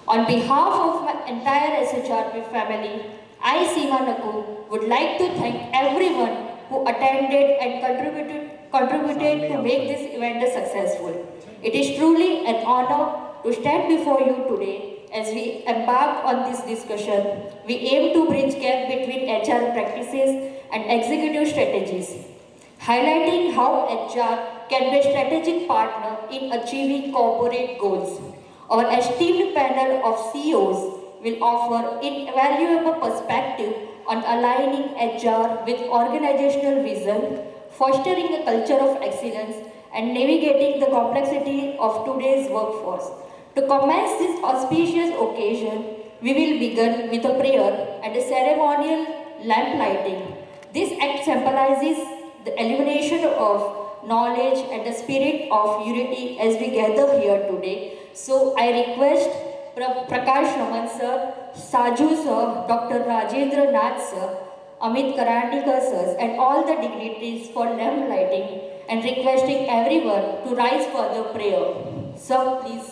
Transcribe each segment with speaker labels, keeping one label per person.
Speaker 1: On behalf of my entire SHRP family, I, Seema Nakul, would like to thank everyone who attended and contributed to make this event successful. It is truly an honor to stand before you today as we embark on this discussion. We aim to bridge gap between HR practices and executive strategies, highlighting how HR can be a strategic partner in achieving corporate goals. Our esteemed panel of CEOs will offer invaluable perspective on aligning HR with organizational vision, fostering a culture of excellence, and navigating the complexity of today's workforce. To commence this auspicious occasion, we will begin with a prayer and a ceremonial lamp lighting. This act symbolizes the illumination of knowledge and the spirit of unity as we gather here today. So I request Prakash Raman sir, Saju sir, Dr. Rajendra Nath sir, Amit Karandikar sir, and all the dignitaries for lamp lighting and requesting everyone to rise for the prayer. Sir, please.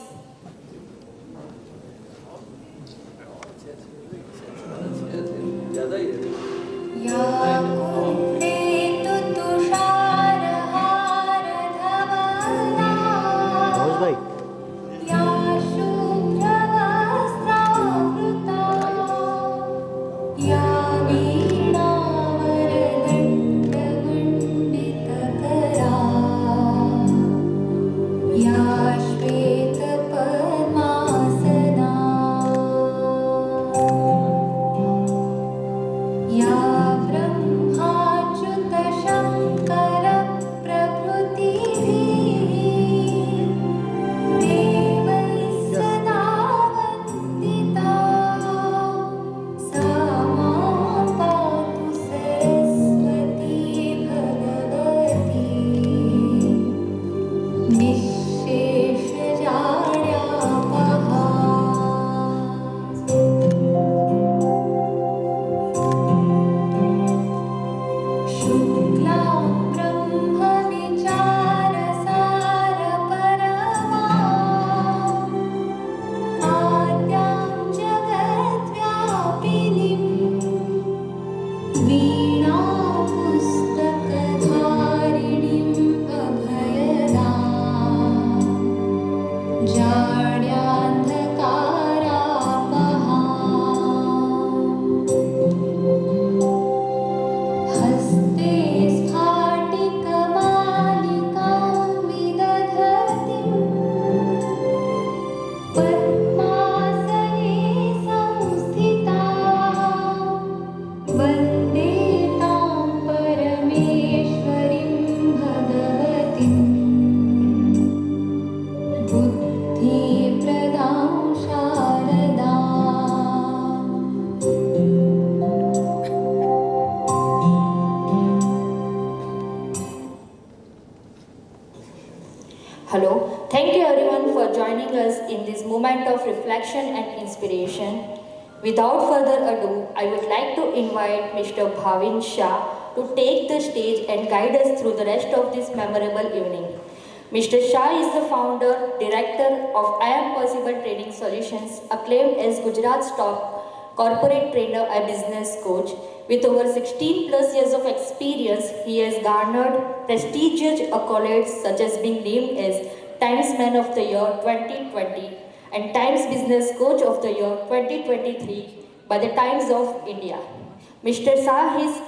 Speaker 1: Hello. Thank you everyone for joining us in this moment of reflection and inspiration. Without further ado, I would like to invite Mr. Bhavin Shah to take the stage and guide us through the rest of this memorable evening. Mr. Shah is the founder, director of I Am Possible Training Solutions, acclaimed as Gujarat's top corporate trainer and business coach. With over 16 plus years of experience, he has garnered prestigious accolades such as being named as Times Man of the Year 2020 and Times Business Coach of the Year 2023 by the Times of India. Mr. Shah is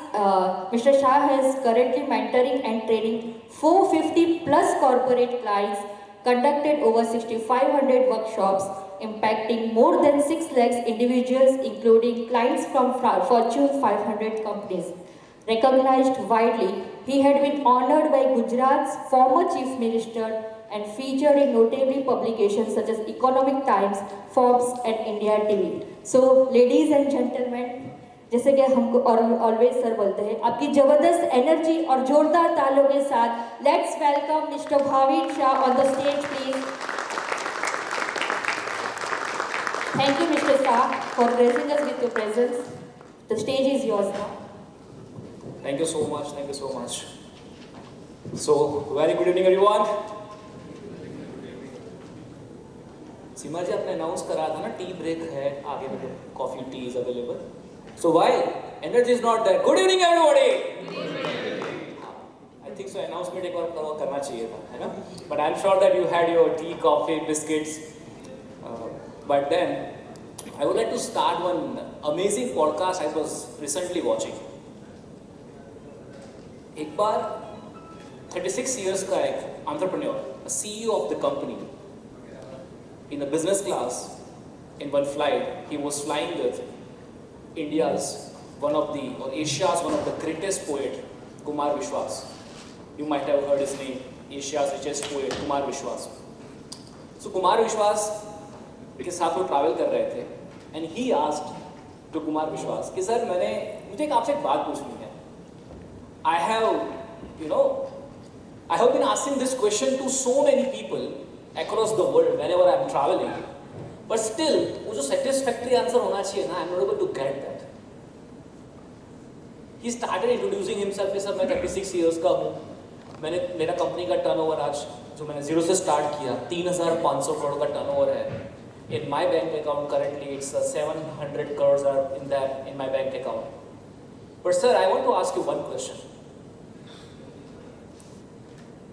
Speaker 1: currently mentoring and training 450 plus corporate clients, conducted over 6,500 workshops, impacting more than 6 lakhs individuals, including clients from Fortune 500 companies. Recognized widely, he had been honored by Gujarat's former Chief Minister and featured in notable publications such as Economic Times, Forbes and India TV. So, ladies and gentlemen, जैसे कि हमको always sir बोलते हैं, आपकी जबरदस्त energy और जोरदार तालियों के साथ let's welcome mister Bhavin Shah on the stage please. Thank you, Mr. Shah, for gracing us with your presence. The stage is yours now.
Speaker 2: Thank you so much. Thank you so much. So, very good evening, everyone. सीमा जी आपने announce करा था ना tea break है आगे में coffee tea is available so why energy is not there good evening everybody I think so announcement एक बार करना चाहिए था है ना but I am sure that you had your tea coffee biscuits but then I would like to start one amazing podcast I was recently watching. एक बार 36 years का एक entrepreneur, a CEO of the company, in a business class, in one flight, he was flying with India's one of the, or Asia's one of the greatest poet, Kumar Vishwas. You might have heard his name, Asia's richest poet, Kumar Vishwas. So Kumar Vishwas के साथ वो travel कर रहे थे and he asked to Kumar Vishwas कि sir मुझे आपसे एक बात पूछनी है I have been asking this question to so many people across the world whenever I am travelling but still वो जो सेटिस्फैक्टरी आंसर होना चाहिए ना I am not able to get that he started introducing himself कि sir मैं 36 years का हूँ मेरा कंपनी का टर्नओवर आज जो मैंने जीरो से स्टार्ट किया 3,500 करोड़ का टर्नओवर है In my bank account currently it's 700 crores are in my bank account. But sir, I want to ask you one question.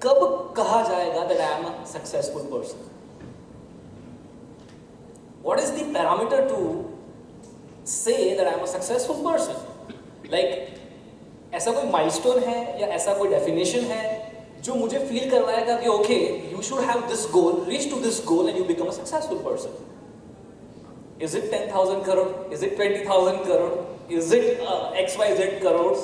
Speaker 2: कब कहा जाएगा that I am a successful person? What is the parameter to say that I am a successful person? Like ऐसा कोई milestone है या ऐसा कोई definition है जो मुझे फील करवाएगा कि okay you should have this goal reach to this goal and you become a successful person is it 10,000 crore is it 20,000 crore is it XYZ crore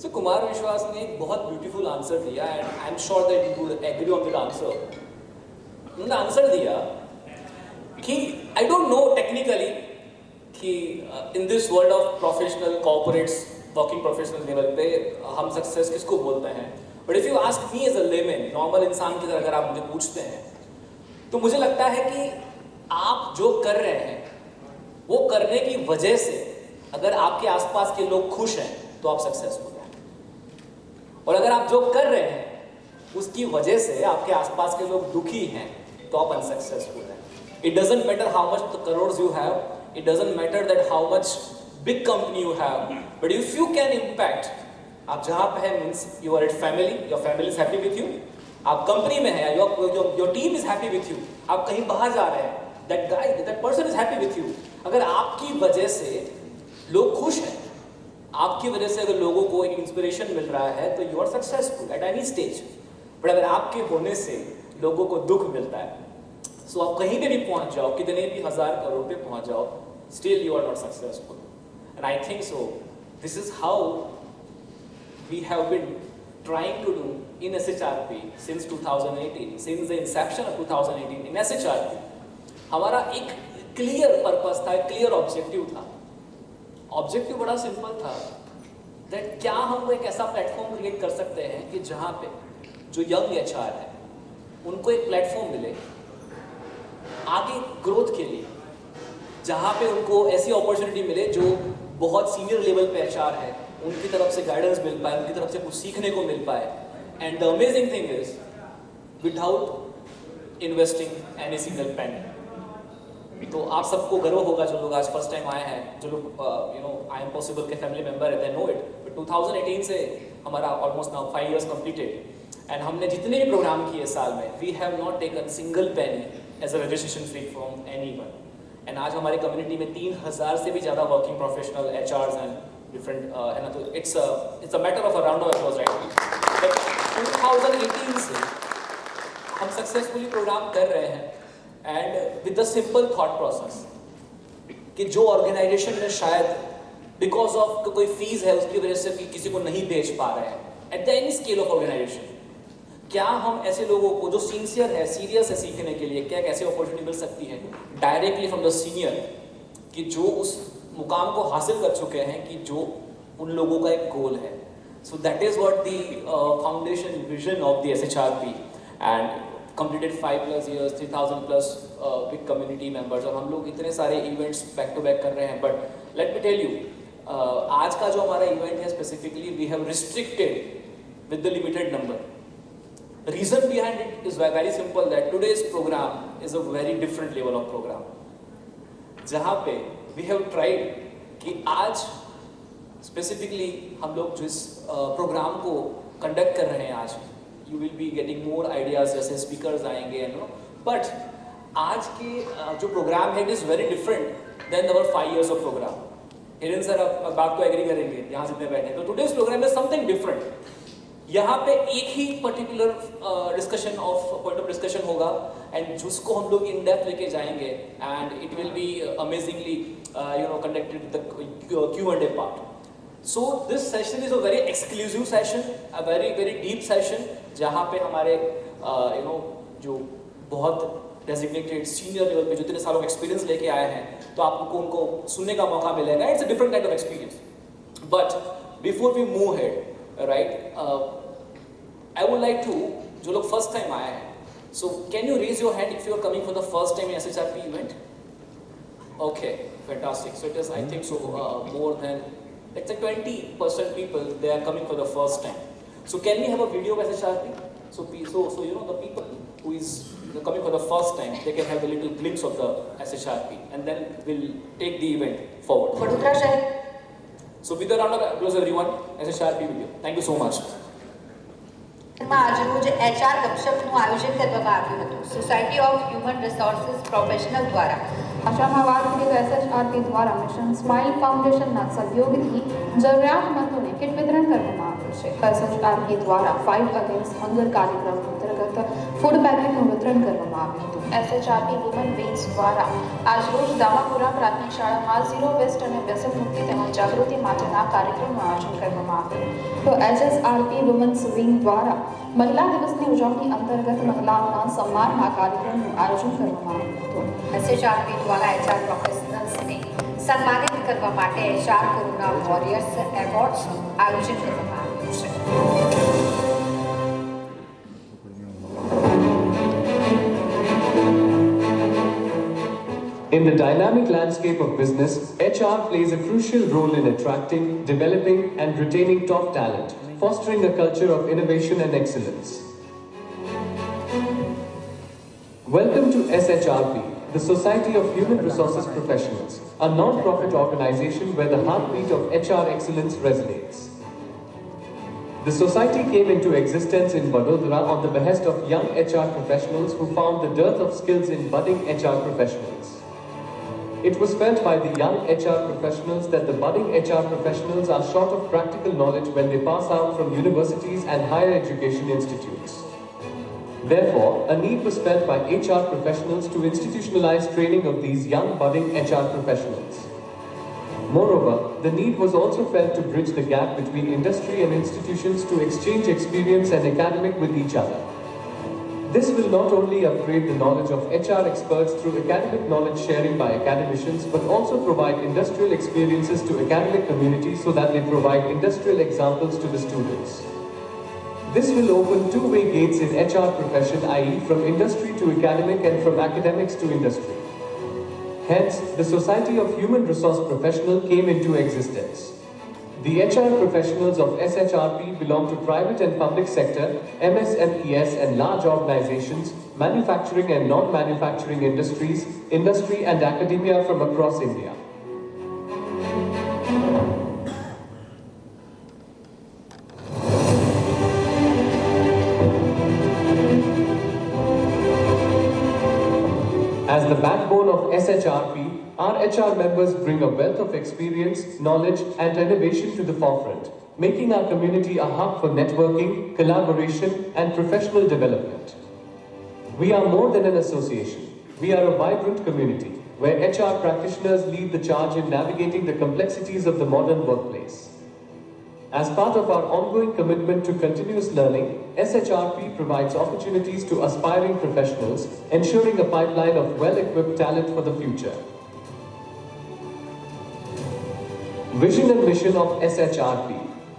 Speaker 2: so Kumar Vishwas ने एक बहुत ब्यूटीफुल आंसर दिया and I am sure that you would agree on that answer उन्होंने answer दिया कि I don't know technically कि in this world of professional corporates working professional level पे हम सक्सेस किसको बोलते हैं but if you ask me as a layman normal इंसान की तरह अगर आप मुझे पूछते हैं तो मुझे लगता है कि आप जो कर रहे हैं वो करने की वजह से अगर आपके आसपास के लोग खुश हैं तो आप सक्सेसफुल हैं और अगर आप जो कर रहे हैं उसकी वजह से आपके आसपास के लोग दुखी हैं तो आप अनसक्सेसफुल हैं it doesn't matter how much crore you have it doesn't matter that how much big company you have, but if you can impact, आप जहाँ पे हैं means you are at family, your family is happy with you, आप company में हैं, your team is happy with you, आप कहीं बाहर जा रहे हैं, that person is happy with you, अगर आपकी वजह से लोग खुश हैं, आपकी वजह से अगर लोगों को एक इंस्पिरेशन मिल रहा है तो you are successful at any stage, but अगर आपके होने से लोगों को दुख मिलता है, so आप कहीं पे भी पहुँच जाओ, कितने भी 1,000 करोड़ पे पहुँच जाओ, still you are not successful. And I think so. This is how we have been trying to do in SHRP since 2018, since the inception of 2018 in SHRP. हमारा एक clear purpose था, एक clear objective था. Objective बड़ा simple था. That क्या हम एक ऐसा platform create कर सकते हैं कि जहाँ पे जो young HR है, उनको एक platform मिले आगे growth के लिए, जहाँ पे उनको ऐसी opportunity मिले जो बहुत सीनियर लेवल पे HR है उनकी तरफ से गाइडेंस मिल पाए उनकी तरफ से कुछ सीखने को मिल पाए and the amazing thing is without investing any single penny तो आप सबको गर्व होगा जो लोग आज फर्स्ट टाइम आए हैं जो लोग आई एम पॉसिबल के फैमिली मेंबर है दे नो इट बट 2018 से हमारा almost now 5 years completed and हमने जितने भी प्रोग्राम किए साल में we have not taken single penny as a registration fee from anyone and आज हमारी कम्युनिटी में 3,000 से भी ज़्यादा working professional HRs and different है ना तो it's a matter of a round of applause right 2018 से हम सक्सेसफुली प्रोग्राम कर रहे हैं and with the simple thought process कि जो ऑर्गेनाइजेशन में शायद बिकॉज ऑफ कोई फीस है उसकी वजह से किसी को नहीं बेच पा रहे हैं at the any scale of organization क्या हम ऐसे लोगों को जो सिंसियर है सीरियस है सीखने के लिए क्या कैसे अपॉर्चुनिटी मिल सकती है डायरेक्टली फ्रॉम द सीनियर कि जो उस मुकाम को हासिल कर चुके हैं कि जो उन लोगों का एक गोल है so that is what the foundation vision of the SHRP and completed 5+ years 3,000+ big community members और हम लोग इतने सारे इवेंट्स बैक टू बैक कर रहे हैं but let me tell you आज का जो हमारा इवेंट है specifically we have restricted with the limited number reason behind it is very simple, that today's program is a very different level of program. जहाँ पे we have tried कि आज specifically हम लोग जिस प्रोग्राम को कंडक्ट कर रहे हैं आज, you will be getting more ideas जैसे speakers आएंगे, you know, but आज के जो प्रोग्राम है it is very different than our 5 years of program. Hiren sir अब बात को एग्री करेंगे यहाँ जितने बैठे हैं, तो today's program is something different. यहाँ पे एक ही particular discussion of point of discussion होगा एंड जिसको हम लोग इन डेप्थ लेके जाएंगे and it will be amazingly conducted the Q&A part. So this session is a very exclusive session, a very deep session, जहाँ पे हमारे जो बहुत डेजिग्नेटेड सीनियर लेवल पे जो इतने सालों एक्सपीरियंस लेके आए हैं, तो आपको उनको सुनने का मौका मिलेगा. It's a different kind of experience. But before we move ahead, right, I would like to, जो लोग first time आए हैं, so can you raise your hand if you are coming for the first time in SHRP event? Okay, fantastic. So it is, I think so, more than, let's say 20% people, they are coming for the first time. So can we have a video of SHRP? So the people who is coming for the first time, they can have a little glimpse of the SHRP, and then we'll take the event forward.
Speaker 1: Vadodara શહેર.
Speaker 2: So with a round of applause everyone, SHRP video. Thank you so much.
Speaker 3: આજરોજ HR ગપશપનું આયોજન કરવામાં આવ્યું હતું. Society of human resources professional દ્વારા
Speaker 4: આશામાં વાત કરીએ તો SHRP દ્વારા મિશન સ્માઇલ ફાઉન્ડેશનના સહયોગથી જરૂરિયાતમંદોને કિટ વિતરણ કરવામાં આવ્યું છે. SHRP દ્વારા ફાઇટ અગેન્સ્ટ હંગર કાર્યક્રમ અંતર્ગત ફૂડ પેકેટનું વિતરણ કરવામાં આવ્યું હતું. SHRP વુમન વિંગ્સ દ્વારા આજરોજ દામાપુરા પ્રાથમિક શાળામાં ઝીરો વેસ્ટ અને વ્યસન મુક્તિ તેમજ જાગૃતિ માટેના કાર્યક્રમનું આયોજન કરવામાં આવ્યું. તો SHRP વુમન્સ વિંગ દ્વારા મહિલા દિવસની ઉજવણી અંતર્ગત મહિલાઓના સન્માનના કાર્યક્રમનું આયોજન કરવામાં આવ્યું હતું.
Speaker 3: SHRP દ્વારા HR પ્રોફેશનલ્સને સન્માનિત કરવા માટે HR કોરોના વોરિયર્સ એવોર્ડ્સનું આયોજન કરવામાં આવ્યું છે.
Speaker 5: In the dynamic landscape of business, HR plays a crucial role in attracting, developing, and retaining top talent, fostering a culture of innovation and excellence. Welcome to SHRP, the Society of Human Resources Professionals, a non-profit organization where the heartbeat of HR excellence resonates. The society came into existence in Vadodara on the behest of young HR professionals who found the dearth of skills in budding HR professionals. It was felt by the young HR professionals that the budding HR professionals are short of practical knowledge when they pass out from universities and higher education institutes. Therefore, a need was felt by HR professionals to institutionalize training of these young budding HR professionals. Moreover, the need was also felt to bridge the gap between industry and institutions to exchange experience and academic with each other. This will not only upgrade the knowledge of HR experts through academic knowledge sharing by academicians, but also provide industrial experiences to academic communities so that they provide industrial examples to the students. This will open two-way gates in HR profession, i.e. from industry to academic and from academics to industry. Hence, the Society of Human Resource Professional came into existence. The HR professionals of SHRP belong to private and public sector, MSMEs and large organizations, manufacturing and non-manufacturing industries, industry and academia from across India. As the backbone of SHRP, our HR members bring a wealth of experience, knowledge, and innovation to the forefront, making our community a hub for networking, collaboration, and professional development. We are more than an association. We are a vibrant community, where HR practitioners lead the charge in navigating the complexities of the modern workplace. As part of our ongoing commitment to continuous learning, SHRP provides opportunities to aspiring professionals, ensuring a pipeline of well-equipped talent for the future. Vision and mission of SHRP,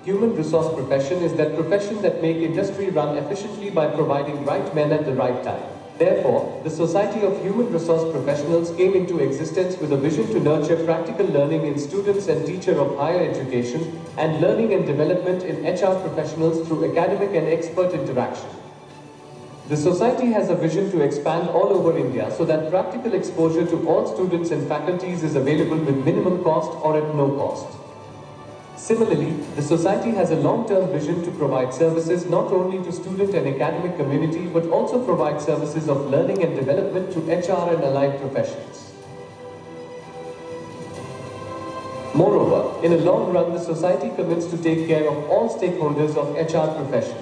Speaker 5: Human Resource Profession, is that profession that make industry run efficiently by providing right men at the right time. Therefore, the Society of Human Resource Professionals came into existence with a vision to nurture practical learning in students and teacher of higher education and learning and development in HR professionals through academic and expert interaction. The society has a vision to expand all over India so that practical exposure to all students and faculties is available with minimum cost or at no cost. Similarly, the society has a long-term vision to provide services not only to student and academic community but also provide services of learning and development to HR and allied professions. Moreover, in a long run, the society commits to take care of all stakeholders of HR profession.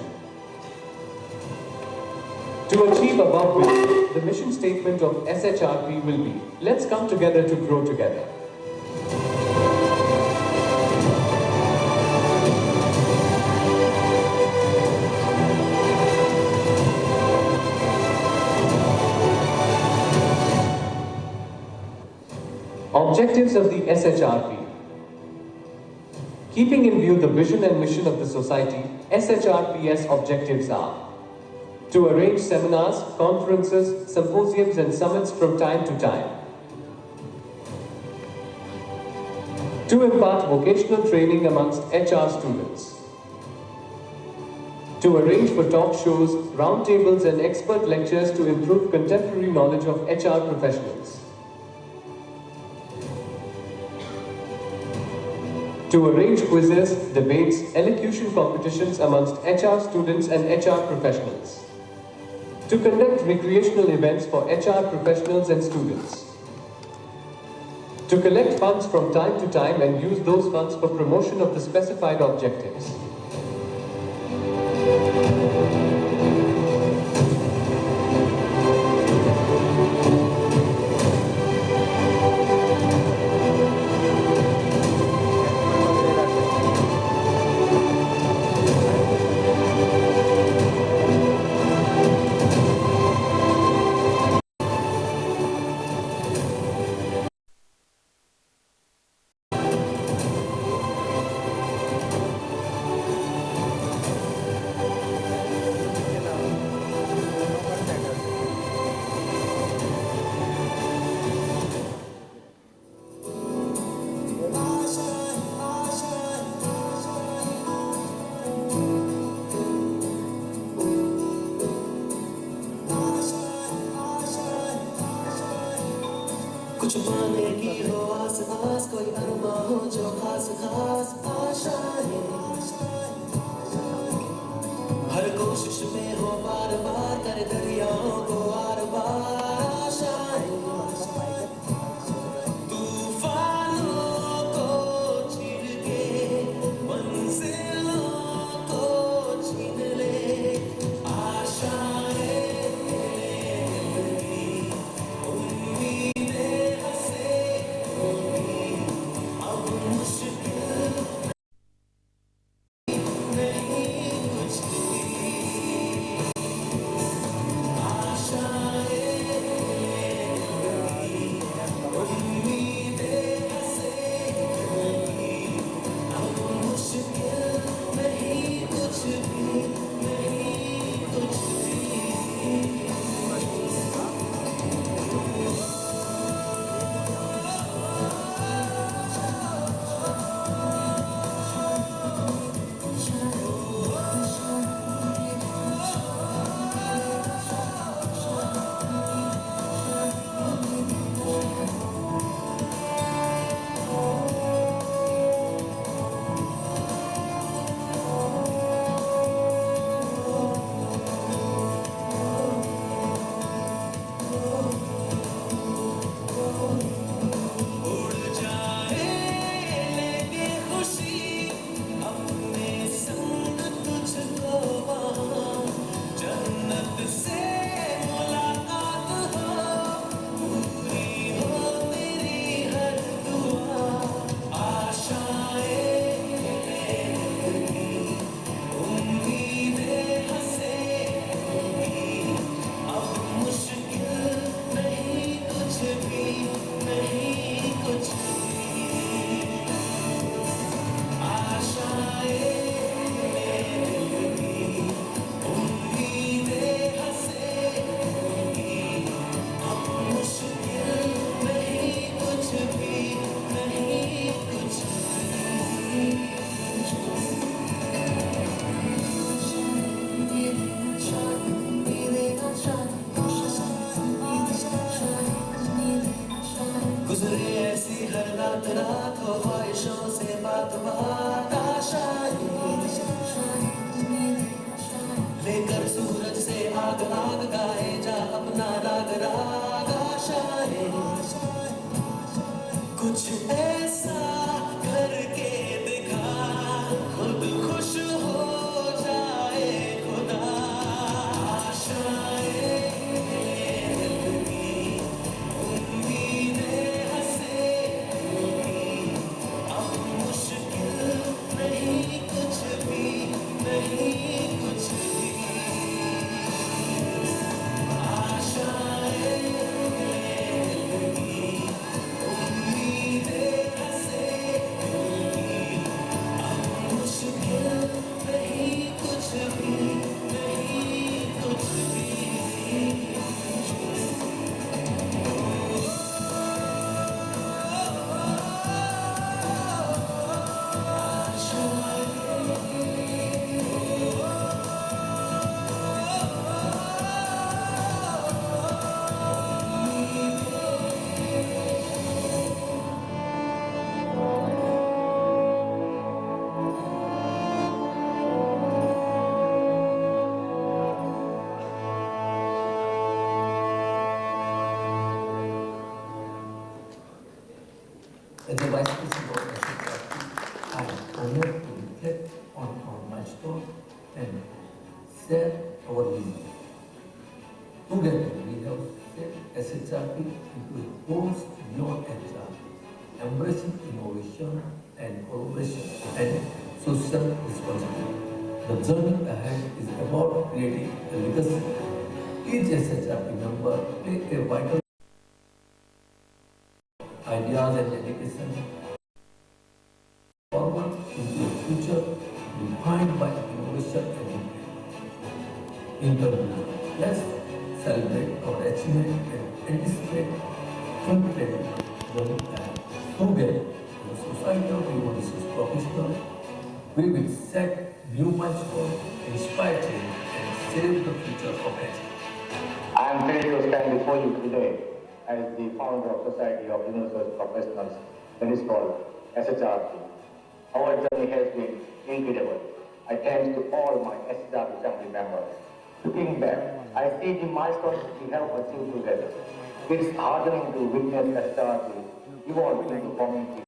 Speaker 5: To achieve above which, the mission statement of SHRP will be, let's come together to grow together. Objectives of the SHRP. Keeping in view the vision and mission of the society, SHRP's objectives are to arrange seminars, conferences, symposiums and summits from time to time. To impart vocational training amongst HR students. To arrange for talk shows, roundtables and expert lectures to improve contemporary knowledge of HR professionals. To arrange quizzes, debates, elocution competitions amongst HR students and HR professionals. To conduct recreational events for HR professionals and students. To collect funds from time to time and use those funds for promotion of the specified objectives.
Speaker 6: कुछ पाने की हो आस आस कोई अरमा हो जो खास खास आशाएं हर कोशिश में हो बार बार कर दरियाओं को आर पार आशाएं तूफानों को चीर के मंजिलों को छीन ले आशाएं As a Vice President of SHRP, I am honored to reflect on our milestone and share our vision. Together, we have set SHRP into a course beyond HR, embracing innovation and collaboration and social responsibility. The journey ahead is about creating a legacy. Each SHRP member play a vital ideas and dedication forward into a future defined by innovation and impact. In conclusion, let's celebrate our achievement and anticipate unpredictable journey ahead. Together, as a society of human resource professionals, we will set new milestones, inspire change, and save the future of HR.
Speaker 7: I am thrilled to stand before you today as the founder of Society of Human Resource Professionals, that is called SHRP. Our journey has been incredible. I thank to all my SHRP family members. Looking back, I see the milestones we have achieved together. It is heartening to witness SHRP evolve into community.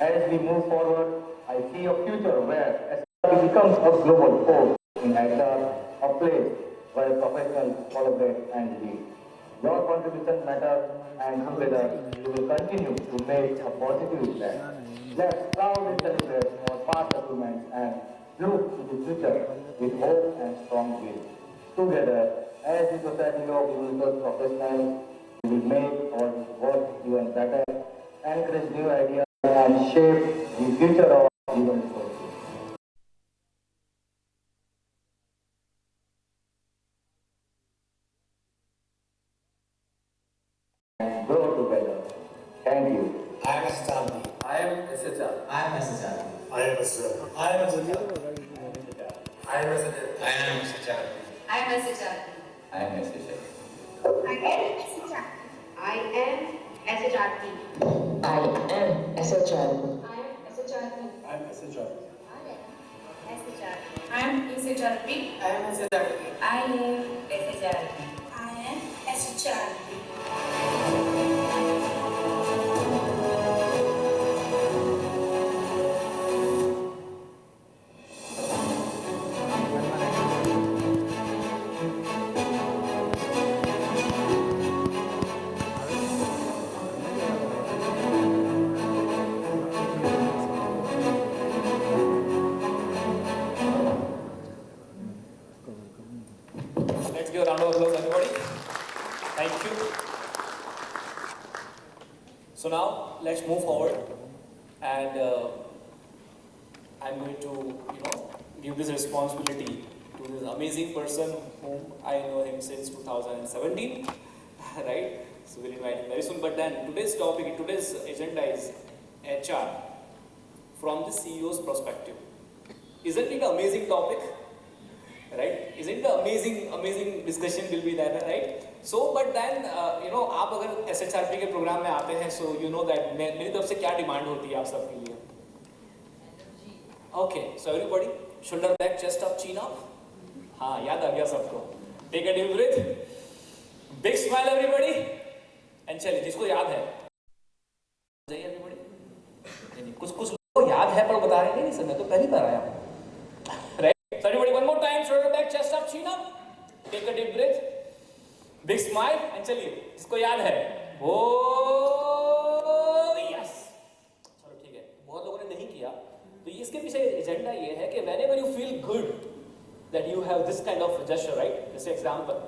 Speaker 7: As we move forward, I see a future where SHRP becomes a global force in HR, a place where professionals collaborate and lead. Your contribution matters, and together we will continue to make a positive impact. Let's proudly celebrate our past achievements and look to the future with hope and strong will. Together, as the Society of Human Resource Professionals, we will make our work even better, encourage new ideas, and shape the future of human resources. And grow together. Thank you.
Speaker 6: I am SHRP.
Speaker 2: I am SHR.
Speaker 6: I am SHRP.
Speaker 8: I am SHRP.
Speaker 6: I am SHRP.
Speaker 2: I am SHR.
Speaker 6: I am SHRP.
Speaker 3: I am SHRP.
Speaker 6: I am SHRP.
Speaker 3: I am SHRP. I am SHRP.
Speaker 9: I am SHRP.
Speaker 8: I am SHRP.
Speaker 3: I am SHRP.
Speaker 9: I am SHRP.
Speaker 3: I am SHRP. I am SHRP.
Speaker 2: Let's give a round of applause, everybody. Thank you. So now let's move forward, and I'm going to, give this responsibility to this amazing person whom I know him since 2017, right? So we'll invite him very soon. But then today's topic, today's agenda is HR from the CEO's perspective. Isn't it an amazing topic? Right? Isn't the amazing discussion will be there, right? So, but then, आप अगर SHRP के programme में आते हैं, so you know that मेरी तरफ से क्या डिमांड होती है आप सबके लिए? Okay, so everybody, shoulder back, chest up, chin up. हाँ, याद आ गया सबको. Take a deep breath. Big smile, everybody. And चलिए, जिसको याद है, जाइए everybody. नहीं, कुछ लोगों को याद है पर बता रहे नहीं सर, मैं तो पहली बार आया हूँ. So everybody, one more time, shoulder back, chest up, chin up. Take a deep breath. Big smile, and चलिए, जिसको याद है, वो yes. चलो ठीक है, बहुत लोगों ने नहीं किया, तो इसके पीछे एजेंडा ये है कि whenever you feel good that you have this kind of gesture, right? जैसे example,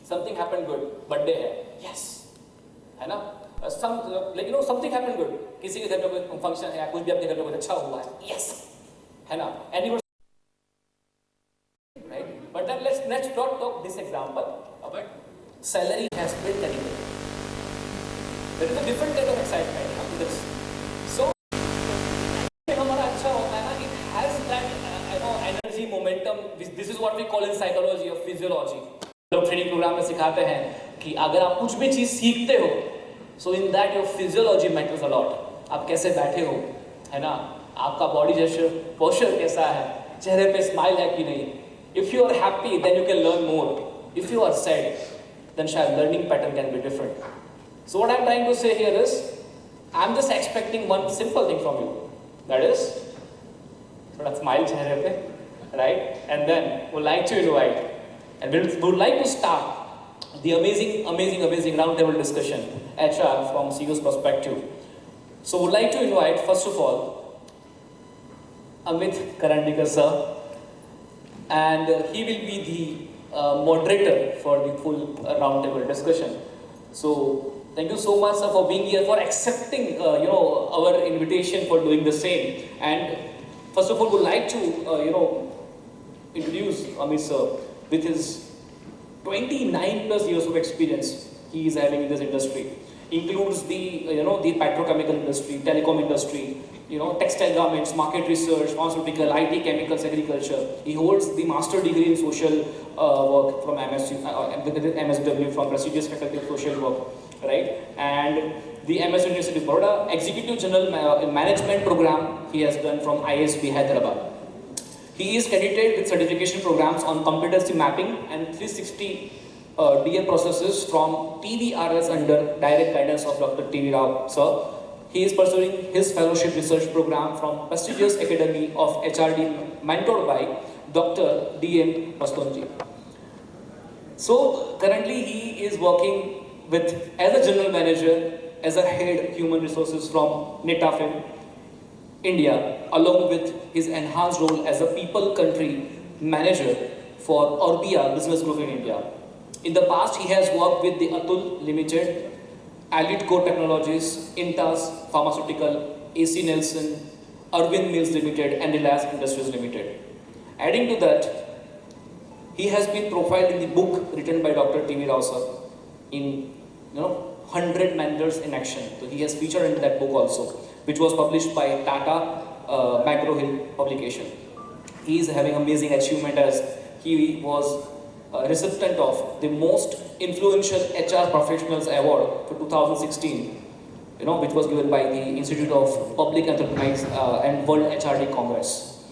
Speaker 2: something happened good, birthday है, yes, है ना? Something happened good, किसी के घर में कोई function है या कुछ भी आपके घर में कुछ अच्छा हुआ है, yes, है ना? Anniversary. But then let's not talk this example about salary has been category. There is a different kind of excitement after this. So, हमारा अच्छा होता है ना, it has that energy, momentum. This is what we call in psychology or physiology. लोग training programme में सिखाते हैं कि अगर आप कुछ भी चीज सीखते हो, so in that your physiology matters a lot. आप कैसे बैठे हो, है ना? आपका बॉडी जेस्चर, पोस्चर कैसा है, चेहरे पे स्माइल है कि नहीं? If you are happy, then you can learn more. If you are sad, then shall learning pattern can be different. So what I'm trying to say here is, I'm just expecting one simple thing from you. That is, थोड़ा smile चेहरे पे, right? And then would like to invite, and we would like to start the amazing roundtable discussion, HR from CEO's perspective. So would like to invite, first of all, Amit Karandikar sir, and he will be the moderator for the full roundtable discussion. So thank you so much, sir, for being here, for accepting our invitation, for doing the same. And first of all, would like to introduce Amit sir with his 29 plus years of experience he is having in this industry. Includes the the petrochemical industry, telecom industry, textile garments, market research, pharmaceutical, IT, chemicals, agriculture. He holds the master degree in social work from MSW, from prestigious faculty of social work, right? And the MS University of Baroda Executive General Management program he has done from ISB Hyderabad. He is credited with certification programs on competency mapping and 360 DA processes from TVRS under direct guidance of Dr. T.V. Rao, sir. He is pursuing his fellowship research program from prestigious Academy of HRD, mentored by Dr. D.M. Pastonji. So currently he is working with, as a general manager, as a head human resources from Netafim, India, along with his enhanced role as a people country manager for Orbia Business Group in India. In the past, he has worked with the Atul Limited, Elite Core Technologies, Intas Pharmaceutical, AC Nelson, Arvind Mills Limited, and Reliance Industries Limited. Adding to that, he has been profiled in the book written by Dr. T.V. Rao sir in 100 Managers in Action. So he has featured in that book also, which was published by Tata McGraw-Hill publication. He is having amazing achievement as he was a recipient of the most influential HR professionals award for 2016, which was given by the Institute of Public Enterprise and World HRD Congress.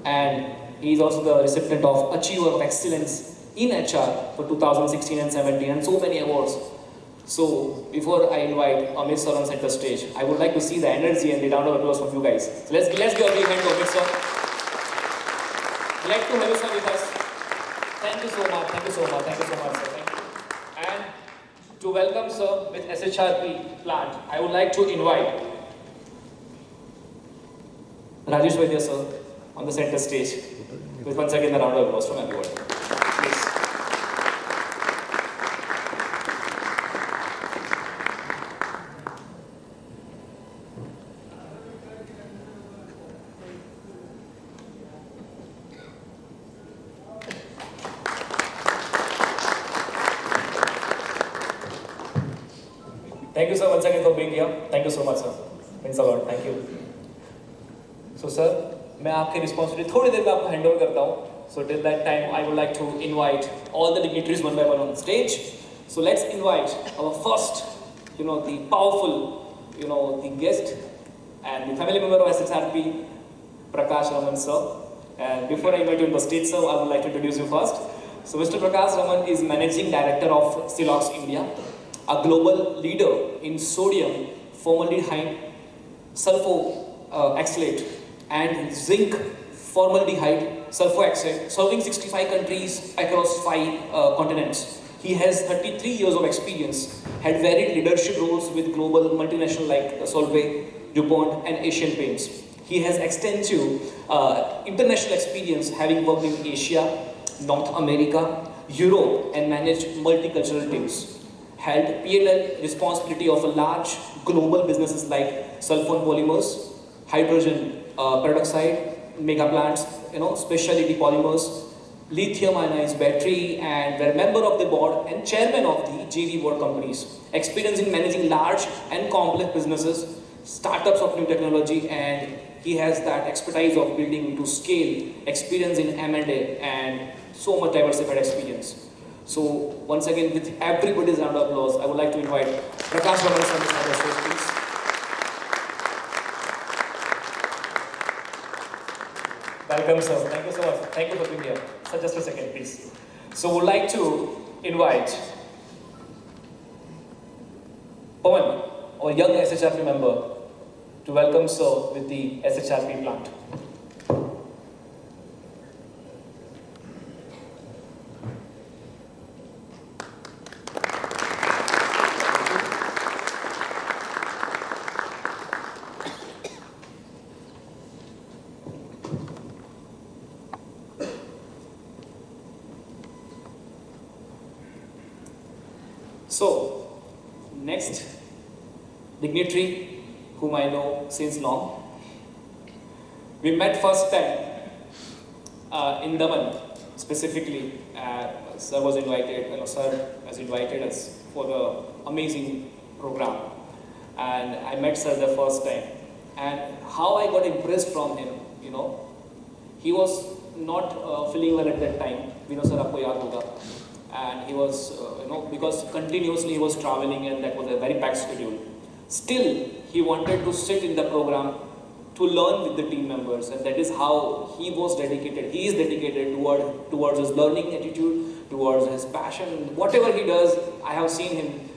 Speaker 2: And he is also the recipient of Achiever of Excellence in HR for 2016 and 17, and so many awards. So before I invite Amit sir on center stage, I would like to see the energy and the round of applause from you guys. So let's give a big hand to Amit sir. Glad to have you sir with us. Thank you so much. Thank you so much. Thank you so much, sir. Thank you. And to welcome sir with SHRP plant, I would like to invite Rajesh Vaidya sir on the center stage with once again a round of applause from everyone. Please. Thank you sir once again for being here. Thank you so much sir. Means a lot. Thank you. So sir, मैं आपके responsibility थोड़ी देर में आपको hand over करता हूँ. So till that time, I would like to invite all the dignitaries one by one on stage. So let's invite our first, the powerful, the guest and the family member of SHRP, Prakash Raman sir. And before I invite you on the stage, sir, I would like to introduce you first. So Mr. Prakash Raman is Managing Director of Silox India, a global leader in sodium formaldehyde, sulfoxylate, and zinc formaldehyde sulfoxide, serving 65 countries across 5 continents. He has 33 years of experience, had varied leadership roles with global multinational like Solvay, DuPont, and Asian Paints. He has extensive international experience, having worked in Asia, North America, Europe, and managed multicultural teams. Held P&L responsibility of a large global businesses like Sulfone Polymers, hydrogen peroxide, mega plants, specialty polymers, lithium ionized battery, and were member of the board and chairman of the JV board companies. Experience in managing large and complex businesses, startups of new technology, and he has that expertise of building to scale, experience in M&A, and so much diversified experience. So once again, with everybody's round of applause, I would like to invite Prakash Raman on the stage, please. Welcome, sir. Thank you so much. Thank you for being here. So just a second, please. So would like to invite SHRP member to welcome sir with the SHRP plant. So, next dignitary whom I know since long. We met first time in Daman, specifically. Sir was invited, sir has invited us for the amazing program. And I met sir the first time. And how I got impressed from him, he was not feeling well at that time. We know sir, aapko yaad hoga. And he was, because continuously he was traveling and that was a very packed schedule. Still, he wanted to sit in the program to learn with the team members, and that is how he was dedicated. He is dedicated towards his learning attitude, towards his passion. Whatever he does, I have seen him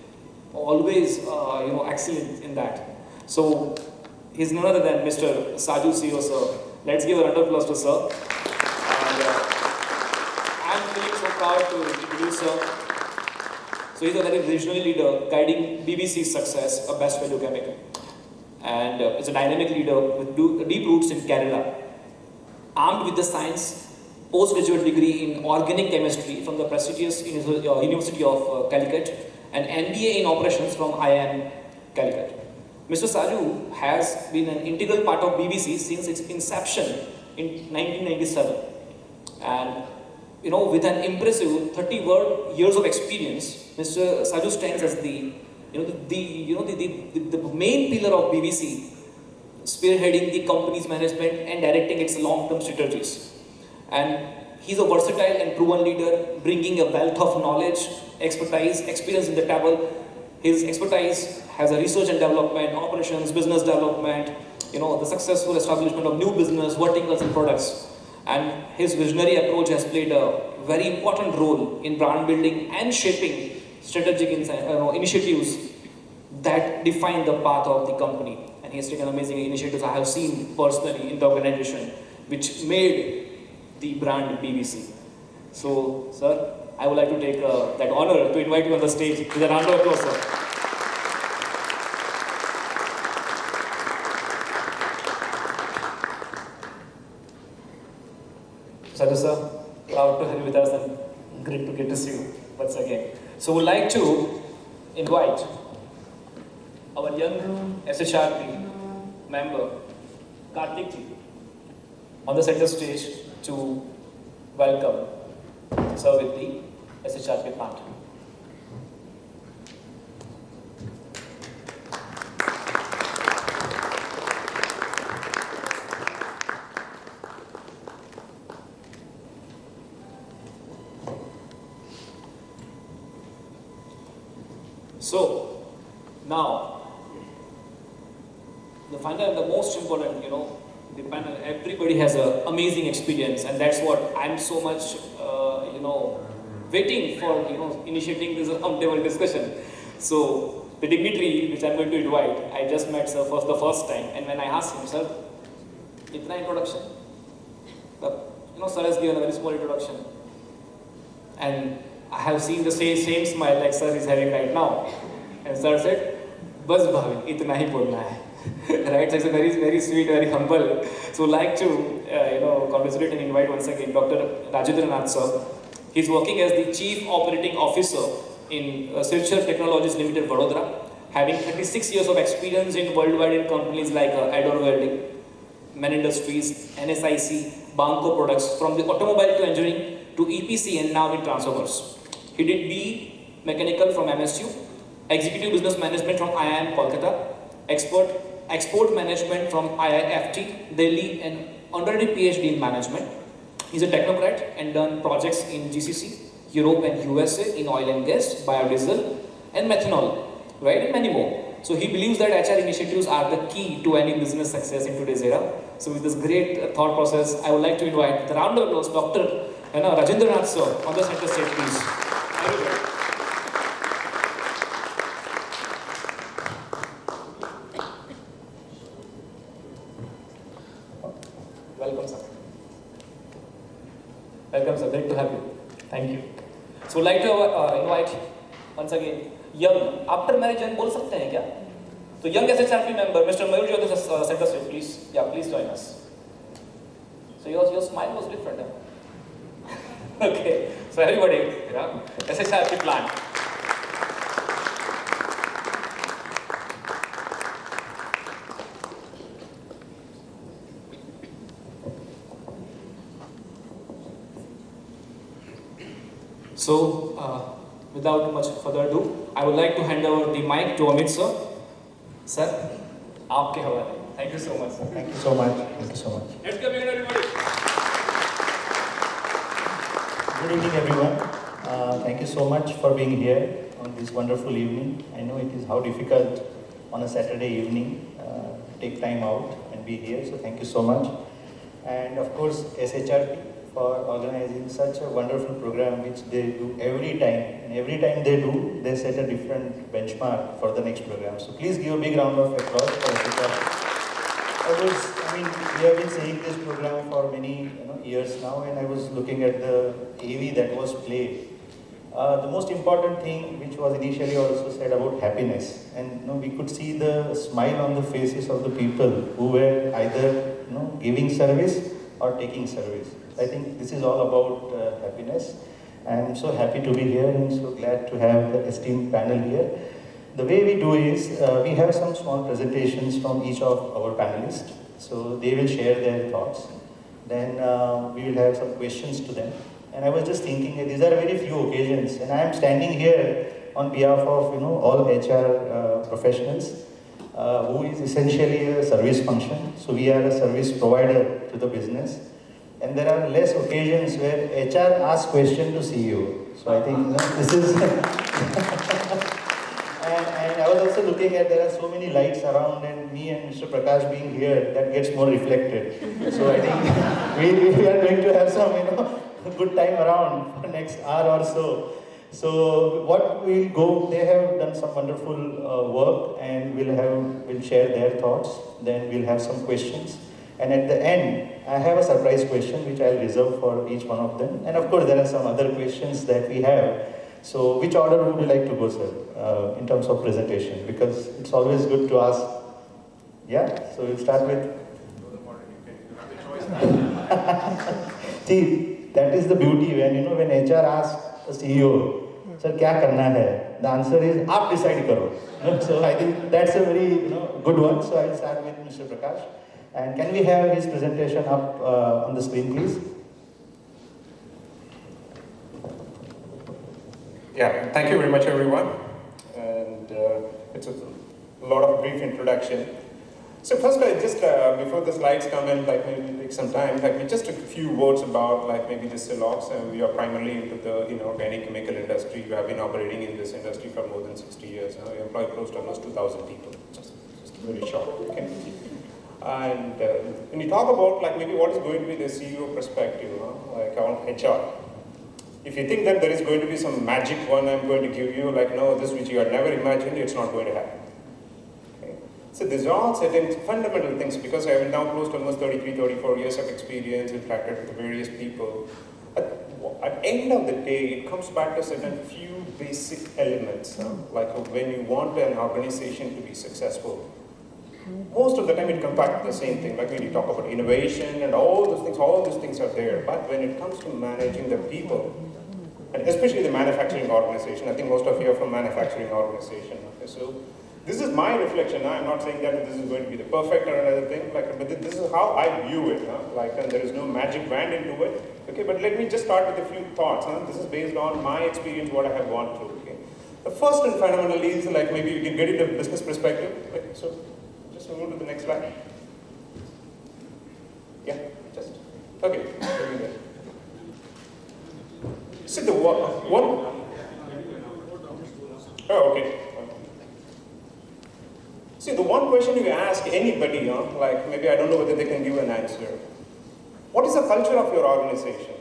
Speaker 2: always, excellent in that. So, he's none other than Mr. Saju CEO, sir. Let's give a round of applause to sir. And, I'm feeling so proud to introduce sir. So he's a very visionary leader guiding BBC's success, a best value chemical. And is a dynamic leader with deep roots in Kerala. Armed with the science postgraduate degree in organic chemistry from the prestigious University of Calicut and MBA in operations from IIM Calicut. Mr. Saju has been an integral part of BBC since its inception in 1997. And with an impressive 30 years of experience, Mr. Saju stands as the main pillar of BBC, spearheading the company's management and directing its long-term strategies. And he's a versatile and proven leader, bringing a wealth of knowledge, expertise, experience in the table. His expertise has a research and development, operations, business development, the successful establishment of new business, verticals and products. And his visionary approach has played a very important role in brand building and shaping strategic initiatives that define the path of the company. And he has taken amazing initiatives I have seen personally in the organization, which made the brand BBC. So, sir, I would like to take that honor to invite you on the stage with a round of applause, sir. Saju sir, proud to have you with us and great to get to see you once again. So we'd like to invite our young SHRP member, Karthik ji, on the center stage to welcome sir with the SHRP plant. So, now, the final and the most important, the panel, everybody has an amazing experience, and that's what I'm so much, waiting for, initiating this roundtable discussion. So, the dignitary which I'm going to invite, I just met sir for the first time, and when I asked him, sir, itna introduction? Sir has given a very small introduction. And I have seen the same smile like sir is having right now. And sir said, "Bas bhavin, itna hi bolna hai." Right? So it's a very, very sweet, very humble. So I'd like to, congratulate and invite once again Dr. Rajendra Nath sir. He's working as the Chief Operating Officer in Silchar Technologies Limited, Vadodara, having 36 years of experience in worldwide in companies like Ador Welding, Men Industries, NSIC, Banco Products, from the automobile to engineering to EPC and now in transformers. He did B Mechanical from MSU, Executive Business Management from IIM Kolkata, Export Management from IIFT Delhi, and honorary PhD in Management. He's a technocrat and done projects in GCC, Europe and USA in oil and gas, biodiesel and methanol, right, and many more. So he believes that HR initiatives are the key to any business success in today's era. So with this great thought process, I would like to invite, with a round of applause, Dr. Rajendra Nath sir on the center stage, please. Thank you. Welcome, sir. Welcome, sir. Great to have you. Thank you. So, like to invite once again young after marriage young बोल सकते हैं क्या? तो young SHRP member Mr. Mayur Jyoti center से please, yeah, please join us. So your smile was different. Huh? Okay. So everybody, yeah, SHRP plan. So, without much further ado, I would like to hand over the mic to Amit sir. Sir, आपके हवाले. Thank you so much, sir.
Speaker 7: Thank you so much. Thank you so much.
Speaker 2: Let's go, everybody.
Speaker 7: Good evening, everyone. Thank you so much for being here on this wonderful evening. I know it is how difficult on a Saturday evening to take time out and be here. So thank you so much. And of course, SHRP for organizing such a wonderful program which they do every time. And every time they do, they set a different benchmark for the next program. So please give a big round of applause for SHRP. We have been saying this program for many years now, and I was looking at the AV that was played. The most important thing, which was initially also said about happiness, and we could see the smile on the faces of the people who were either giving service or taking service. I think this is all about happiness. I am so happy to be here and so glad to have the esteemed panel here. The way we do is, we have some small presentations from each of our panelists. So they will share their thoughts. Then we will have some questions to them. And I was just thinking, these are very few occasions. And I am standing here on behalf of all HR professionals, who is essentially a service function. So we are a service provider to the business. And there are less occasions where HR asks question to CEO. So I think this is... and I was also looking at, there are so many lights around, and me and Mr. Prakash being here, that gets more reflected. So I think we are going to have some good time around for the next hour or so. So what we'll go, they have done some wonderful work, and we'll share their thoughts. Then we'll have some questions. And at the end, I have a surprise question which I'll reserve for each one of them. And of course, there are some other questions that we have. So which order would you like to go, sir, in terms of presentation? Because it's always good to ask. Yeah, so we'll start with... See, that is the beauty when HR asks a CEO, sir, क्या करना है? The answer is, आप decide करो. So I think that's a very good one. So I'll start with Mr. Prakash. And can we have his presentation up on the screen, please?
Speaker 8: Yeah, thank you very much, everyone. And it's a lot of brief introduction. So first, just before the slides come in, maybe take some time, just a few words about maybe the Silox. We are primarily into the inorganic chemical industry. We have been operating in this industry for more than 60 years. We employ close to almost 2,000 people. Just very short. Okay. And when you talk about maybe what is going to be the CEO perspective, on HR, if you think that there is going to be some magic one I'm going to give you, no, this which you had never imagined, it's not going to happen. Okay? So these are all certain fundamental things, because I have now close to almost 33, 34 years of experience, interacted with various people. At the end of the day, it comes back to certain few basic elements, like when you want an organization to be successful. Most of the time it comes back to the same thing, like when you talk about innovation and all those things are there. But when it comes to managing the people, and especially the manufacturing organization, I think most of you are from manufacturing organization. Okay? So this is my reflection. I'm not saying that this is going to be the perfect or another thing, but this is how I view it. And there is no magic wand into it. Okay, but let me just start with a few thoughts. This is based on my experience, what I have gone through. Okay? The first and fundamentally is maybe you can get it a business perspective. Okay? So just move to the next slide. Yeah, just. Okay. See the one. Oh, okay. See, the one question you ask anybody, maybe I don't know whether they can give an answer. What is the culture of your organization?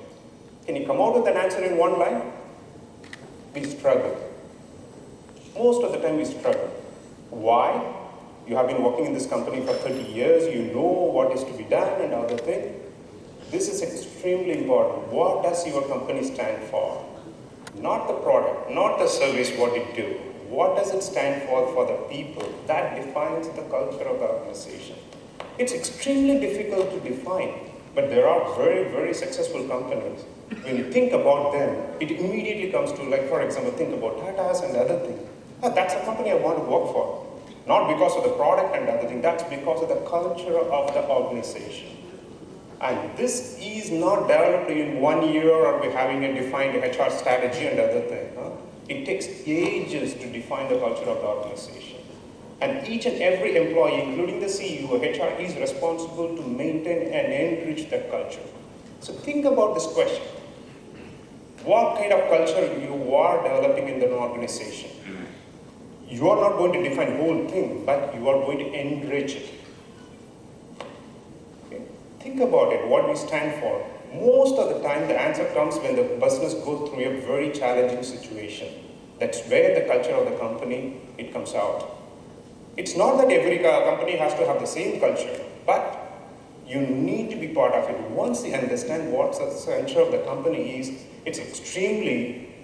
Speaker 8: Can you come out with an answer in one line? We struggle. Most of the time we struggle. Why? You have been working in this company for 30 years, you know what is to be done and other things. This is extremely important. What does your company stand for? Not the product, not the service, what it do. What does it stand for the people? That defines the culture of the organization. It's extremely difficult to define, but there are very, very successful companies. When you think about them, it immediately comes to, like, for example, think about Tata's and other things. Oh, that's a company I want to work for. Not because of the product and other thing, that's because of the culture of the organization. And this is not developed in 1 year or by having a defined HR strategy and other thing. It takes ages to define the culture of the organization. And each and every employee, including the CEO, HR, is responsible to maintain and enrich that culture. So think about this question. What kind of culture you are developing in the organization? You are not going to define the whole thing, but you are going to enrich it. Okay? Think about it, what we stand for. Most of the time, the answer comes when the business goes through a very challenging situation. That's where the culture of the company, it comes out. It's not that every company has to have the same culture, but you need to be part of it. Once you understand what the culture of the company is, it's extremely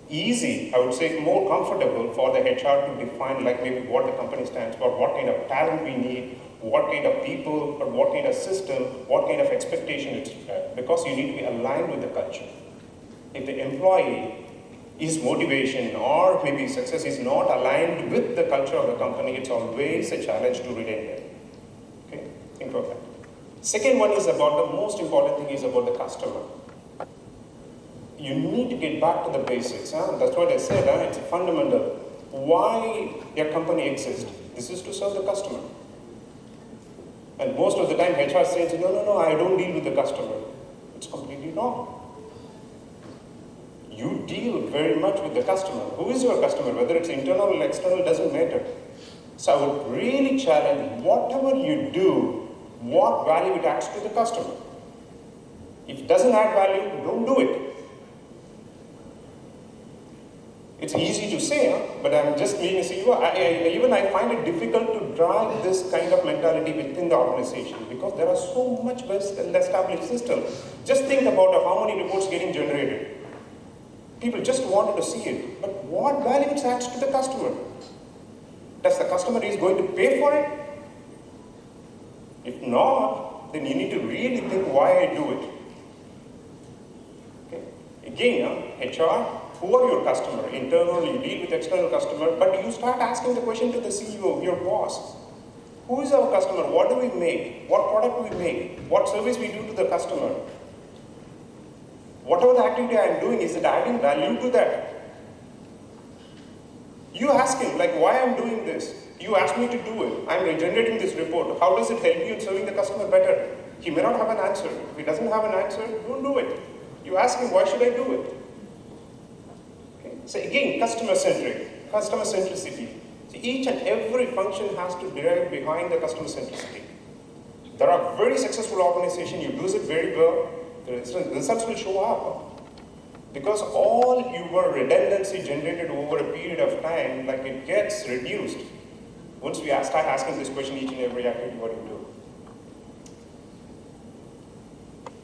Speaker 8: easy, I would say more comfortable for the HR to define like maybe what the company stands for, what kind of talent we need, what kind of people, or what kind of system, what kind of expectation it's because you need to be aligned with the culture. If the employee, his motivation or maybe success is not aligned with the culture of the company, it's always a challenge to retain them. Okay, think about that. Second one is about the most important thing is about the customer. You need to get back to the basics. That's what I said. It's a fundamental. Why your company exists? This is to serve the customer. And most of the time HR says, no, I don't deal with the customer. It's completely wrong. You deal very much with the customer. Who is your customer? Whether it's internal or external, doesn't matter. So I would really challenge, whatever you do, what value it adds to the customer. If it doesn't add value, don't do it. It's easy to say, but I'm just being a CEO. I find it difficult to drive this kind of mentality within the organization because there are so much well-established systems. Just think about how many reports getting generated. People just wanted to see it, but what value it adds to the customer? Does the customer is going to pay for it? If not, then you need to really think why I do it. Okay. Again, HR, who are your customer? Internal, you deal with external customer, but you start asking the question to the CEO, your boss. Who is our customer? What do we make? What product do we make? What service we do to the customer? Whatever the activity I am doing, is it adding value to that? You ask him, like, why I'm doing this? You asked me to do it. I'm generating this report. How does it help you in serving the customer better? He may not have an answer. If he doesn't have an answer, don't do it. You ask him, why should I do it? Okay. So again, customer-centric, customer centricity. So each and every function has to derive behind the customer centricity. There are very successful organizations, you do it very well, the results will show up. Because all your redundancy generated over a period of time, like it gets reduced. Once we start asking this question each and every activity, what do you do?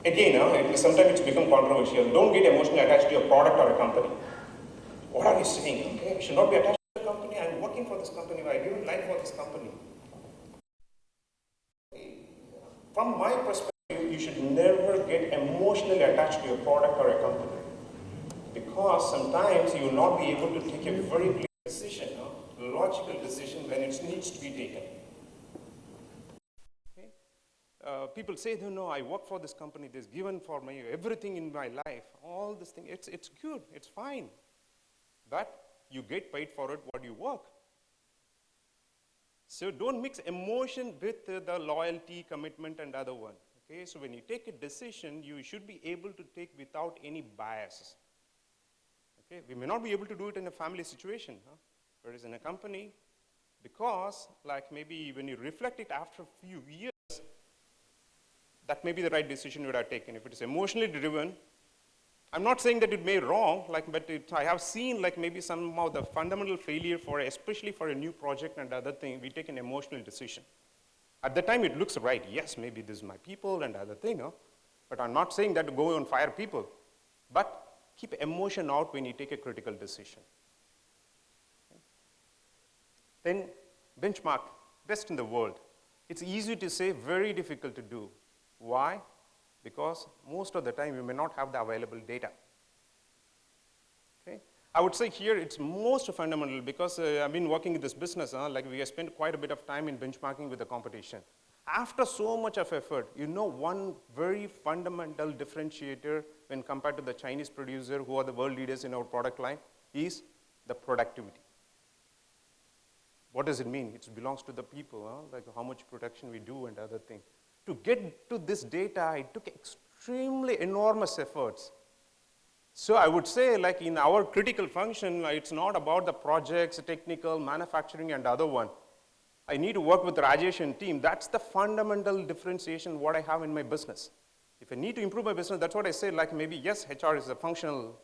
Speaker 8: Again, sometimes it's become controversial. Don't get emotionally attached to a product or a company. What are you saying? Okay, I should not be attached to a company. I'm working for this company. I give life for this company. From my perspective, you should never get emotionally attached to a product or a company. Because sometimes you will not be able to take a very clear decision, logical decision when it needs to be taken. Okay? People say, no, I work for this company, this given for me everything in my life, all this thing, it's good, it's fine. But you get paid for it what you work. So don't mix emotion with the loyalty, commitment, and other one. Okay? So when you take a decision, you should be able to take without any bias. Okay? We may not be able to do it in a family situation, whereas in a company, because like maybe when you reflect it after a few years, that may be the right decision you would have taken. If it is emotionally driven, I'm not saying that it may be wrong, but I have seen maybe somehow the fundamental failure especially for a new project and other thing, we take an emotional decision. At the time it looks right, yes, maybe this is my people and other thing, But I'm not saying that to go and fire people, but keep emotion out when you take a critical decision. Then benchmark, best in the world. It's easy to say, very difficult to do. Why? Because most of the time you may not have the available data. Okay? I would say here it's most fundamental because I've been working in this business, like we have spent quite a bit of time in benchmarking with the competition. After so much of effort, you know one very fundamental differentiator when compared to the Chinese producer who are the world leaders in our product line is the productivity. What does it mean? It belongs to the people, like how much production we do and other things. To get to this data, it took extremely enormous efforts. So I would say, like in our critical function, it's not about the projects, technical, manufacturing, and other one. I need to work with Rajesh and team. That's the fundamental differentiation what I have in my business. If I need to improve my business, that's what I say, like maybe, yes, HR is a functional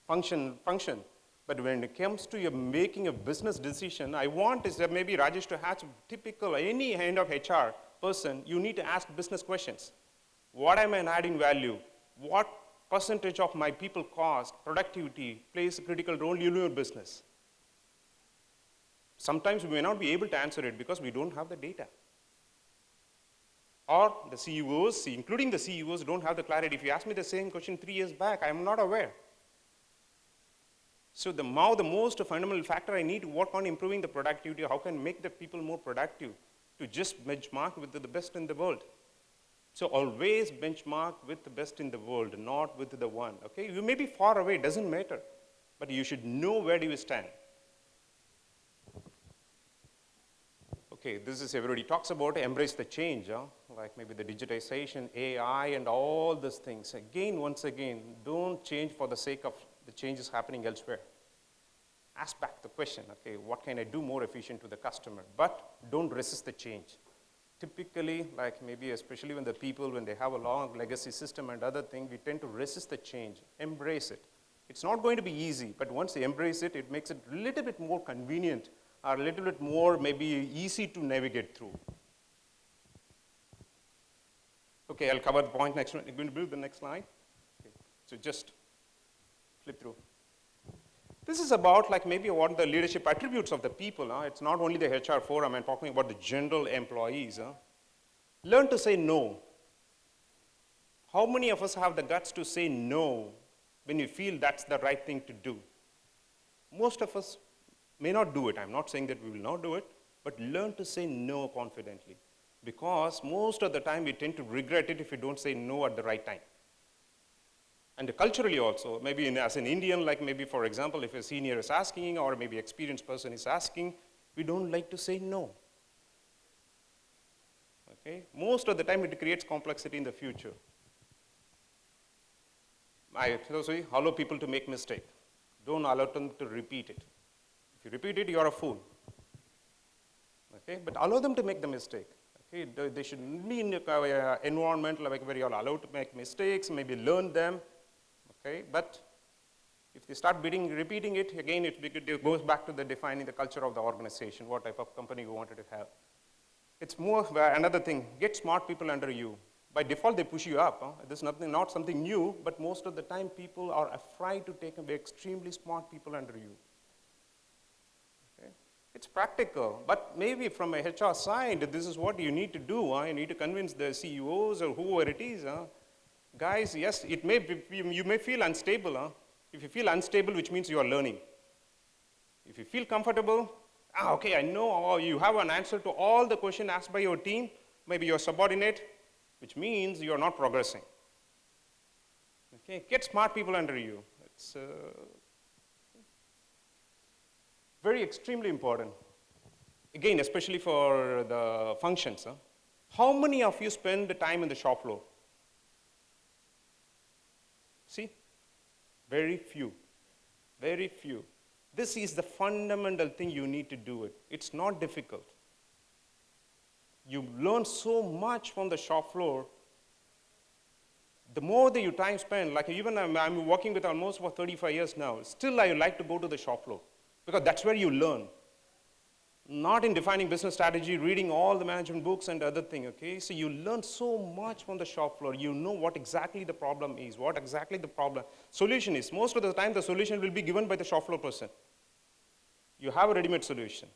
Speaker 8: function. But when it comes to making a business decision, I want is that maybe Rajesh to have typical, any kind of HR person, you need to ask business questions. What am I adding value? What percentage of my people cost, productivity plays a critical role in your business? Sometimes we may not be able to answer it because we don't have the data. Or the CEOs, including the CEOs, don't have the clarity. If you ask me the same question 3 years back, I'm not aware. So the most fundamental factor I need to work on improving the productivity, how can I make the people more productive to just benchmark with the best in the world. So always benchmark with the best in the world, not with the one, okay? You may be far away, doesn't matter, but you should know where do you stand. Okay, this is everybody talks about embrace the change, like maybe the digitization, AI, and all these things. Again, once again, don't change for the sake of the changes happening elsewhere. Ask back the question, okay, what can I do more efficient to the customer? But don't resist the change. Typically, like maybe especially when the people, when they have a long legacy system and other thing, we tend to resist the change, embrace it. It's not going to be easy, but once you embrace it, it makes it a little bit more convenient or a little bit more maybe easy to navigate through. Okay, I'll cover the point next one. You're going to build the next slide. Okay. So just flip through. This is about like maybe what the leadership attributes of the people. It's not only the HR forum, I'm talking about the general employees. Learn to say no. How many of us have the guts to say no when you feel that's the right thing to do? Most of us may not do it. I'm not saying that we will not do it, but learn to say no confidently. Because most of the time we tend to regret it if we don't say no at the right time. And culturally also, maybe as an Indian, like maybe for example, if a senior is asking or maybe experienced person is asking, we don't like to say no. Okay? Most of the time it creates complexity in the future. I say, allow people to make mistake. Don't allow them to repeat it. If you repeat it, you're a fool. Okay? But allow them to make the mistake. Okay? They should be in an environment like where you're allowed to make mistakes, maybe learn them. Okay? But if they start repeating it, again, it goes back to the defining the culture of the organization, what type of company you wanted to have. It's more another thing, get smart people under you. By default, they push you up. This is not something new, but most of the time people are afraid to take extremely smart people under you. Okay? It's practical, but maybe from a HR side, this is what you need to do. You need to convince the CEOs or whoever it is. Guys, yes, you may feel unstable. If you feel unstable, which means you are learning. If you feel comfortable, okay, I know you have an answer to all the questions asked by your team, maybe your subordinate, which means you are not progressing. Okay, get smart people under you. It's very extremely important. Again, especially for the functions. How many of you spend the time in the shop floor? See? Very few. Very few. This is the fundamental thing you need to do it. It's not difficult. You learn so much from the shop floor. The more that you time spend, like even I'm working with almost for 35 years now, still I like to go to the shop floor because that's where you learn. not in defining business strategy, reading all the management books and other thing, okay? So you learn so much from the shop floor. You know what exactly the problem is, what exactly the problem solution is. Most of the time, the solution will be given by the shop floor person. You have a ready-made solution.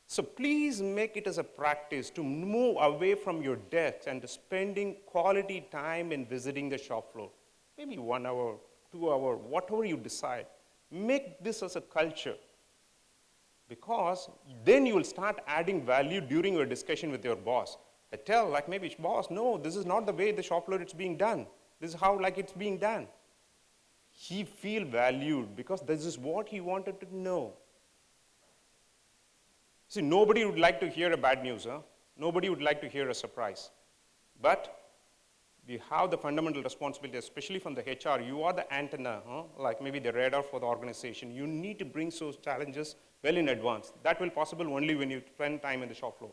Speaker 8: So please make it as a practice to move away from your desk and spending quality time in visiting the shop floor. Maybe 1 hour, 2 hours, whatever you decide. Make this as a culture. Because then you will start adding value during your discussion with your boss. I tell, like maybe, boss, no, this is not the way the shop floor it's being done. This is how like it's being done. He feel valued because this is what he wanted to know. See, nobody would like to hear a bad news, huh? Nobody would like to hear a surprise. But we have the fundamental responsibility, especially from the HR. You are the antenna, huh? Like maybe the radar for the organization. You need to bring those challenges well in advance. That will possible only when you spend time in the shop floor.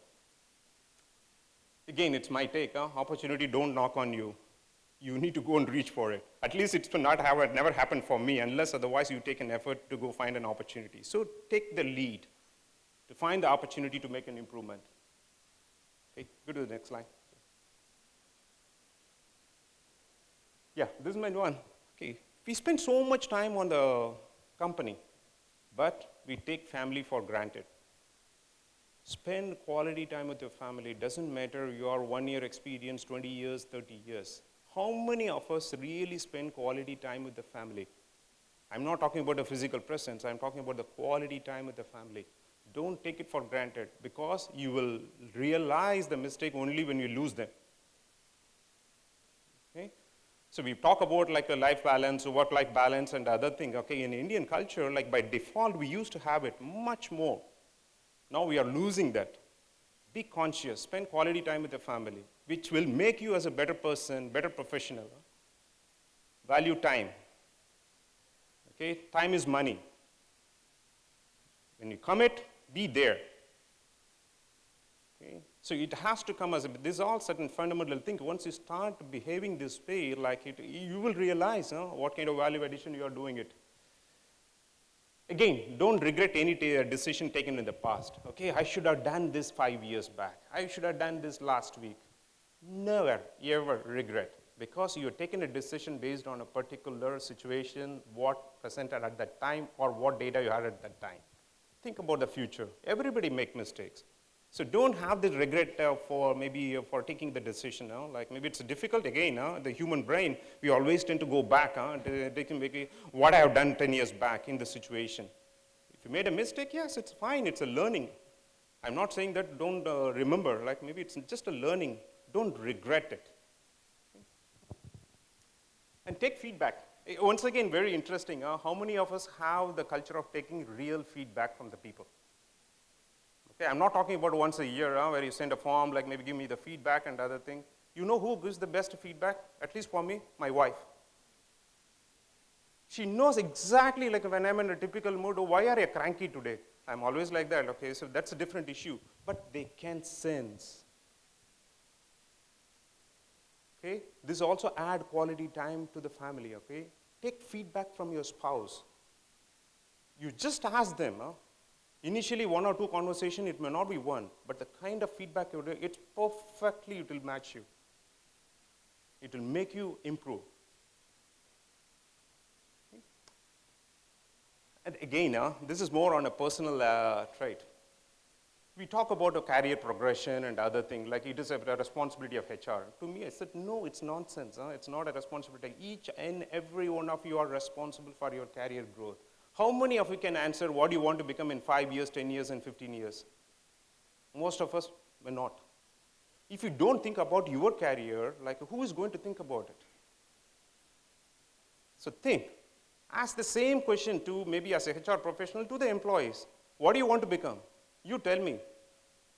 Speaker 8: Again, it's my take, huh? Opportunity don't knock on you. You need to go and reach for it. At least it's never happened for me, unless otherwise you take an effort to go find an opportunity. So take the lead to find the opportunity to make an improvement. Okay, go to the next slide. Yeah, this is my one. Okay, we spend so much time on the company, but we take family for granted. Spend quality time with your family. It doesn't matter your 1 year experience, 20 years, 30 years. How many of us really spend quality time with the family? I'm not talking about the physical presence. I'm talking about the quality time with the family. Don't take it for granted because you will realize the mistake only when you lose them. Okay? So we talk about like a life balance, work-life balance and other thing. Okay, in Indian culture, like by default, we used to have it much more. Now we are losing that. Be conscious, spend quality time with your family, which will make you as a better person, better professional. Value time. Okay, time is money. When you commit, be there. Okay? So it has to come as this is all certain fundamental things. Once you start behaving this way, like it, you will realize what kind of value addition you are doing it. Again, don't regret any decision taken in the past. Okay, I should have done this 5 years back. I should have done this last week. Never, ever regret. Because you have taken a decision based on a particular situation, what presented at that time, or what data you had at that time. Think about the future. Everybody make mistakes. So don't have the regret for taking the decision. Like maybe it's difficult again, the human brain, we always tend to go back, what I have done 10 years back in the situation. If you made a mistake, yes, it's fine, it's a learning. I'm not saying that don't remember, like maybe it's just a learning. Don't regret it. And take feedback. Once again, very interesting, how many of us have the culture of taking real feedback from the people? Okay, I'm not talking about once a year where you send a form, like maybe give me the feedback and other thing. You know who gives the best feedback? At least for me, my wife. She knows exactly like when I'm in a typical mood, oh, why are you cranky today? I'm always like that, okay, so that's a different issue. But they can sense. Okay, this also add quality time to the family, okay? Take feedback from your spouse. You just ask them, initially 1 or 2 conversations, it may not be one, but the kind of feedback you do, it will match you. It will make you improve. Okay. And again, this is more on a personal trait. We talk about a career progression and other things, like it is a responsibility of HR. To me, I said, no, it's nonsense. It's not a responsibility. Each and every one of you are responsible for your career growth. How many of you can answer what you want to become in 5 years, 10 years, and 15 years? Most of us may not. If you don't think about your career, like who is going to think about it? So think. Ask the same question to maybe as a HR professional to the employees. What do you want to become? You tell me.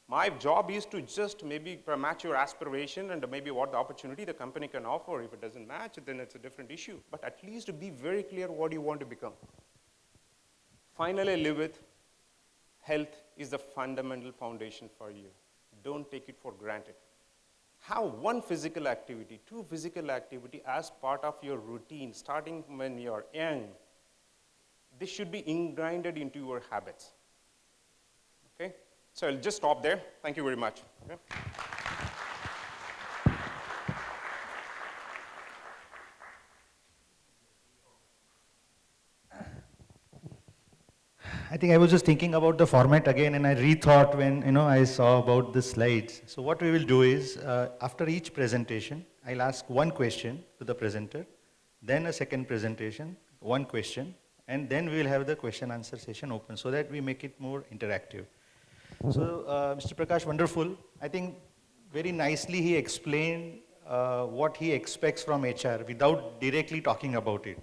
Speaker 8: My job is to just maybe match your aspiration and maybe what the opportunity the company can offer. If it doesn't match, then it's a different issue. But at least be very clear what you want to become. Finally, live with health is the fundamental foundation for you. Don't take it for granted. Have 1 physical activity, 2 physical activity as part of your routine, starting when you're young. This should be ingrained into your habits. Okay? So I'll just stop there. Thank you very much. Okay.
Speaker 10: I think I was just thinking about the format again, and I rethought when I saw about the slides. So what we will do is, after each presentation, I'll ask one question to the presenter, then a second presentation, one question, and then we will have the question answer session open so that we make it more interactive. So Mr. Prakash, wonderful. I think very nicely he explained what he expects from HR without directly talking about it.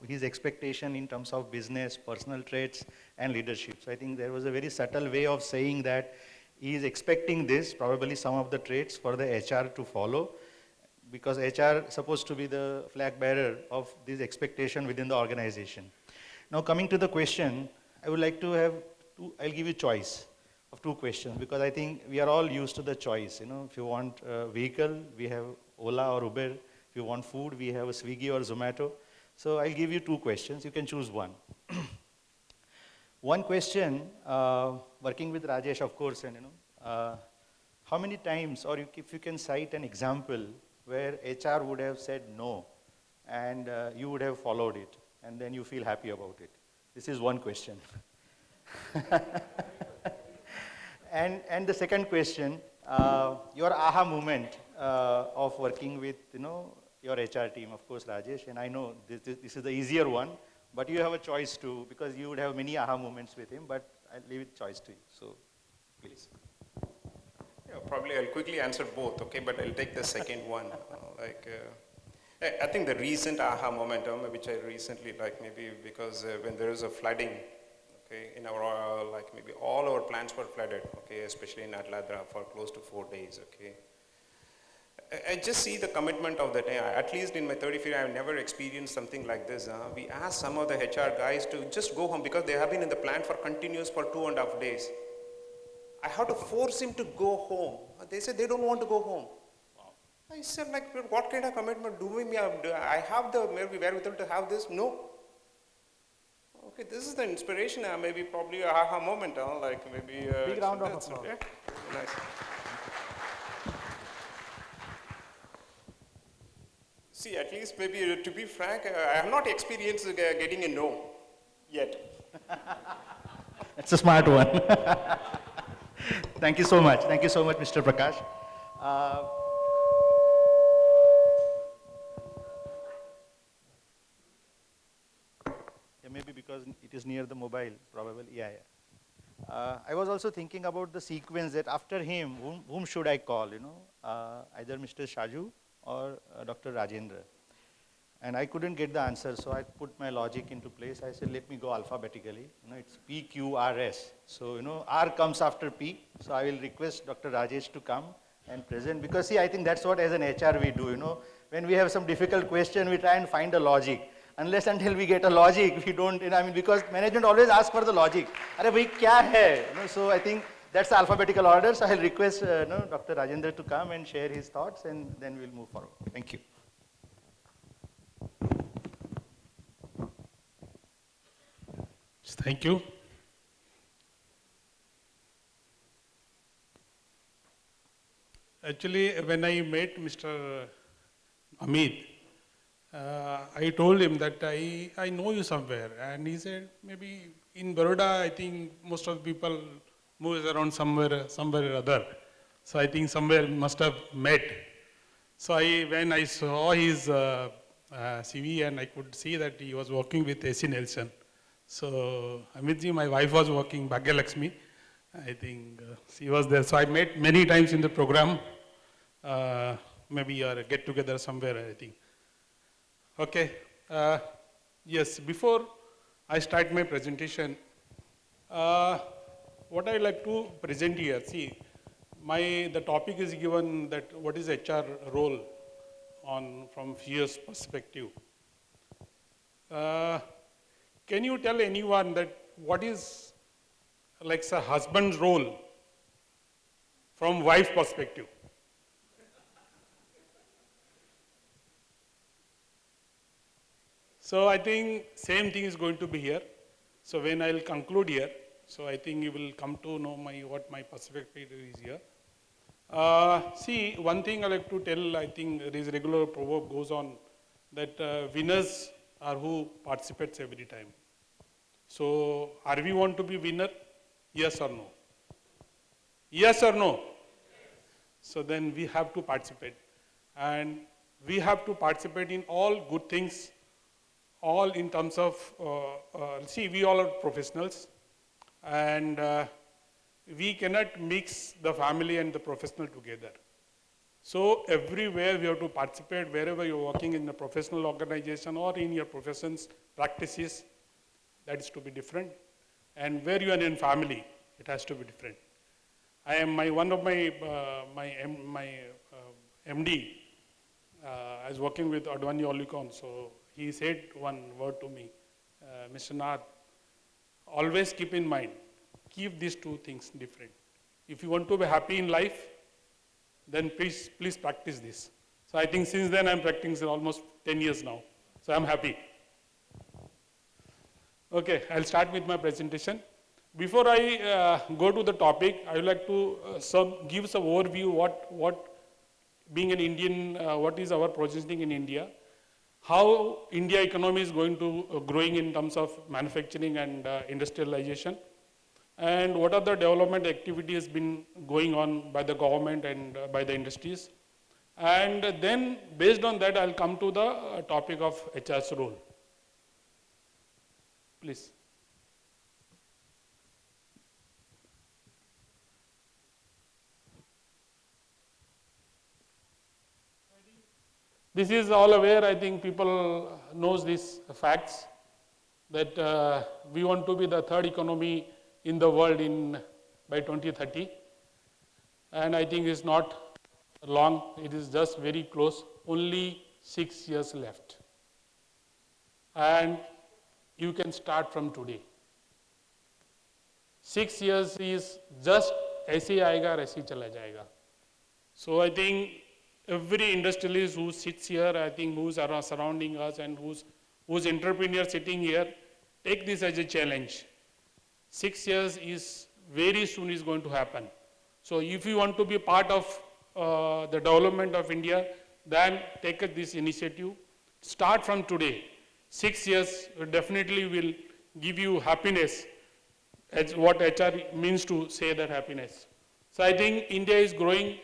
Speaker 10: His expectation in terms of business, personal traits, and leadership. So I think there was a very subtle way of saying that he is expecting this, probably some of the traits for the HR to follow, because HR is supposed to be the flag bearer of this expectation within the organization. Now coming to the question, I would like to have I'll give you choice of two questions, because I think we are all used to the choice. If you want a vehicle, we have Ola or Uber. If you want food, we have a Swiggy or Zomato. So I'll give you two questions. You can choose one. One question, working with Rajesh, of course, and how many times, or if you can cite an example where HR would have said no, and you would have followed it, and then you feel happy about it. This is one question. And the second question, your aha moment of working with your HR team, of course, Rajesh, and I know this is the easier one, but you have a choice too, because you would have many aha moments with him, but I'll leave it choice to you, so please.
Speaker 8: Yeah, probably I'll quickly answer both, okay, but I'll take the second one. I think the recent aha momentum, which I recently maybe because when there is a flooding, okay, in our, maybe all our plants were flooded, okay, especially in Adladra for close to 4 days, okay. I just see the commitment of the team. At least in my 35 years, I've never experienced something like this. We asked some of the HR guys to just go home because they have been in the plant for continuous for 2.5 days. I had to force him to go home. They said they don't want to go home. Wow. I said, what kind of commitment do we have? I have the maybe wherewithal to have this? No. Okay, this is the inspiration, maybe probably a aha moment, maybe.
Speaker 10: Big round of applause.
Speaker 8: Okay. Nice. See, at least maybe to be frank, I have not experienced getting a no yet.
Speaker 10: That's a smart one. Thank you so much. Thank you so much, Mr. Prakash. Maybe because it is near the mobile, probably. Yeah. I was also thinking about the sequence that after him, whom should I call? Either Mr. Shaju or Dr. Rajendra. And I couldn't get the answer, so I put my logic into place. I said, let me go alphabetically. It's P, Q, R, S. So, R comes after P. So I will request Dr. Rajesh to come and present. Because see, I think that's what as an HR we do, When we have some difficult question, we try and find a logic. Unless until we get a logic, we don't, because management always asks for the logic. Arey bhai, kya hai? So I think that's the alphabetical order. So I'll request Dr. Rajendra to come and share his thoughts, and then we'll move forward. Thank you.
Speaker 11: Thank you. Actually, when I met Mr. Amit, I told him that I know you somewhere, and he said maybe in Baroda. I think most of the people moves around somewhere or other. So I think somewhere must have met. So when I saw his CV, and I could see that he was working with AC Nelson. So Amitji, my wife was working Bhagya Lakshmi. I think she was there. So I met many times in the program, maybe a get together somewhere, I think. Okay. Yes, before I start my presentation, what I like to present here, see, the topic is given that what is HR role from years perspective. Can you tell anyone that what is like a husband's role from wife perspective? So I think same thing is going to be here. So when I'll conclude here, So I think you will come to know what my perspective is here. See, one thing I like to tell, I think there is regular proverb goes on that winners are who participates every time. So are we want to be winner? Yes or no? Yes or no? So then we have to participate. And we have to participate in all good things, all in terms of, see, we all are professionals, and we cannot mix the family and the professional together. So everywhere we have to participate, wherever you're working in a professional organization or in your profession's practices, that is to be different. And where you are in family, it has to be different. I am one of my MD. I was working with Advani Olicon, so he said one word to me, Mr. Nath, always keep in mind, keep these two things different. If you want to be happy in life, then please practice this. So I think since then I'm practicing almost 10 years now. So I'm happy. Okay, I'll start with my presentation. Before I go to the topic, I would like to give some overview what being an Indian, what is our positioning in India, how India economy is going to growing in terms of manufacturing and industrialization, and what are the development activities been going on by the government and by the industries. And then based on that, I'll come to the topic of HR's role. Please. This is all aware, I think people knows these facts, that we want to be the third economy in the world by 2030. And I think it's not long, it is just very close, only 6 years left. And you can start from today. 6 years is just ऐसे ही आएगा और ऐसे ही चला जाएगा. So I think every industrialist who sits here, I think who's around surrounding us and who's entrepreneur sitting here, take this as a challenge. 6 years is very soon is going to happen. So if you want to be part of the development of India, then take this initiative. Start from today. 6 years definitely will give you happiness, as what HR means to say that happiness. So I think India is growing.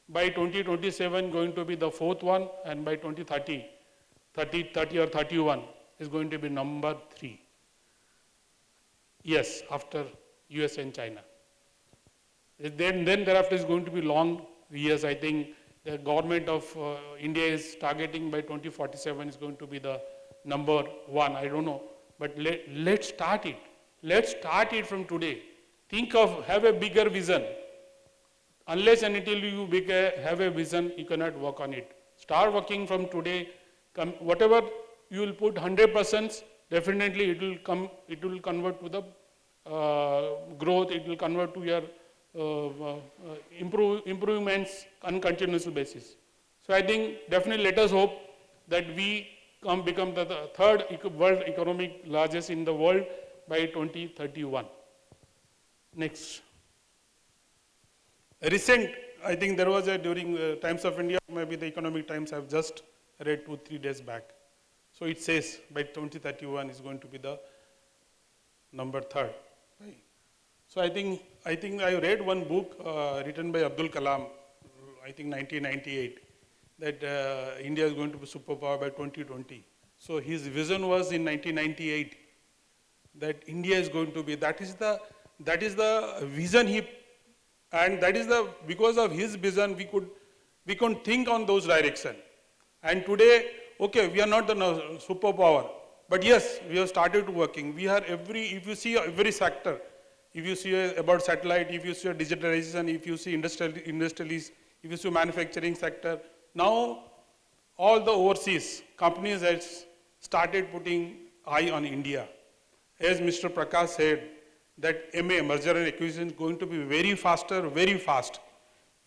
Speaker 11: By 2027 going to be the fourth one, and by 2030 or 31 is going to be number 3. Yes, after US and China. Then thereafter is going to be long years. I think the government of India is targeting by 2047 is going to be the number 1. I don't know, but let's start it. Let's start it from today. Have a bigger vision. Unless and until you have a vision, you cannot work on it. Start working from today. Whatever you will put 100%, definitely it will convert to the growth, it will convert to your improvements on continuous basis. So I think definitely let us hope that we become the third world economic largest in the world by 2031. Next. Recent, I think there was during Times of India, maybe the Economic Times I've just read 2-3 days back. So it says by 2031 is going to be the number 3rd. Right? So I think I read one book written by Abdul Kalam, I think 1998, that India is going to be superpower by 2020. So his vision was in 1998 that India is going to be, that is the vision and that is because of his vision, we could think on those direction. And today, okay, we are not the superpower, but yes, we have started working. We are if you see every sector, if you see about satellite, if you see digitalization, if you see industrialists, if you see manufacturing sector, now all the overseas companies have started putting eye on India. As Mr. Prakash said, that MA, merger and acquisition, is going to be very fast.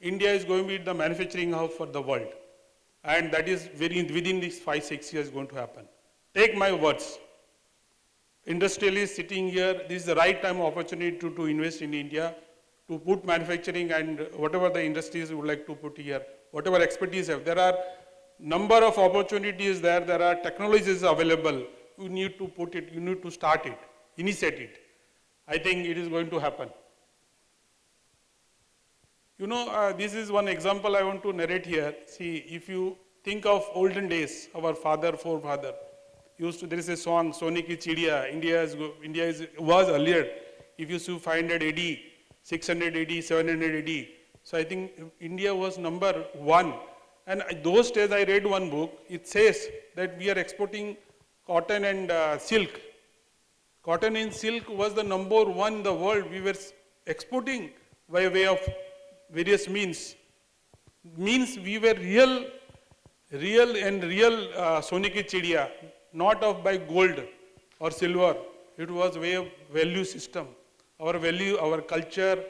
Speaker 11: India is going to be the manufacturing hub for the world. And that is within these 5-6 years going to happen. Take my words. industrialists sitting here, this is the right time opportunity to invest in India, to put manufacturing and whatever the industries would like to put here, whatever expertise have. There are number of opportunities there are technologies available. You need to put it, you need to start it, initiate it. I think it is going to happen. You know, this is one example I want to narrate here. See, if you think of olden days, our forefather, used to, there is a song, Sone Ki Chidiya, was earlier, if you see 500 AD, 600 AD, 700 AD. So I think India was number one. And those days I read one book, it says that we are exporting cotton and silk. Cotton and silk was the number one in the world. We were exporting by way of various means. Means we were real Sone Ki Chidiya, not of by gold or silver. It was way of value system. Our value, our culture,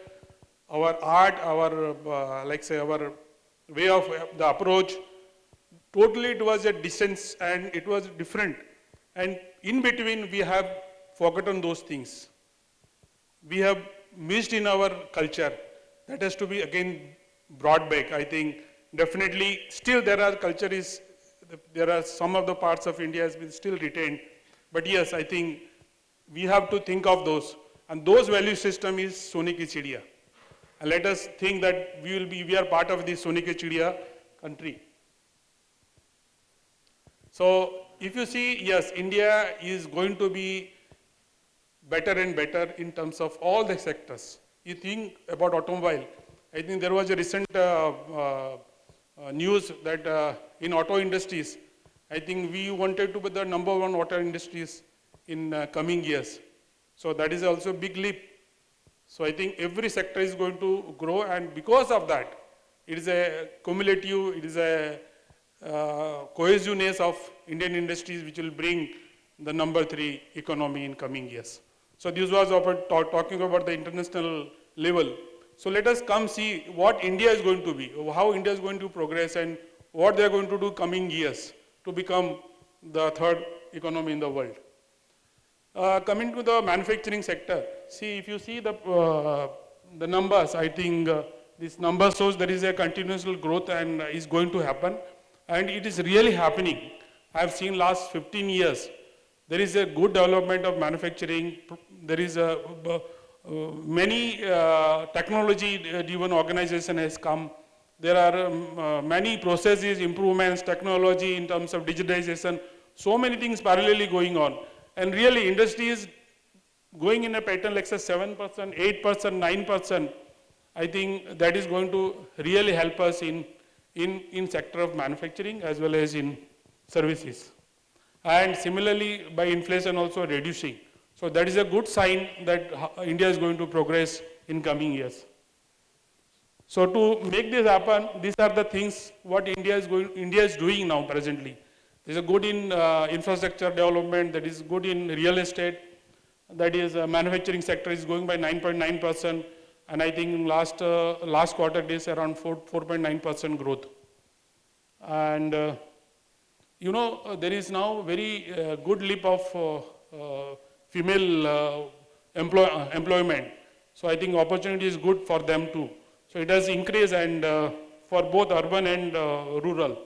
Speaker 11: our art, our our way of the approach. Totally it was a distance and it was different. And in between we have forgotten those things. We have missed in our culture. That has to be again brought back. I think definitely still there are some of the parts of India has been still retained. But yes, I think we have to think of those. And those value system is Sone Ki Chidiya. And let us think that we are part of the Sone Ki Chidiya country. So if you see, yes, India is going to be better and better in terms of all the sectors. You think about automobile. I think there was a recent news that in auto industries, I think we wanted to be the number one auto industries in coming years. So that is also a big leap. So I think every sector is going to grow, and because of that, it is a cumulative, it is a cohesiveness of Indian industries which will bring the number 3 economy in coming years. So this was about talking about the international level. So let us come see what India is going to be, how India is going to progress and what they are going to do coming years to become the 3rd economy in the world. Coming to the manufacturing sector, see if you see the numbers, I think this number shows there is a continuous growth and is going to happen, and it is really happening. I have seen last 15 years, there is a good development of manufacturing. There is many technology-driven organization has come. There are many processes, improvements, technology in terms of digitization, so many things parallelly going on. And really industry is going in a pattern like say 7%, 8%, 9%. I think that is going to really help us in sector of manufacturing as well as in services. And similarly by inflation also reducing. So that is a good sign that India is going to progress in coming years. So to make this happen, these are the things what India is doing now presently. There is a good in infrastructure development, that is good in real estate, that is manufacturing sector is going by 9.9%, and I think last quarter it is around 4.9% growth. And you know, there is now very good leap of female employment. So I think opportunity is good for them too. So it has increased and for both urban and rural.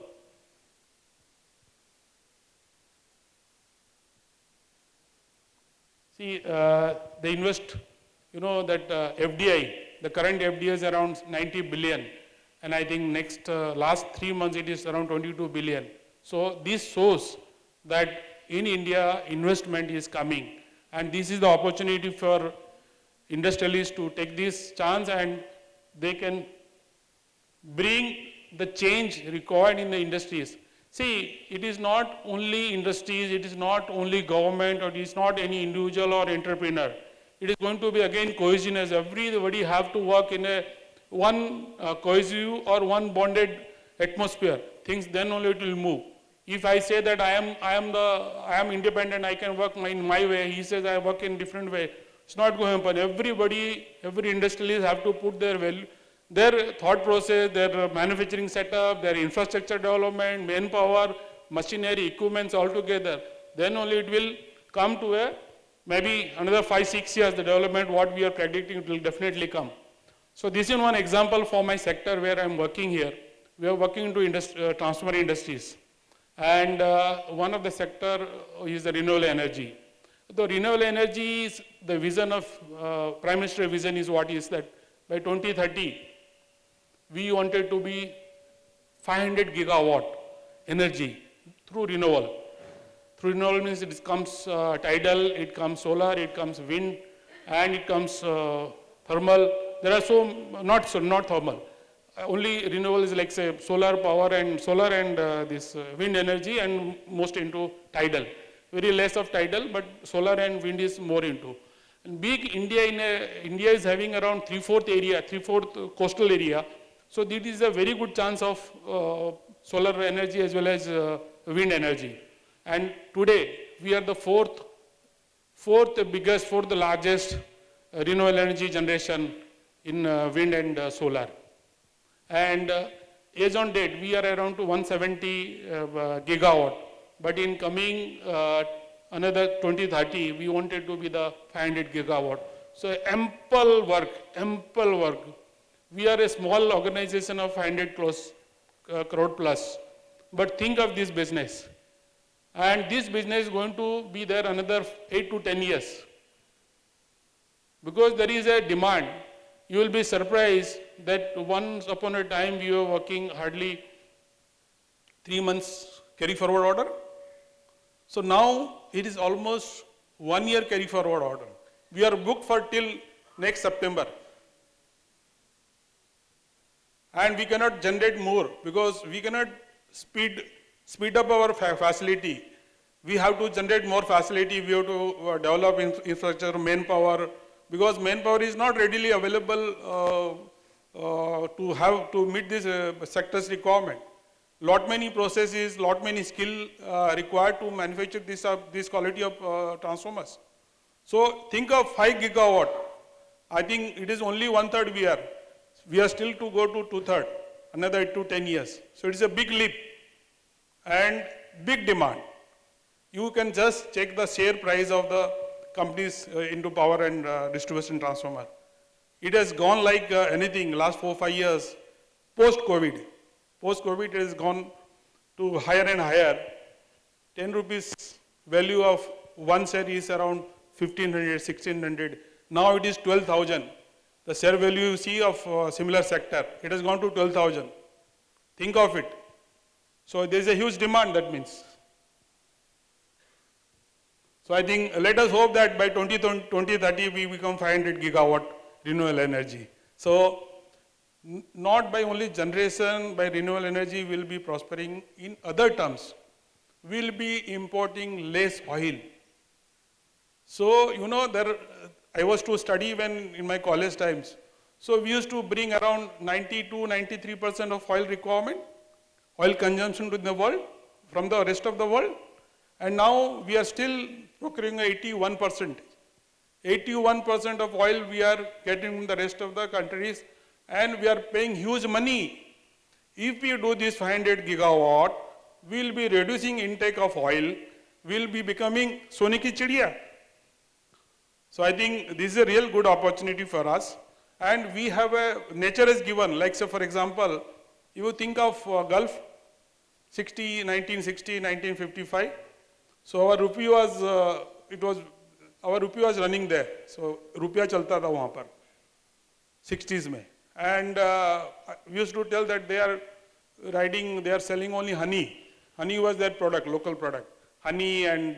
Speaker 11: See, they invest, you know, that FDI, the current FDI is around 90 billion. And I think last 3 months it is around 22 billion. So this shows that in India investment is coming. And this is the opportunity for industrialists to take this chance and they can bring the change required in the industries. See, it is not only industries, it is not only government, or it is not any individual or entrepreneur. It is going to be again cohesiveness. Everybody have to work in one cohesive or one bonded atmosphere. Things then only it will move. If I say that I am independent, I can work in my way. He says I work in different way. It's not going to happen. Every industrialist have to put their value, their thought process, their manufacturing setup, their infrastructure development, manpower, machinery, equipments all together. Then only it will come to a maybe another 5-6 years, the development what we are predicting will definitely come. So this is one example for my sector where I'm working here. We are working into transformer industries. And one of the sector is the renewable energy. The renewable energy is the vision of, Prime Minister's vision is what is that by 2030, we wanted to be 500 gigawatt energy through renewable. Through renewable means it comes tidal, it comes solar, it comes wind, and it comes thermal. There are not thermal. Only renewable is like say solar power and this wind energy, and most into tidal. Very less of tidal, but solar and wind is more into. And big India India is having around 3/4 coastal area. So this is a very good chance of solar energy as well as wind energy. And today we are the fourth largest renewable energy generation in wind and solar. And as on date, we are around to 170 gigawatt. But in coming another 2030, we wanted to be the 500 gigawatt. So ample work. We are a small organization of 500 crore plus. But think of this business. And this business is going to be there another 8 to 10 years. Because there is a demand. You will be surprised that once upon a time we were working hardly 3 months carry forward order. So now it is almost 1 year carry forward order. We are booked for till next September. And we cannot generate more because we cannot speed up our facility. We have to generate more facility. We have to develop infrastructure, manpower, because manpower is not readily available to meet this sector's requirement. Lot many processes, lot many skill required to manufacture this quality of transformers. So think of 5 gigawatt. I think it is only 1/3 we are. We are still to go to 2/3, another 8 to 10 years. So it is a big leap and big demand. You can just check the share price of the companies into power and distribution transformer. It has gone like anything last 4-5 years post-COVID. Post-COVID it has gone to higher and higher. 10 rupees value of one share is around 1500, 1600. Now it is 12,000. The share value you see of similar sector, it has gone to 12,000. Think of it. So there is a huge demand, that means. So I think let us hope that by 2030 we become 500 gigawatt renewable energy. So not by only generation, by renewable energy will be prospering. In other terms, we'll be importing less oil. So, you know, I was to study when in my college times. So we used to bring around 92-93% of oil requirement, oil consumption to the world, from the rest of the world. And now we are still procuring 81%. 81% of oil we are getting from the rest of the countries, and we are paying huge money. If we do this 500 gigawatt, we will be reducing intake of oil, we will be becoming Sone ki chidiya. So I think this is a real good opportunity for us. And we have nature is given, like say for example, you think of Gulf, 1960, 1955. So our rupee was, our rupee was running there. So rupiya chalta tha wahan par, 60s mein. And we used to tell that they are selling only honey. Honey was their product, local product. Honey and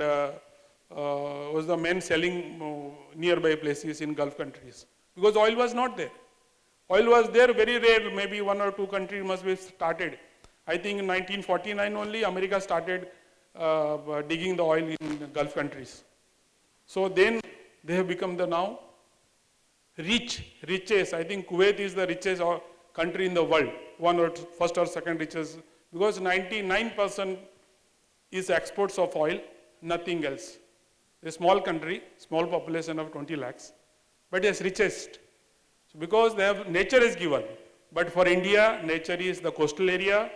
Speaker 11: was the main selling nearby places in Gulf countries. Because oil was not there. Oil was there, very rare, maybe 1 or 2 countries must be started. I think in 1949 only America started digging the oil in Gulf countries. So then they have become the now richest. I think Kuwait is the richest country in the world, first or second richest, because 99% is exports of oil, nothing else. A small country, small population of 20 lakhs, but yes, richest. So because they have, nature is given, but for India, nature is the coastal area,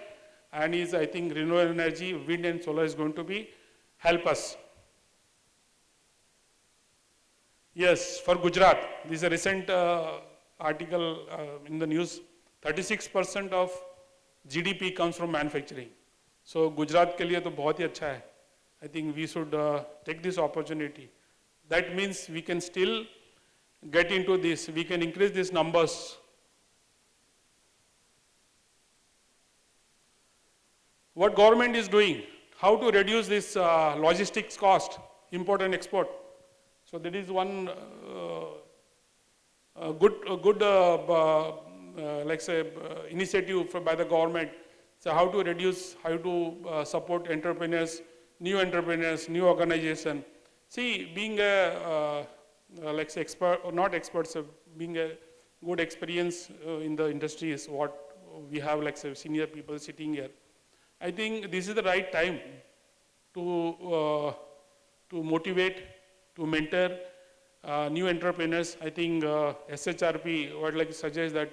Speaker 11: and is, I think, renewable energy, wind and solar is going to be help us. Yes, for Gujarat, this is a recent article in the news. 36% of GDP comes from manufacturing. So Gujarat के लिए तो बहुत ही अच्छा है. I think we should take this opportunity. That means we can still get into this. We can increase these numbers. What government is doing? How to reduce this logistics cost, import and export. So that is one good like say initiative by the government. So how to reduce, how to support entrepreneurs, new organization. See, being a like say expert or not experts, being a good experience in the industry is what we have, like say senior people sitting here. I think this is the right time to motivate, to mentor new entrepreneurs. I think SHRP would like to suggest that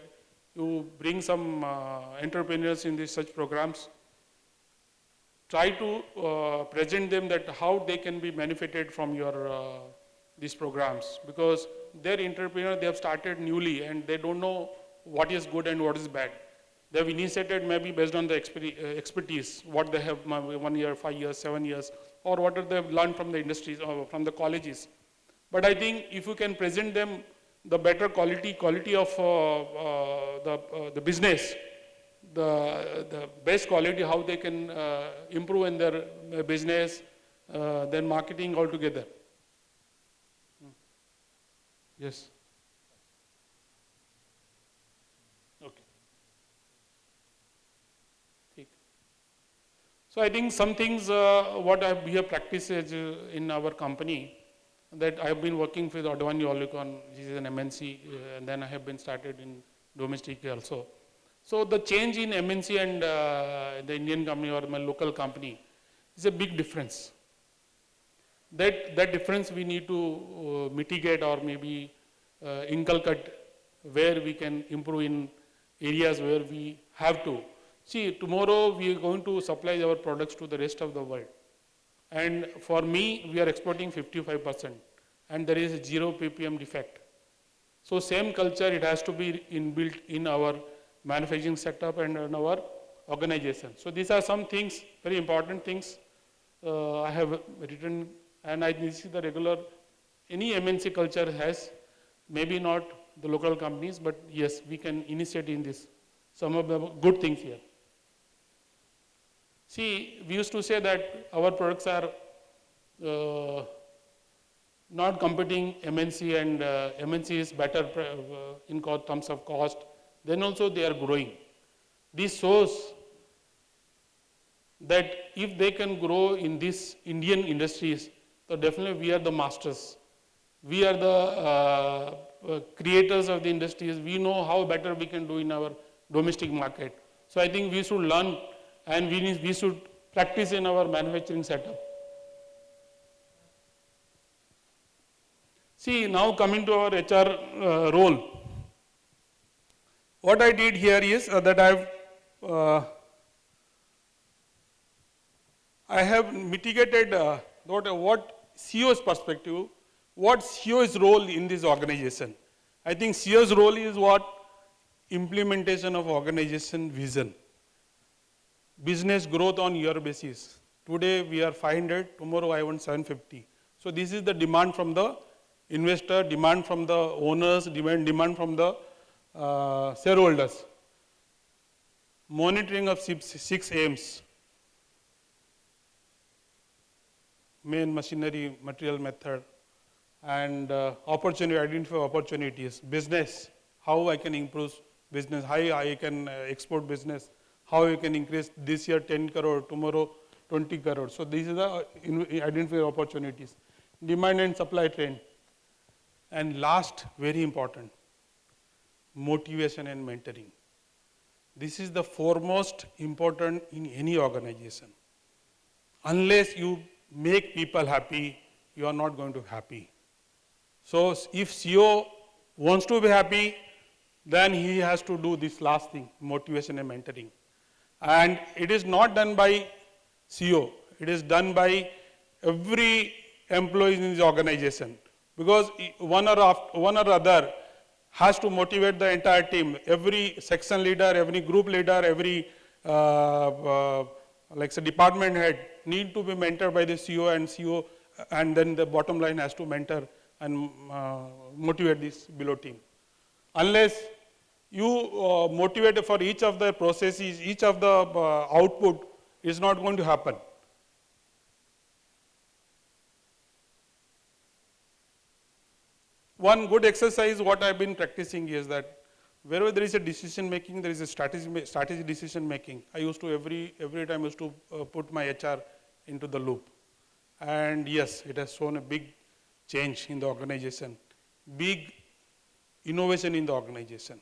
Speaker 11: you bring some entrepreneurs in such programs. Try to present them that how they can be benefited from your these programs, because they're entrepreneurs, they have started newly and they don't know what is good and what is bad. They have initiated maybe based on the expertise, what they have 1 year, 5 years, 7 years, or what they have learned from the industries or from the colleges. But I think if you can present them the better quality of the business, the best quality, how they can improve in their business, then marketing altogether. Yes. Okay. So I think some things what we have practiced in our company, that I have been working with Advani Olicon, which is an MNC, and then I have been started in domestic also. So the change in MNC and the Indian company or my local company is a big difference. That difference we need to mitigate or maybe inculcate where we can improve in areas where we have to. See, tomorrow we are going to supply our products to the rest of the world. And for me, we are exporting 55%, and there is 0 ppm defect. So same culture, it has to be inbuilt in our manufacturing setup and in our organization. So these are some things, very important things I have written, and this is the regular, any MNC culture has, maybe not the local companies, but yes, we can initiate in this, some of the good things here. See, we used to say that our products are not competing MNC, and MNC is better in terms of cost. Then also they are growing. This shows that if they can grow in these Indian industries, so definitely we are the masters. We are the creators of the industries. We know how better we can do in our domestic market. So I think we should learn, and we should practice in our manufacturing setup. See, now coming to our HR role. What I did here is that I have mitigated what CEO's perspective, what CEO's role in this organization. I think CEO's role is what? Implementation of organization vision. Business growth on year basis. Today we are 500, tomorrow I want 750. So this is the demand from the investor, demand from the owners, demand from the shareholders. Monitoring of 6 aims. Main machinery, material, method, and opportunity, identify opportunities. Business, how I can improve business, how I can export business, how I can increase this year 10 crore, tomorrow 20 crore. So these are the identify opportunities. Demand and supply trend. And last, very important, motivation and mentoring. This is the foremost important in any organization. Unless you make people happy, you are not going to be happy. So if CEO wants to be happy, then he has to do this last thing, motivation and mentoring. And it is not done by CEO, it is done by every employee in the organization. because one or other has to motivate the entire team. Every section leader, every group leader, every like say department head need to be mentored by the CEO, and CEO, and then the bottom line has to mentor and motivate this below team. Unless you motivate for each of the processes, each of the output is not going to happen. One good exercise what I've been practicing is that wherever there is a decision making, there is a strategy decision making. I used to every time I used to put my HR into the loop. And yes, it has shown a big change in the organization, big innovation in the organization.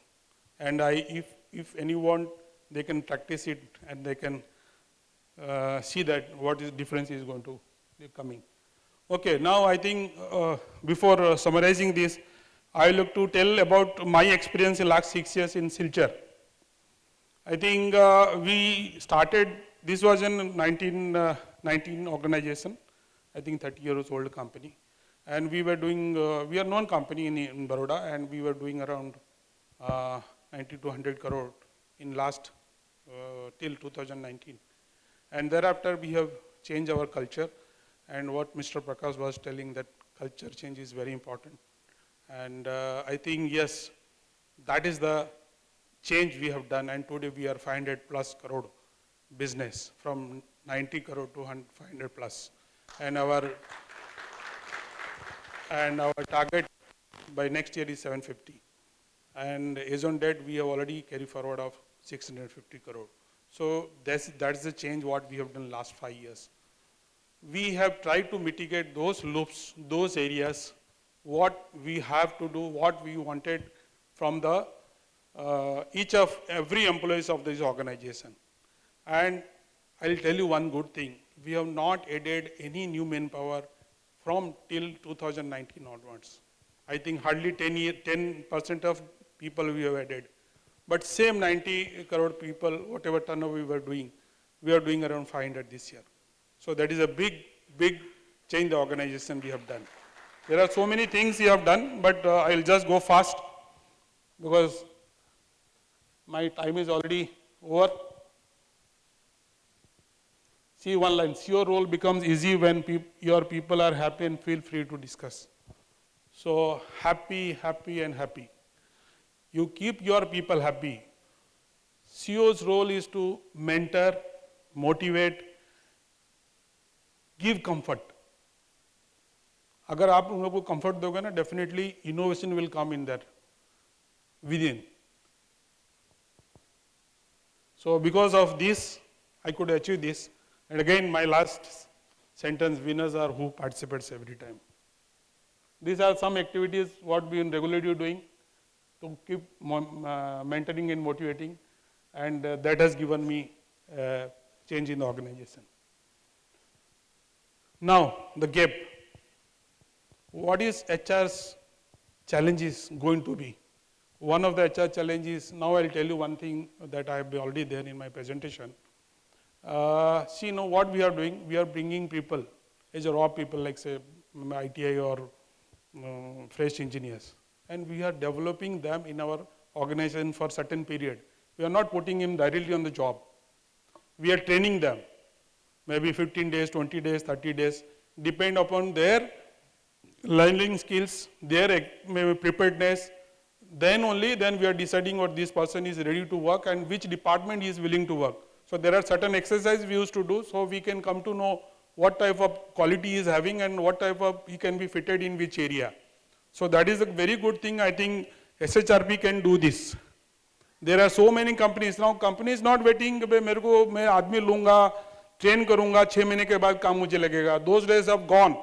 Speaker 11: And if anyone, they can practice it and they can see that what is difference is going to be coming. Okay, now I think before summarizing this, I look to tell about my experience in last 6 years in Silchar. I think we started, this was in 1919 organization, I think 30 years old company. And we were doing, we are known company in Baroda, and we were doing around 90 to 100 crore in last till 2019. And thereafter we have changed our culture, and what Mr. Prakash was telling, that culture change is very important. And I think yes, that is the change we have done, and today we are 500 plus crore business, from 90 crore to 500 plus. And our target by next year is 750. And as on that, we have already carried forward of 650 crore. So that's the change what we have done last 5 years. We have tried to mitigate those loops, those areas, what we have to do, what we wanted from the every employees of this organization. And I'll tell you one good thing, we have not added any new manpower from till 2019 onwards. I think hardly 10% of people we have added. But same 90 crore people, whatever turnover we are doing around 500 this year. So that is a big change the organization we have done. There are so many things we have done, but I'll just go fast because my time is already over. See one line, your role becomes easy when your people are happy and feel free to discuss. So happy, happy and happy. You keep your people happy. CEO's role is to mentor, motivate, give comfort. अगर आप उन लोगों को comfort दोगे ना, definitely innovation will come in there, within. So because of this, I could achieve this. And again, my last sentence, winners are who participates every time. These are some activities what we are regularly doing to keep mentoring and motivating, and that has given me change in the organization. Now, the gap. What is HR's challenges going to be? One of the HR challenges, now I'll tell you one thing that I have already there in my presentation. See, now what we are doing, we are bringing people, as a raw people like say ITI or fresh engineers, and we are developing them in our organization for certain period. We are not putting them directly on the job. We are training them, maybe 15 days, 20 days, 30 days, depend upon their learning skills, their maybe preparedness. Then we are deciding what this person is ready to work and which department he is willing to work. So there are certain exercises we used to do, so we can come to know what type of quality he is having and what type of he can be fitted in which area. So that is a very good thing. I think SHRP can do this. There are so many companies now. Company is not waiting कि मेरे को मैं आदमी लूँगा, train करूँगा, 6 महीने के बाद काम मुझे लगेगा. Those days have gone.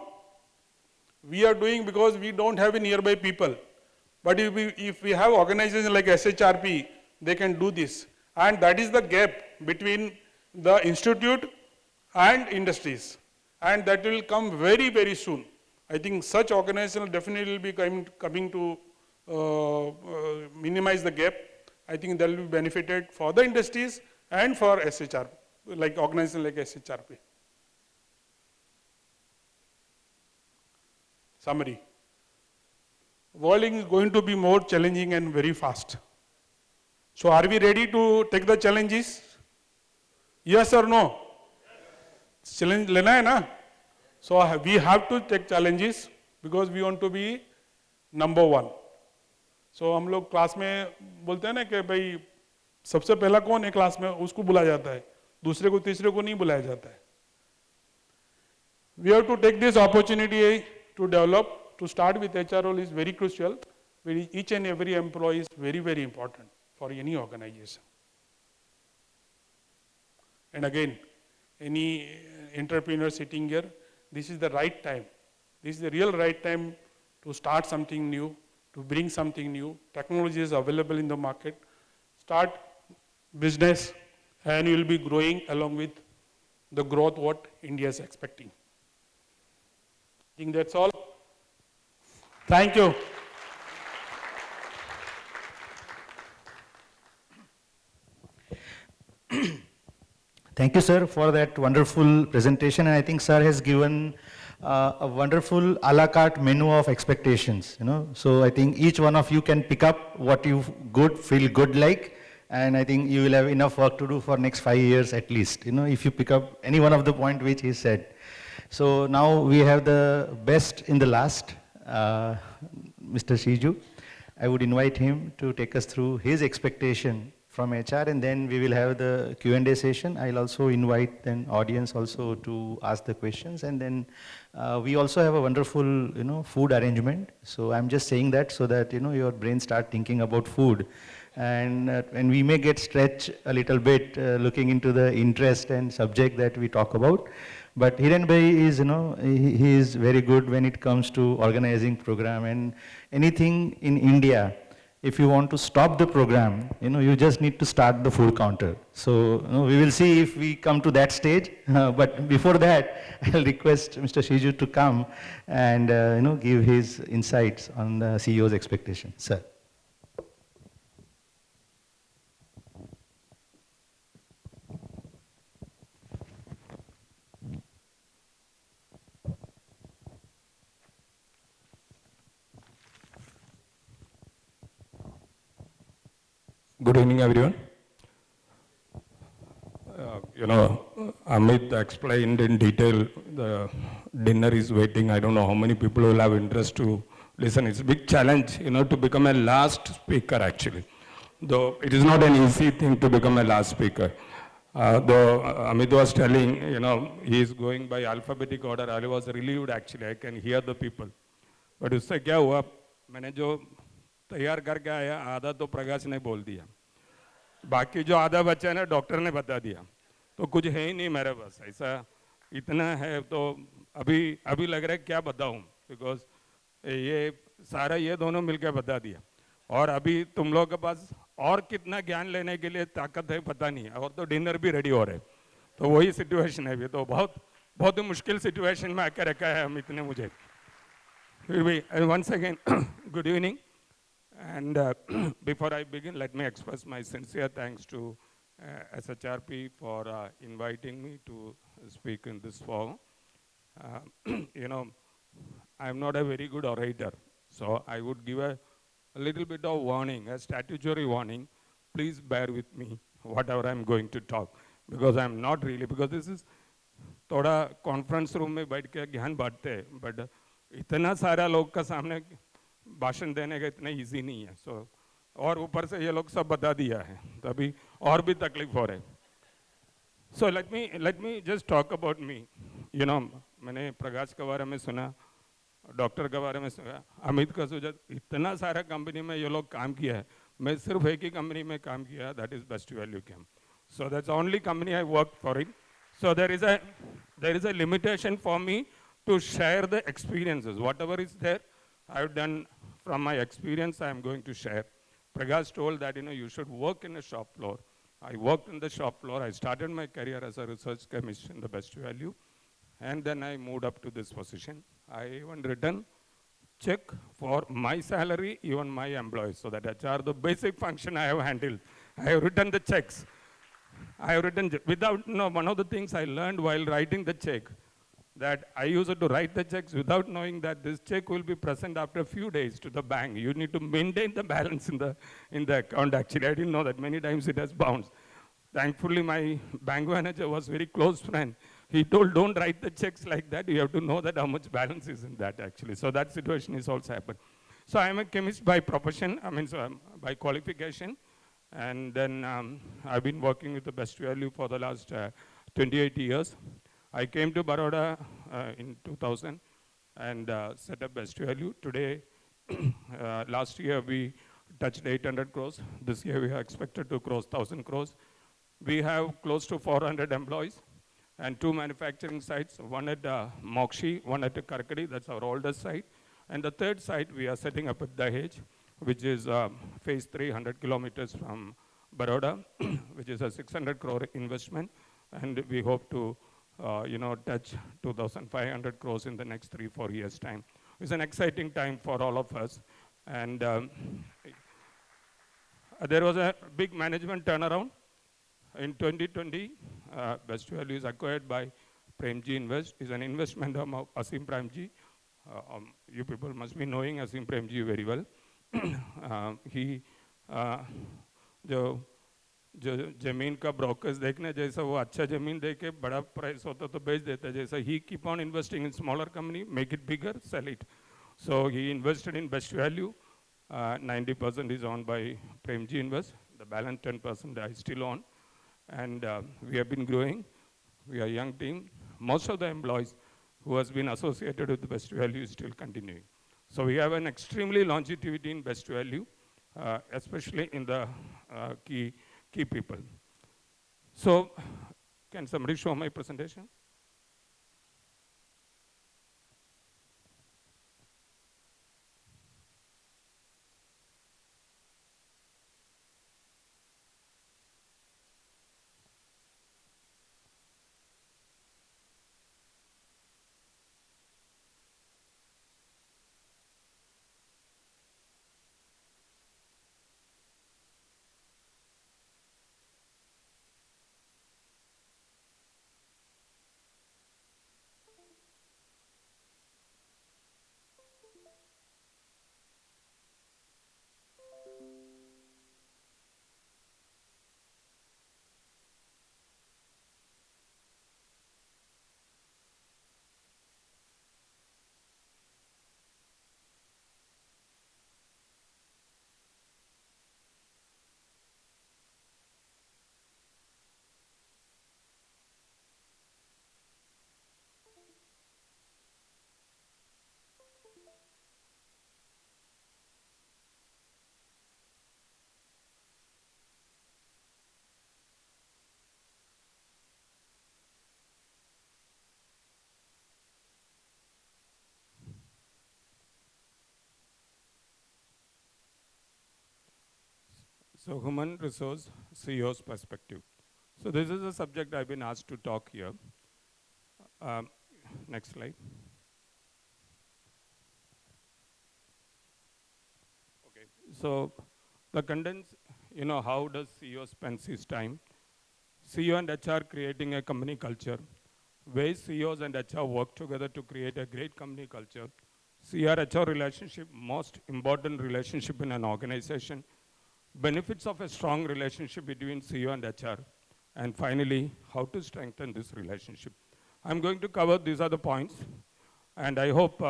Speaker 11: We are doing because we don't have a nearby people. But if we have organizations like SHRP, they can do this. And that is the gap between the institute and industries. And that will come very, very soon. I think such organizations definitely will be coming to minimize the gap. I think that will be benefited for the industries and for SHRP, like organizations like SHRP. Summary. world is going to be more challenging and very fast. So are we ready to take the challenges? Yes or no? Challenge lena hai na? So we have to take challenges because we want to be number one. So हम लोग class में बोलते हैं ना कि भाई सबसे पहला कौन है क्लास में, उसको बुलाया जाता है, दूसरे को तीसरे को नहीं बुलाया जाता है. We have to take this opportunity to develop. To start with HR role is very crucial. Each and every employee is very, very important for any organization. And again, any entrepreneur sitting here, this is the right time. This is the real right time to start something new, to bring something new. Technology is available in the market. Start business and you will be growing along with the growth what India is expecting. I think that's all. Thank you.
Speaker 10: Thank you, sir, for that wonderful presentation. And I think sir has given a wonderful a la carte menu of expectations. So I think each one of you can pick up what you feel good like, and I think you will have enough work to do for next 5 years at least. If you pick up any one of the point which he said. So now we have the best in the last, Mr. Shiju. I would invite him to take us through his expectation from HR, and then we will have the Q&A session. I'll also invite the audience also to ask the questions, and then we also have a wonderful, food arrangement. So I'm just saying that so that, your brain start thinking about food, and we may get stretched a little bit looking into the interest and subject that we talk about. But Hiren Bhai is, he is very good when it comes to organizing program, and anything in India. If you want to stop the program, you just need to start the food counter. So we will see if we come to that stage. But before that, I'll request Mr. Shiju to come and give his insights on the CEO's expectation. Sir.
Speaker 12: Good evening, everyone. Amit explained in detail, the dinner is waiting. I don't know how many people will have interest to listen. It's a big challenge, to become a last speaker, actually. Though it is not an easy thing to become a last speaker. Though Amit was telling, he is going by alphabetic order. I was relieved, actually. I can hear the people. But उससे क्या हुआ? मैंने जो तैयार करके आया आधा तो प्रकाश ने बोल दिया, बाकी जो आधा बचा ना डॉक्टर ने बता दिया, तो कुछ है ही नहीं मेरे पास ऐसा इतना है. तो अभी लग रहा है क्या बताऊं, बिकॉज ये सारा ये दोनों मिलकर बता दिया, और अभी तुम लोगों के पास और कितना ज्ञान लेने के लिए ताकत है पता नहीं है, और तो डिनर भी रेडी हो रहे. तो वही सिचुएशन है. अभी तो बहुत ही मुश्किल सिचुएशन में आकर रखा है अमित ने मुझे. Once again, good evening. And before I begin, let me express my sincere thanks to SHRP for inviting me to speak in this forum. I'm not a very good orator, so I would give a little bit of warning, a statutory warning. Please bear with me, whatever I'm going to talk, because I'm not really, because this is थोड़ा conference room में बैठ के ज्ञान बांटते हैं, but इतना सारा लोग का सामने भाषण देने का इतना इजी नहीं है. सो और ऊपर से ये लोग सब बता दिया है, तभी और भी तकलीफ हो रहे. So let me just talk about me. मैंने प्रकाश के बारे में सुना, डॉक्टर के बारे में सुना, अमित का सोचा, इतना सारा कंपनी में ये लोग काम किया है. मैं सिर्फ एक ही कंपनी में काम किया, that is best value cam. So that's only company I work for it. So there is a limitation for me to share the experiences. Whatever is there, I've done from my experience, I am going to share. Prakash told that, you should work in a shop floor. I worked in the shop floor. I started my career as a research chemist in the best value. And then I moved up to this position. I even written check for my salary, even my employees. So that HR, the basic function I have handled. I have written the checks. I have written, one of the things I learned while writing the check, that I used to write the checks without knowing that this check will be present after a few days to the bank. You need to maintain the balance in the account actually. I didn't know that many times it has bounced. Thankfully, my bank manager was very close friend. He told, don't write the checks like that. You have to know that how much balance is in that actually. So that situation is also happened. So I am a chemist by profession, by qualification. And then I've been working with the best value for the last 28 years. I came to Baroda in 2000 and set up best value. Today, last year we touched 800 crores. This year we are expected to cross 1,000 crores. We have close to 400 employees and 2 manufacturing sites, one at Mokshi, one at Karkadi, that's our oldest site. And the third site we are setting up at Dahej, which is phase 3, 100 kilometers from Baroda, which is a 600 crore investment. And we hope to touch 2,500 crores in the next 3-4 years' time. It's an exciting time for all of us. And there was a big management turnaround. In 2020, Best Value is acquired by Premji Invest. It's an investment of Asim Premji. You people must be knowing Asim Premji very well. He, जो जमीन का brokers देखने जैसा वो अच्छा जमीन दे के बड़ा प्राइस होता तो बेच देता जैसा ही keep on investing in smaller company make it bigger sell it so he invested in best value 90% is owned by Premji Invest, the balance 10% I still own, and we have been growing. We are a young team. Most of the employees who has been associated with best value is still continuing. So we have an extremely longevity in best value, especially in the key people. So, can somebody show my presentation? So human resource CEO's perspective. So this is a subject I've been asked to talk here. Next slide. Okay, so the condense, how does CEO spend his time? CEO and HR creating a company culture. Ways CEOs and HR work together to create a great company culture. CR-HR relationship, most important relationship in an organization. Benefits of a strong relationship between CEO and HR. And finally, how to strengthen this relationship. I'm going to cover, these are the points. And I hope,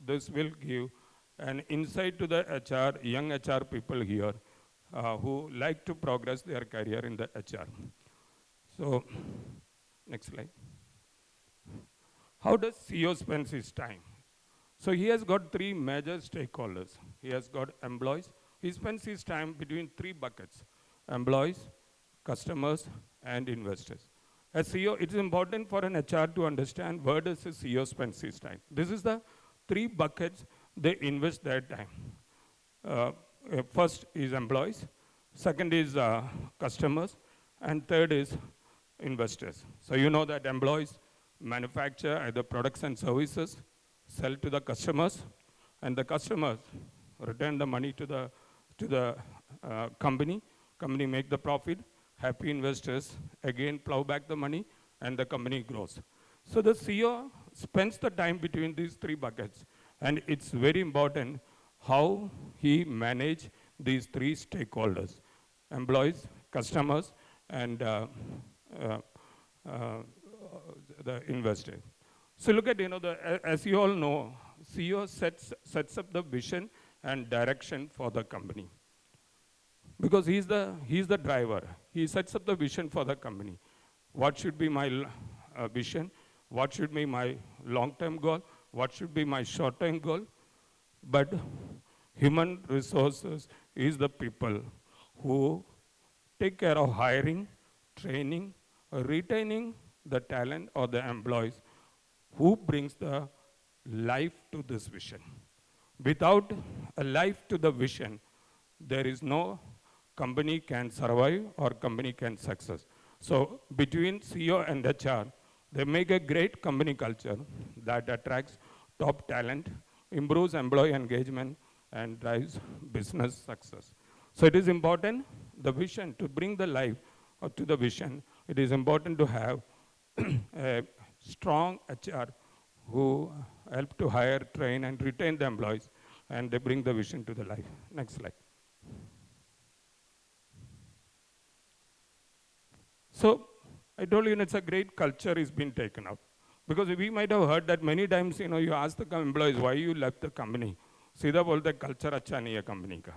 Speaker 12: this will give an insight to the HR, young HR people here who like to progress their career in the HR. So, next slide. How does CEO spend his time? So he has got 3 major stakeholders. He has got employees. He spends his time between 3 buckets: employees, customers, and investors. As CEO, it is important for an HR to understand where does the CEO spend his time. This is the 3 buckets they invest their time. First is employees, second is customers, and third is investors. So you know that employees manufacture either products and services, sell to the customers, and the customers return the money to the company. Company make the profit. Happy investors again plow back the money, and the company grows. So the CEO spends the time between these three buckets, and it's very important how he manage these three stakeholders: employees, customers, and uh, uh, the investor. So look at, as you all know, CEO sets up the vision and direction for the company. Because he's the driver. He sets up the vision for the company. What should be my vision? What should be my long-term goal? What should be my short-term goal? But human resources is the people who take care of hiring, training, retaining the talent or the employees who brings the life to this vision. Without a life to the vision, there is no company can survive or company can success. So between CEO and HR, they make a great company culture that attracts top talent, improves employee engagement, and drives business success. So it is important, the vision, to bring the life to the vision, it is important to have a strong HR who help to hire, train, and retain the employees, and they bring the vision to the life. Next slide. So I told you, it's a great culture is being taken up. Because we might have heard that many times, you ask the employees, why you left the company? Sida bolte culture acha nahi hai company ka.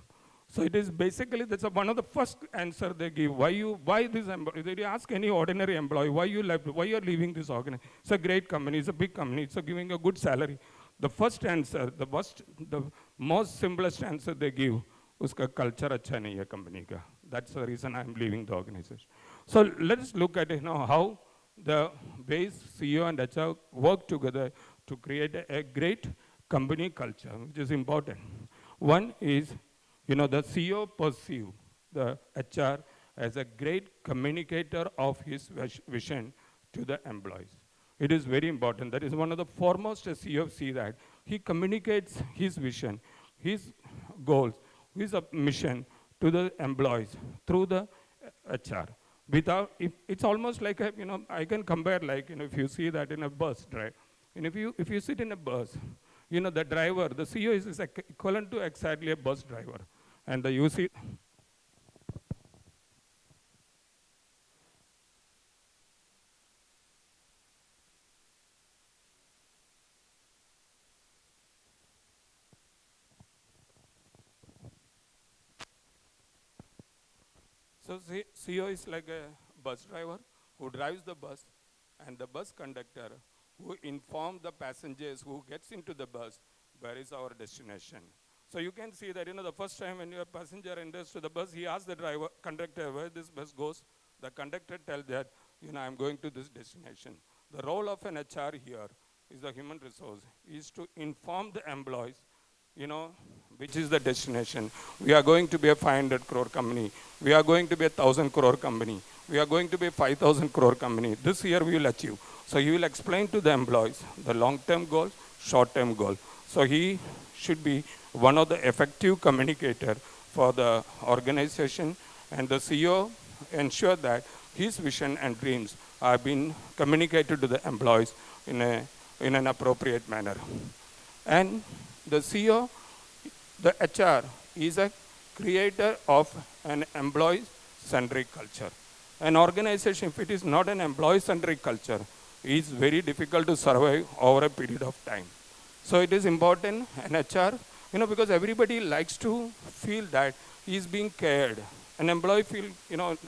Speaker 12: So it is basically, that's one of the first answer they give. Why this employee? If you ask any ordinary employee, why you left, why you are leaving this organization? It's a great company, it's a big company, it's giving a good salary. The first answer, the most simplest answer they give, uska culture acha nahi hai company ka. That's the reason I'm leaving the organization. So let's look at how the ways CEO and HR work together to create a great company culture, which is important. One is, the CEO perceive the HR as a great communicator of his vision to the employees. It is very important. That is one of the foremost CEO see that. He communicates his vision, his goals, his mission to the employees through the HR. It's almost like I can compare if you see that in a bus, right? And if you sit in a bus, the driver, the CEO is equivalent to exactly a bus driver. And you see, so CEO is like a bus driver who drives the bus, and the bus conductor who informs the passengers who gets into the bus where is our destination. So you can see that the first time when your passenger enters to the bus, he asks the conductor where this bus goes. The conductor tells that I'm going to this destination. The role of an HR here is the human resource, is to inform the employees which is the destination. We are going to be a 500 crore company. We are going to be a 1,000 crore company. We are going to be a 5,000 crore company. This year we will achieve. So he will explain to the employees the long-term goal, short-term goal. So he should be one of the effective communicator for the organization, and the CEO ensure that his vision and dreams are being communicated to the employees in an appropriate manner. And the CEO, the HR, is a creator of an employee-centric culture. An organization, if it is not an employee-centric culture, is very difficult to survive over a period of time. So it is important, an HR, because everybody likes to feel that he is being cared. An employee feel,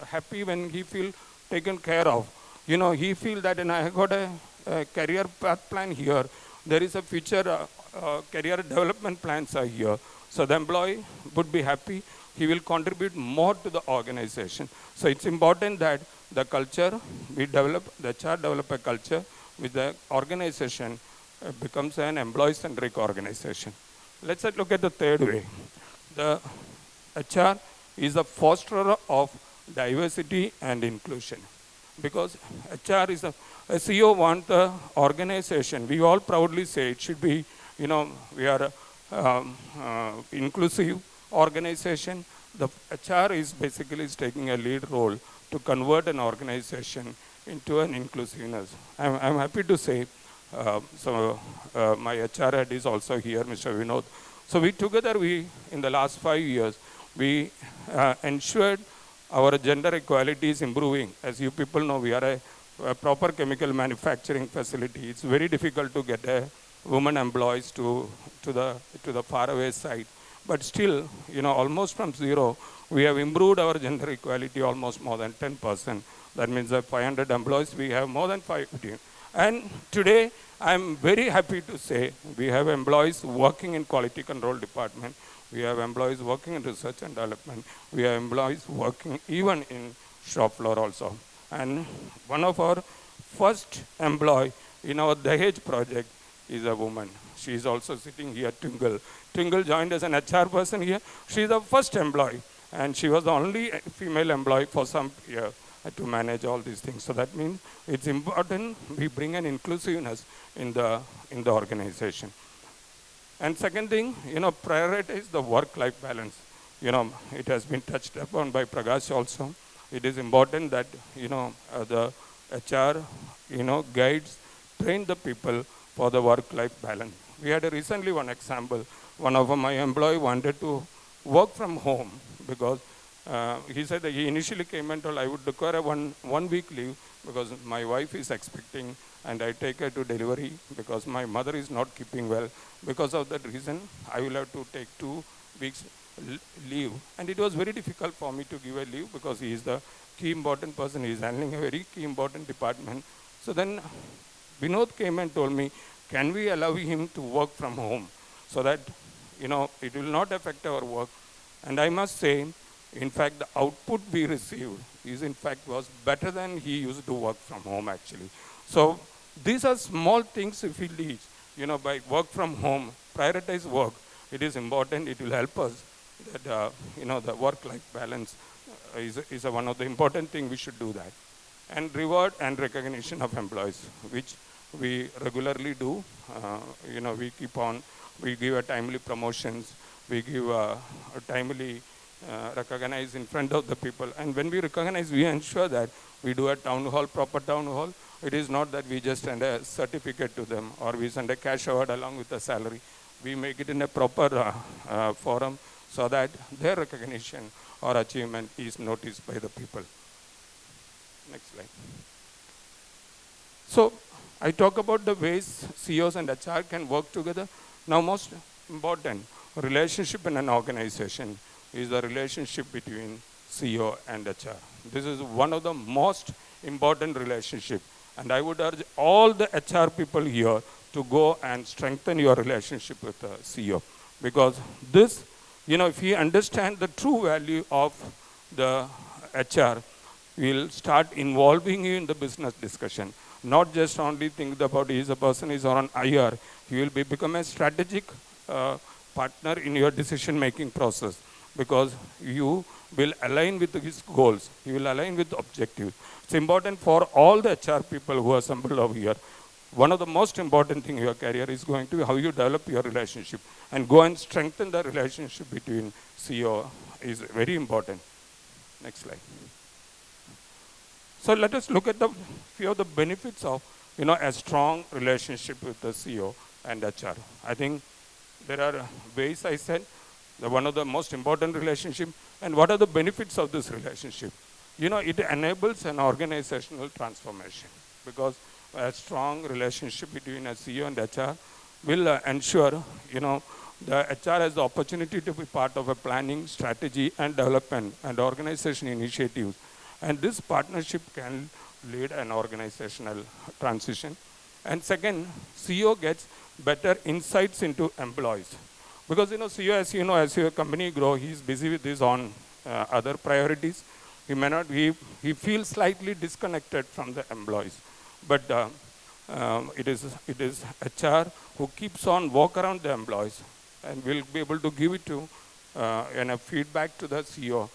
Speaker 12: happy when he feel taken care of. He feel that, and I got a career path plan here. There is a future career development plans are here. So the employee would be happy. He will contribute more to the organization. So it's important that the culture we develop, the HR develop a culture with the organization becomes an employee-centric organization. Let's look at the third way. The HR is a fosterer of diversity and inclusion. Because HR is a CEO want the organization. We all proudly say it should be, we are inclusive organization. The HR is basically taking a lead role to convert an organization into an inclusiveness. I'm happy to say, my HR head is also here, Mr. Vinod. So in the last 5 years, we ensured our gender equality is improving. As you people know, we are a proper chemical manufacturing facility. It's very difficult to get a woman employees to the faraway side. But still, almost from zero, we have improved our gender equality almost more than 10%. That means that 500 employees, we have more than 550. And today, I'm very happy to say we have employees working in quality control department. We have employees working in research and development. We have employees working even in shop floor also. And one of our first employee in our Dahej project is a woman. She is also sitting here, Twinkle. Twinkle joined as an HR person here. She is the first employee, and she was the only female employee for some year to manage all these things. So that means it's important we bring an inclusiveness in the organization. And second thing, prioritize the work-life balance. It has been touched upon by Prakash also. It is important that, the HR, guides, train the people for the work-life balance. We had recently one example. One of my employee wanted to work from home because he said that he initially came and told I would require a one week leave because my wife is expecting and I take her to delivery because my mother is not keeping well. Because of that reason, I will have to take 2 weeks leave. And it was very difficult for me to give a leave because he is the key important person. He is handling a very key important department. So then Vinod came and told me, can we allow him to work from home so that, it will not affect our work. And I must say, in fact, the output we received was better than he used to work from home actually. So these are small things if we lead, by work from home, prioritize work. It is important, it will help us that, the work-life balance is one of the important things we should do that. And reward and recognition of employees, which we regularly do. We give a timely promotions, we give a timely recognize in front of the people. And when we recognize, we ensure that we do a town hall, proper town hall. It is not that we just send a certificate to them or we send a cash award along with the salary. We make it in a proper forum so that their recognition or achievement is noticed by the people. Next slide. So I talk about the ways CEOs and HR can work together. Now most important relationship in an organization is the relationship between CEO and HR. This is one of the most important relationship. And I would urge all the HR people here to go and strengthen your relationship with the CEO. Because this, if you understand the true value of the HR, we'll start involving you in the business discussion. Not just only think about is a person is on IR, he will become a strategic partner in your decision-making process because you will align with his goals, you will align with objectives. It's important for all the HR people who are assembled over here. One of the most important things in your career is going to be how you develop your relationship and go and strengthen the relationship between CEO is very important. Next slide. So let us look at the few of the benefits of a strong relationship with the CEO and HR. I think there are ways I said, one of the most important relationship, and what are the benefits of this relationship? It enables an organizational transformation because a strong relationship between a CEO and HR will ensure, the HR has the opportunity to be part of a planning, strategy, and development and organization initiatives. And this partnership can lead an organizational transition. And second, CEO gets better insights into employees. Because CEO, as your company grow, he's busy with his own other priorities. He feels slightly disconnected from the employees. But it is HR who keeps on walk around the employees and will be able to give it to feedback to the CEO,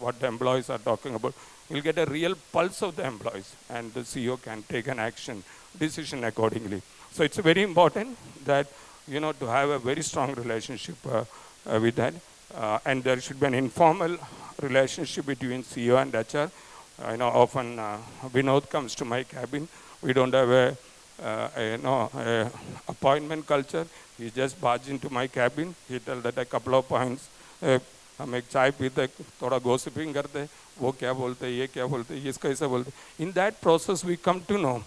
Speaker 12: what the employees are talking about. He'll get a real pulse of the employees and the CEO can take an action, decision accordingly. So it's very important that, to have a very strong relationship with that. And there should be an informal relationship between CEO and HR. often Vinod comes to my cabin. We don't have a appointment culture. He just barges into my cabin. He tells that a couple of points. हम एक चाय पीते थोड़ा gossiping करते वो क्या बोलते ये क्या बोलते ये कैसे बोलते. In that process we come to know.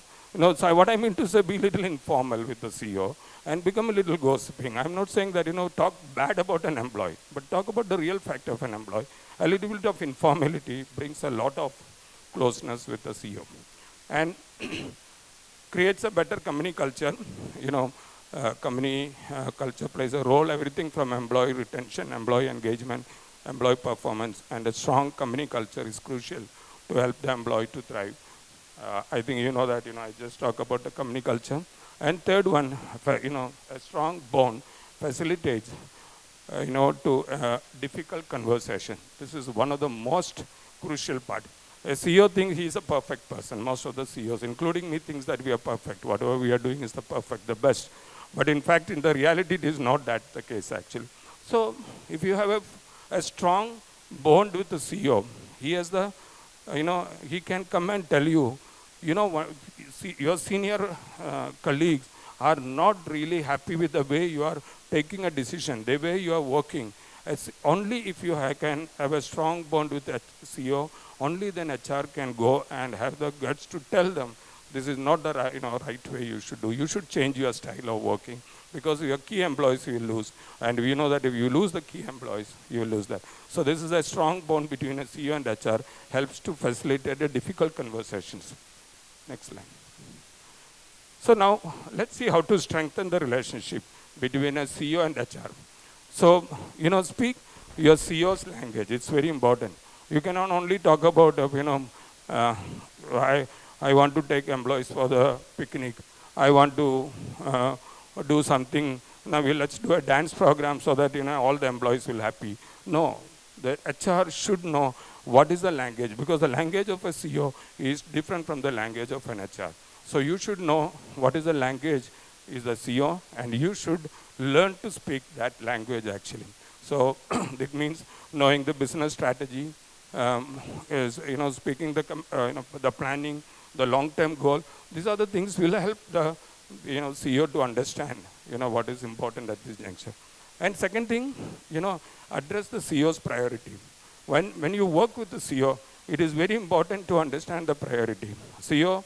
Speaker 12: So what I mean to say, be little informal with the CEO and become a little gossiping. I'm not saying that, talk bad about an employee, but talk about the real fact of an employee. A little bit of informality brings a lot of closeness with the CEO and creates a better company culture. Company culture plays a role, everything from employee retention, employee engagement, employee performance, and a strong company culture is crucial to help the employee to thrive. I think you know that, I just talk about the company culture. And third one, a strong bond facilitates, to difficult conversation. This is one of the most crucial part. A CEO thinks he is a perfect person. Most of the CEOs, including me, thinks that we are perfect. Whatever we are doing is the perfect, the best. But in fact, in the reality, it is not that the case actually. So if you have a strong bond with the CEO, he has the, he can come and tell you, your senior colleagues are not really happy with the way you are taking a decision, the way you are working. Only if you can have a strong bond with the CEO, only then HR can go and have the guts to tell them, this is not the right way you should do. You should change your style of working because your key employees you will lose. And we know that if you lose the key employees, you will lose that. So this is a strong bond between a CEO and HR, helps to facilitate the difficult conversations. Next slide. So now let's see how to strengthen the relationship between a CEO and HR. So, speak your CEO's language. It's very important. You cannot only talk about, I want to take employees for the picnic. I want to do something. Now let's do a dance program so that, all the employees will be happy. No, the HR should know what is the language, because the language of a CEO is different from the language of an HR. So you should know what is the language is the CEO, and you should learn to speak that language actually. So it means knowing the business strategy, is speaking the planning, the long-term goal. These are the things will help the CEO to understand what is important at this juncture. And second thing, address the CEO's priority. When you work with the CEO, it is very important to understand the priority. CEO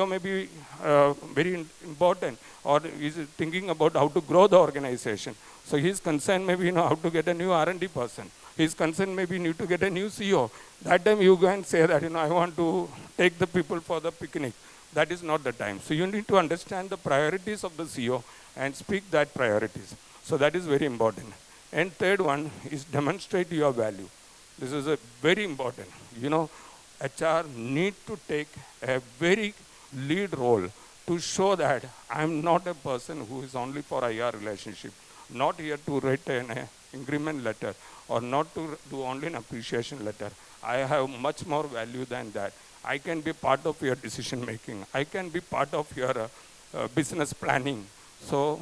Speaker 12: may be very important, or is thinking about how to grow the organization. So his concern may be how to get a new R&D person. His concern may be need to get a new CEO. That time you go and say that I want to take the people for the picnic. That is not the time. So you need to understand the priorities of the CEO and speak that priorities. So that is very important. And third one is demonstrate your value. This is a very important. HR need to take a very lead role to show that I'm not a person who is only for IR relationship, not here to write an increment letter or not to do only an appreciation letter. I have much more value than that. I can be part of your decision making. I can be part of your business planning. So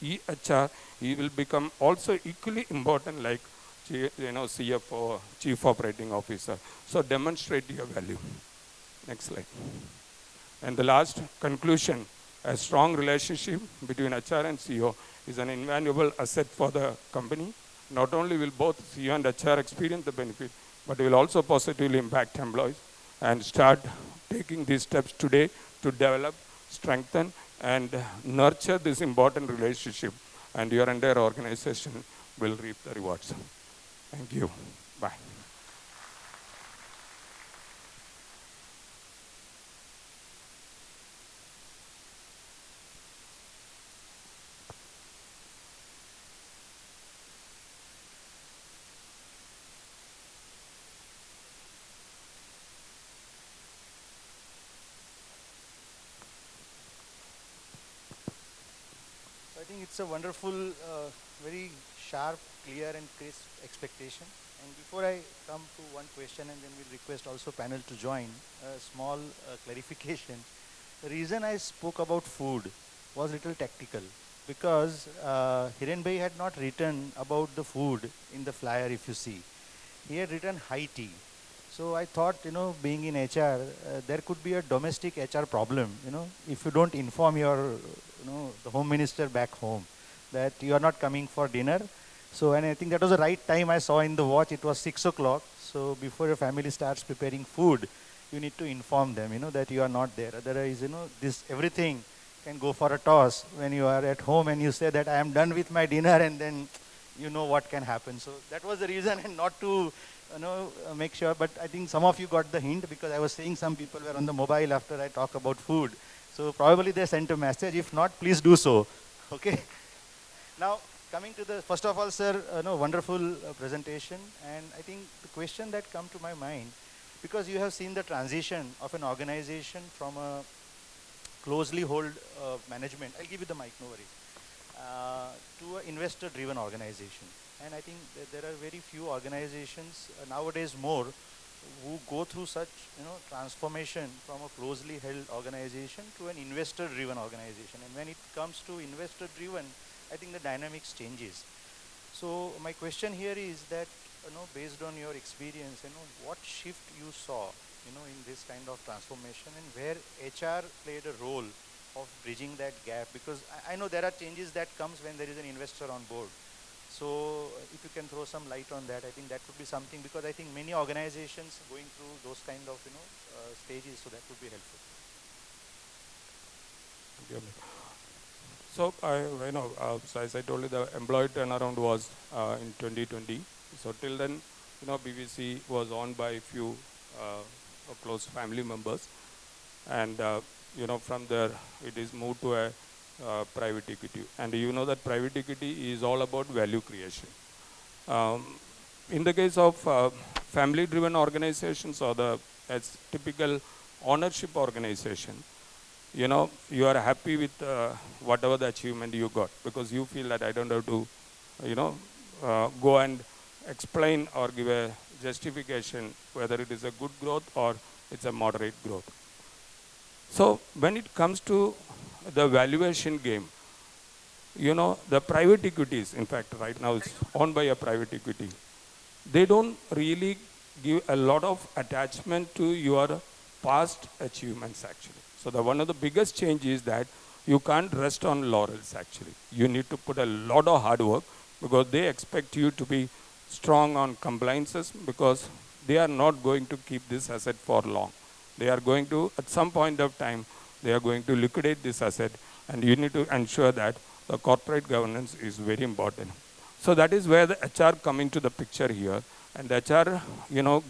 Speaker 12: HR, he will become also equally important like CFO, Chief Operating Officer. So demonstrate your value. Next slide. And the last conclusion, a strong relationship between HR and CEO is an invaluable asset for the company. Not only will both CEO and HR experience the benefit, but will also positively impact employees, and start taking these steps today to develop, strengthen, and nurture this important relationship, and your entire organization will reap the rewards. Thank you. Bye.
Speaker 10: I think it's a wonderful, very sharp, clear and crisp expectation. And before I come to one question, and then we'll request also panel to join, a small clarification. The reason I spoke about food was little tactical, because Hiren Bhai had not written about the food in the flyer if you see. He had written high tea. So I thought, being in HR, there could be a domestic HR problem, if you don't inform your, the home minister back home that you are not coming for dinner. So, and I think that was the right time. I saw in the watch, it was 6 o'clock. So before your family starts preparing food, you need to inform them, that you are not there. Otherwise, this everything can go for a toss when you are at home and you say that I am done with my dinner, and then you know what can happen. So that was the reason, and not to make sure, but I think some of you got the hint, because I was saying some people were on the mobile after I talk about food. So probably they sent a message. If not, please do so. Okay. Now, coming to the, first of all, sir, wonderful presentation. And I think the question that come to my mind, because you have seen the transition of an organization from a closely hold management, I'll give you the mic, no worries, to an investor-driven organization. And I think that there are very few organizations nowadays more who go through such transformation from a closely held organization to an investor-driven organization. And when it comes to investor-driven, I think the dynamics changes. So my question here is that, based on your experience, what shift you saw, in this kind of transformation, and where HR played a role of bridging that gap? Because I know there are changes that comes when there is an investor on board. So if you can throw some light on that, I think that would be something, because I think many organizations going through those kind of, stages, so that would be helpful.
Speaker 12: So, so as I told you, the employee turnaround was in 2020. So till then, BBC was owned by a few close family members, and from there it is moved to a private equity. And you know that private equity is all about value creation. In the case of family-driven organizations, or the as typical ownership organization, you are happy with whatever the achievement you got, because you feel that I don't have to, go and explain or give a justification whether it is a good growth or it's a moderate growth. So when it comes to the valuation game, the private equities, in fact, right now it's owned by a private equity. They don't really give a lot of attachment to your past achievements, actually. So one of the biggest changes is that you can't rest on laurels, actually. You need to put a lot of hard work, because they expect you to be strong on compliances, because they are not going to keep this asset for long. They are going to, at some point of time, they are going to liquidate this asset, and you need to ensure that the corporate governance is very important. So that is where the HR come into the picture here, and the HR,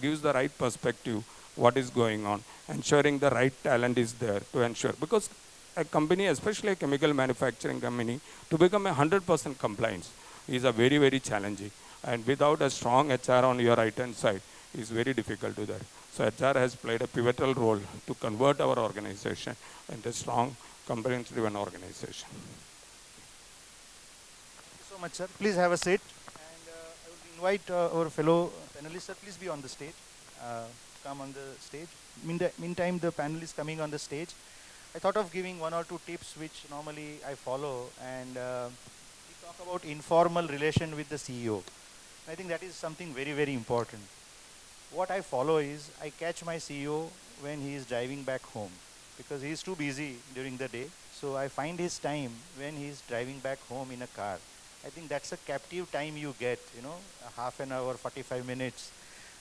Speaker 12: gives the right perspective, what is going on, ensuring the right talent is there to ensure, because a company, especially a chemical manufacturing company, to become 100% compliance is a very, very challenging. And without a strong HR on your right-hand side, is very difficult to that. So HR has played a pivotal role to convert our organization into a strong, compliance-driven organization.
Speaker 10: Thank you so much, sir. Please have a seat. And I would invite our fellow panelists, sir, please be on the stage. Come on the stage. Meantime, the panelists coming on the stage, I thought of giving one or two tips which normally I follow, and we talk about informal relation with the CEO. I think that is something very, very important. What I follow is, I catch my CEO when he is driving back home, because he is too busy during the day. So I find his time when he is driving back home in a car. I think that's a captive time you get, a half an hour, 45 minutes.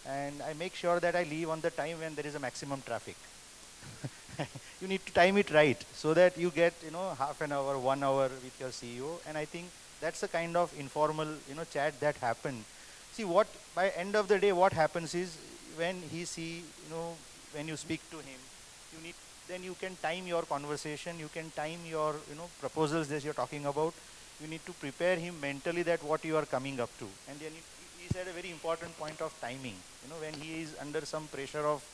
Speaker 10: And I make sure that I leave on the time when there is a maximum traffic. You need to time it right, so that you get, half an hour, 1 hour with your CEO. And I think that's the kind of informal, chat that happens. See, by end of the day, what happens is, when he see, when you speak to him, then you can time your conversation, you can time your, proposals that you're talking about. You need to prepare him mentally that what you are coming up to. And then he said a very important point of timing. When he is under some pressure of,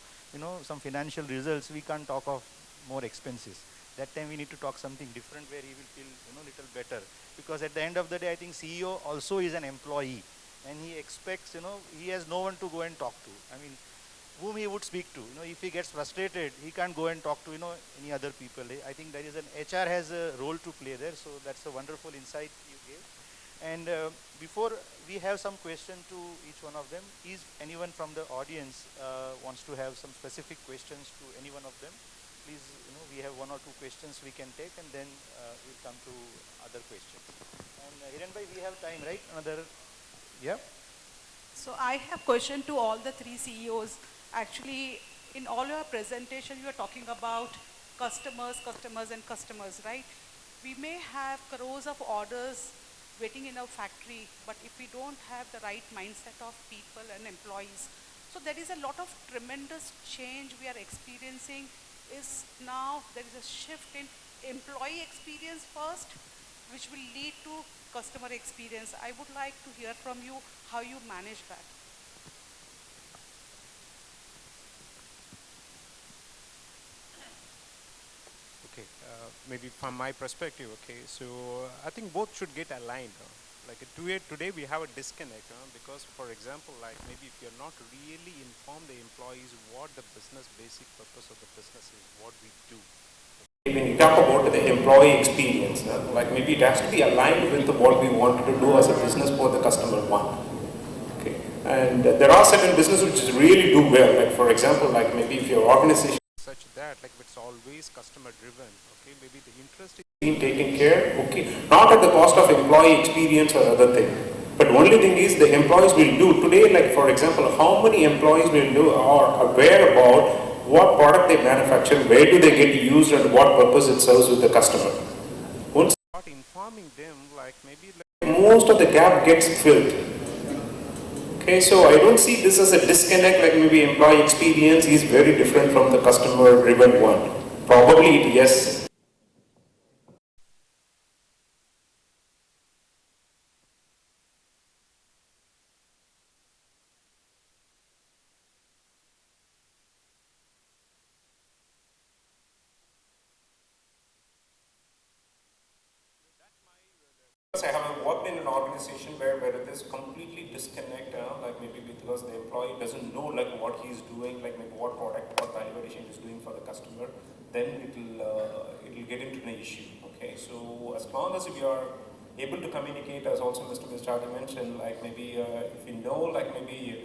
Speaker 10: some financial results, we can't talk of more expenses. That time we need to talk something different, where he will feel, little better. Because at the end of the day, I think CEO also is an employee. And he expects, he has no one to go and talk to. I mean, whom he would speak to. If he gets frustrated, he can't go and talk to, any other people. I think there is HR has a role to play there. So that's a wonderful insight you gave. And before we have some question to each one of them, is anyone from the audience wants to have some specific questions to any one of them? Please, we have 1 or 2 questions we can take, and then we'll come to other questions. And Hiren bhai, we have time, right? Another, yeah?
Speaker 13: So I have question to all the 3 CEOs. Actually, in all your presentation, you are talking about customers, right? We may have crores of orders waiting in our factory, but if we don't have the right mindset of people and employees, so there is a lot of tremendous change we are experiencing. Is now there is a shift in employee experience first, which will lead to customer experience. I would like to hear from you how you manage that.
Speaker 14: Okay, maybe from my perspective, okay, so I think both should get aligned. Like today we have a disconnect because, for example, like maybe if you're not really inform the employees what the business basic purpose of the business is, what we do.
Speaker 8: When you talk about the employee experience, like maybe it has to be aligned with what we wanted to do as a business for the customer want. Okay, and there are certain businesses which really do well. Like for example, like maybe if your organization
Speaker 14: Such that, like it's always customer driven. Okay, maybe the interest is
Speaker 8: being taken care. Okay, not at the cost of employee experience or other thing. But only thing is the employees will do today. Like for example, how many employees will do or aware about what product they manufacture, where do they get used, and what purpose it serves with the customer. Once
Speaker 14: not informing them, like maybe
Speaker 8: most of the gap gets filled. Okay, so I don't see this as a disconnect, like maybe employee experience is very different from the customer driven one. Probably it, yes. I have worked in an organization where it is completely disconnect, like maybe because the employee doesn't know like what he's doing, like maybe what product, what value addition is doing for the customer, then it will get into an issue. Okay, so as long as we are able to communicate, as also Mr. Mistrati mentioned, like maybe if we know, like maybe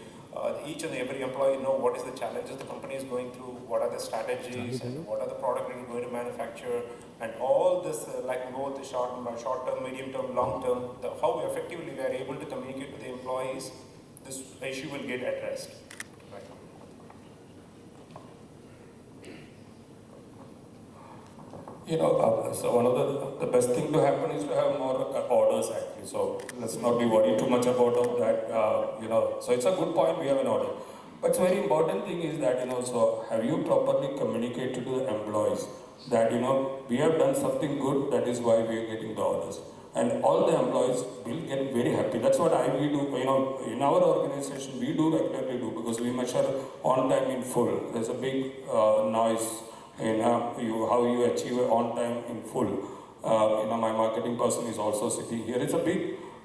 Speaker 8: each and every employee know what is the challenges the company is going through, what are the strategies, and what are the product we are going to manufacture, and all this like both the short term, medium term, long term, how effectively we are able to communicate with the employees, this issue will get addressed. Right.
Speaker 12: So one of the best thing to happen is to have more orders actually. So let's not be worried too much about that. So it's a good point. We have an order, but it's very important thing is that So have you properly communicated to the employees that we have done something good. That is why we are getting the orders, and all the employees will get very happy. That's what we do. In our organization we do regularly do because we measure on time in full. There's a big noise in how you achieve on time in full. My marketing person is also sitting here. It's a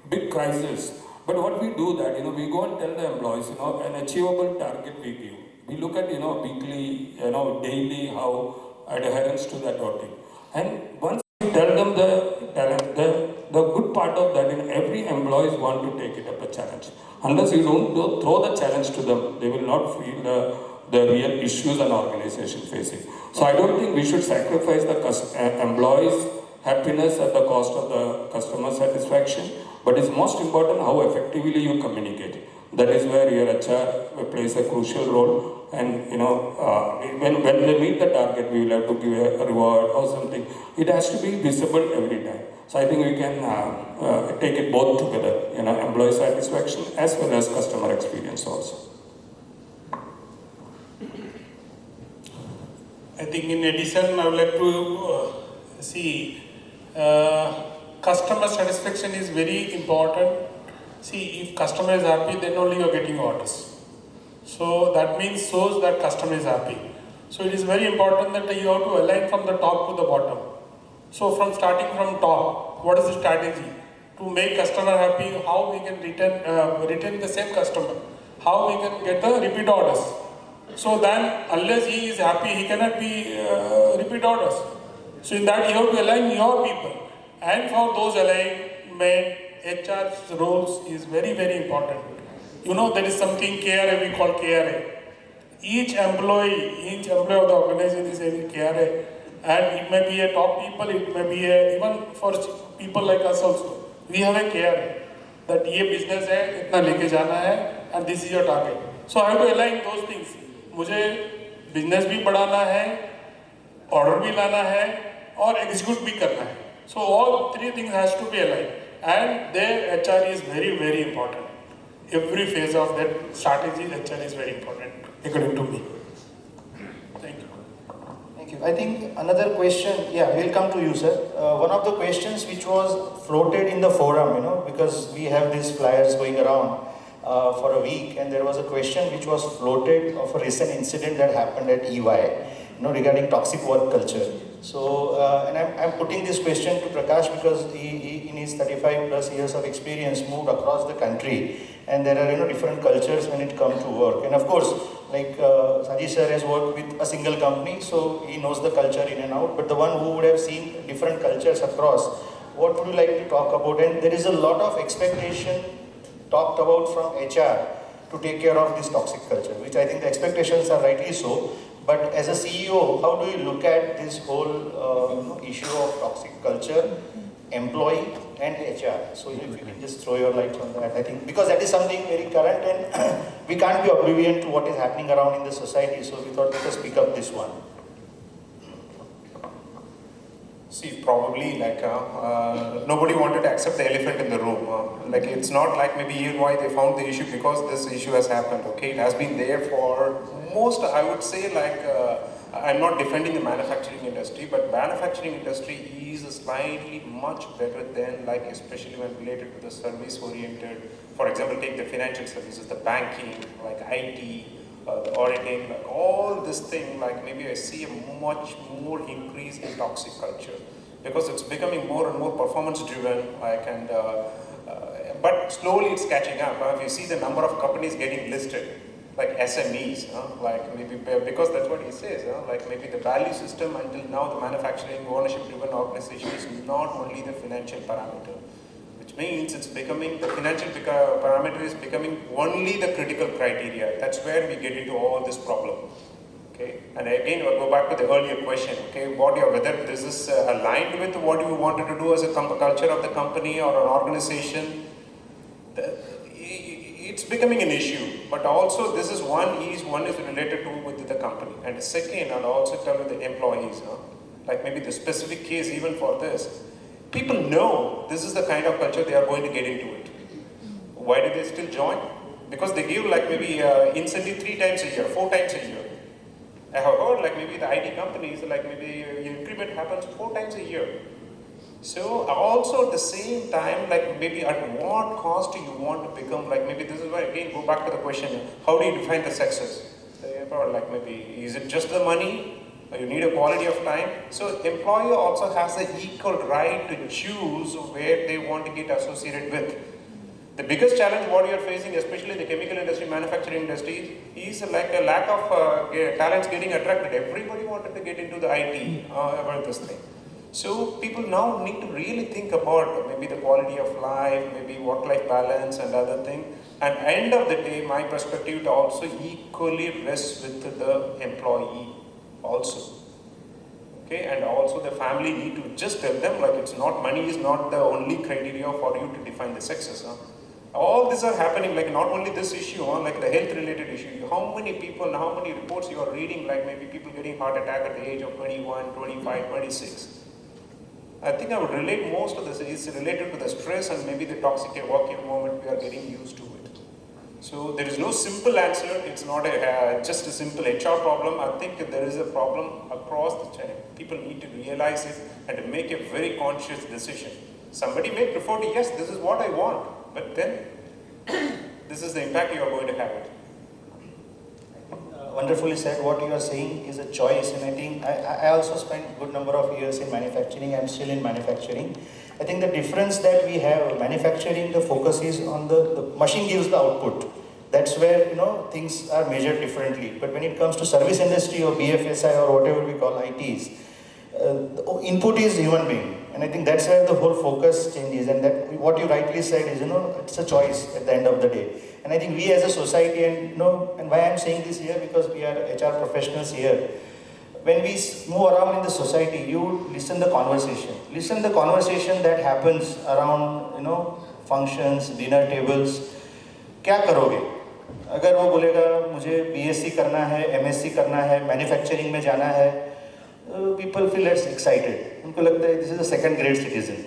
Speaker 12: big crisis. But what we do that, we go and tell the employees, an achievable target we give. We look at, weekly, daily, how adherence to that OT. And once we tell them the good part of that, every employees want to take it up a challenge. Unless you don't throw the challenge to them, they will not feel the real issues an organization facing. So I don't think we should sacrifice the employees' happiness at the cost of the customer satisfaction, but it's most important how effectively you communicate. That is where your HR plays a crucial role. And when they meet the target, we will have to give a reward or something. It has to be visible every time. So I think we can take it both together, employee satisfaction as well as customer experience also.
Speaker 11: I think in addition, I would like to see customer satisfaction is very important. See, if customer is happy, then only you are getting orders. So that means shows that customer is happy. So it is very important that you have to align from the top to the bottom. So from starting from top, what is the strategy to make customer happy? How we can retain the same customer? How we can get the repeat orders? So then, unless he is happy, he cannot be repeat orders. So in that, you have to align your people. And for those alignment, HR's roles is very, very important. You know, there is something KRA, we call KRA. Each employee of the organization is having KRA, and it may be a top people, it may be even for people like us also. We have a KRA that ये business है, इतना लेके जाना है, and this is your target. So I have to align those things. मुझे business भी बढ़ाना है, order भी लाना है, और execute भी करना है. So all three things has to be aligned, and their HR is very, very important. Every phase of that strategy, HR is very important, according to me. Thank you.
Speaker 15: Thank you. I think another question, yeah, we'll come to you, sir. One of the questions which was floated in the forum, because we have these flyers going around for a week, and there was a question which was floated of a recent incident that happened at EY, regarding toxic work culture. So, and I'm putting this question to Prakash because he in his 35 plus years of experience, moved across the country, and there are different cultures when it comes to work. And of course, like Saji sir has worked with a single company, so he knows the culture in and out. But the one who would have seen different cultures across, what would you like to talk about? And there is a lot of expectation talked about from HR to take care of this toxic culture, which I think the expectations are rightly so. But as a CEO, how do you look at this whole issue of toxic culture, employee and HR? So if you can just throw your light on that, I think, because that is something very current and we can't be oblivious to what is happening around in the society. So we thought let us pick up this one.
Speaker 14: See, probably like nobody wanted to accept the elephant in the room. Like it's not like maybe EY they found the issue because this issue has happened. Okay, it has been there for most. I would say like I'm not defending the manufacturing industry, but manufacturing industry is slightly much better than like especially when related to the service oriented. For example, take the financial services, the banking, like IT. The auditing, like all this thing, like maybe I see a much more increase in toxic culture because it's becoming more and more performance driven, like but slowly it's catching up. If you see the number of companies getting listed, like SMEs, like maybe because that's what he says, like maybe the value system until now the manufacturing ownership driven organization is not only the financial parameter. Which means it's becoming, the financial parameter is becoming only the critical criteria. That's where we get into all this problem. Okay, and again I'll go back to the earlier question. Okay, whether this is aligned with what you wanted to do as a culture of the company or an organization, it's becoming an issue. But also this is one is related to with the company, and the second I'll also tell you the employees. Like maybe the specific case even for this. People know this is the kind of culture they are going to get into it. Why do they still join? Because they give like maybe incentive 3 times a year, 4 times a year. I have heard like maybe the IT companies, like maybe increment happens 4 times a year. So also at the same time, like maybe at what cost do you want to become, like maybe this is why again go back to the question, how do you define the success? Like maybe, is it just the money? You need a quality of time. So employer also has the equal right to choose where they want to get associated with. The biggest challenge what you are facing, especially the chemical industry, manufacturing industry, is like a lack of talents getting attracted. Everybody wanted to get into the IT about this thing. So people now need to really think about maybe the quality of life, maybe work-life balance and other thing. And end of the day, my perspective also equally rests with the employee. Also, okay, and also the family need to just tell them like it's not, money is not the only criteria for you to define the success. All these are happening, like not only this issue, like the health related issue. How many people, how many reports you are reading, like maybe people getting heart attack at the age of 21, 25, 26. I think I would relate most of this is related to the stress and maybe the toxic work environment we are getting used to it. So there is no simple answer. It's not just a simple HR problem. I think there is a problem across the chain. People need to realize it and to make a very conscious decision. Somebody may prefer to, yes, this is what I want, but then this is the impact you are going to have it.
Speaker 15: Wonderfully said. What you are saying is a choice, and I think I also spent a good number of years in manufacturing. I'm still in manufacturing. I think the difference that we have, manufacturing, the focus is on the machine gives the output. That's where things are measured differently. But when it comes to service industry or BFSI or whatever we call ITs, the input is human being. And I think that's where the whole focus changes, and that what you rightly said is, it's a choice at the end of the day. And I think we as a society, and and why I'm saying this here, because we are HR professionals here, when we move around in the society, you listen the conversation that happens around, functions, dinner tables. क्या करोगे? अगर वो बोलेगा मुझे BSc करना है, MSc करना है, मैन्युफैक्चरिंग में जाना है, people feel less excited. उनको लगता है this is a second grade citizen,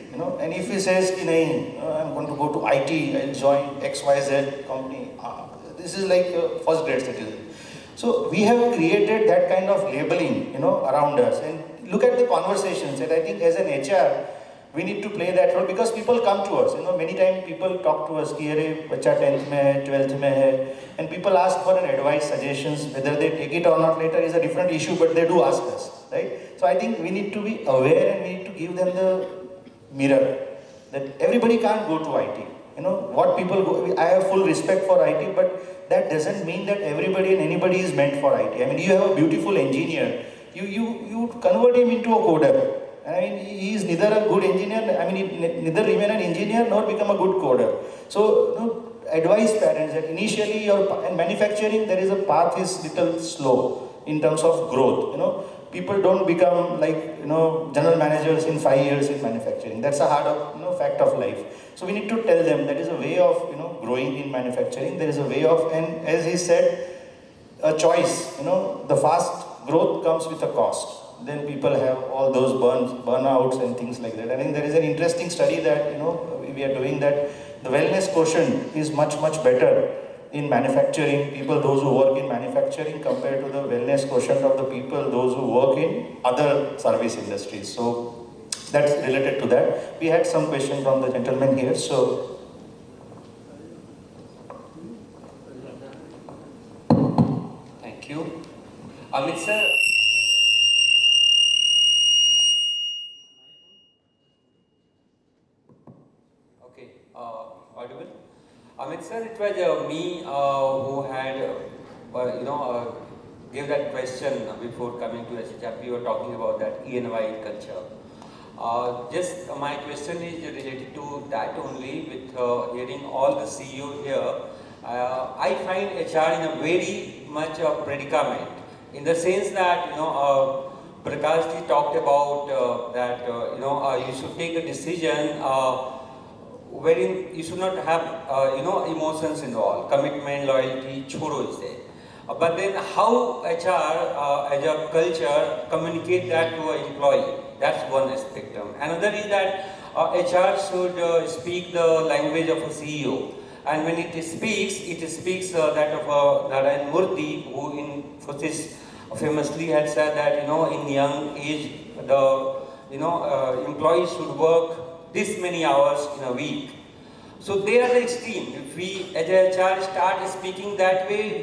Speaker 15: And if he says कि नहीं, I'm going to go to IT, I'll join XYZ company, this is like a first grade citizen. So we have created that kind of labeling, around us. And look at the conversations. And I think as an HR, we need to play that role because people come to us. Many times people talk to us कि अरे बच्चा 10th में है, 12th में है, and people ask for an advice, suggestions. Whether they take it or not later is a different issue, but they do ask us, right? So I think we need to be aware and we need to give them the mirror that everybody can't go to IT. What people go. I have full respect for IT, but that doesn't mean that everybody and anybody is meant for IT. I mean, you have a beautiful engineer. You convert him into a coder. I mean, he is neither a good engineer, he neither remain an engineer nor become a good coder. So, advise parents that initially in manufacturing, there is a path is little slow in terms of growth. People don't become like, general managers in 5 years in manufacturing. That's a hard, fact of life. So we need to tell them there is a way of, growing in manufacturing. There is a way of, and as he said, a choice. The fast growth comes with a cost. Then people have all those burnouts and things like that. I think there is an interesting study that, we are doing that the wellness quotient is much, much better in manufacturing, those who work in manufacturing compared to the wellness quotient of the people, those who work in other service industries. So that's related to that. We had some question from the gentleman here. So
Speaker 16: thank you. Amit sir. Okay, audible. Amit sir, it was me who had, gave that question before coming to SHRP. We were talking about that E&Y culture. Just my question is related to that only. With hearing all the CEOs here, I find HR in a very much predicament. In the sense that, Prakash ji talked about that, you should take a decision wherein you should not have, emotions involved, commitment, loyalty, choro is there. But then how HR as a culture communicate that to an employee? That's one spectrum. Another is that HR should speak the language of a CEO. And when it speaks that of Narayan Murthy, who in Infosys famously had said that, in young age, the, employees should work this many hours in a week. So they are the extreme. If we as a HR start speaking that way,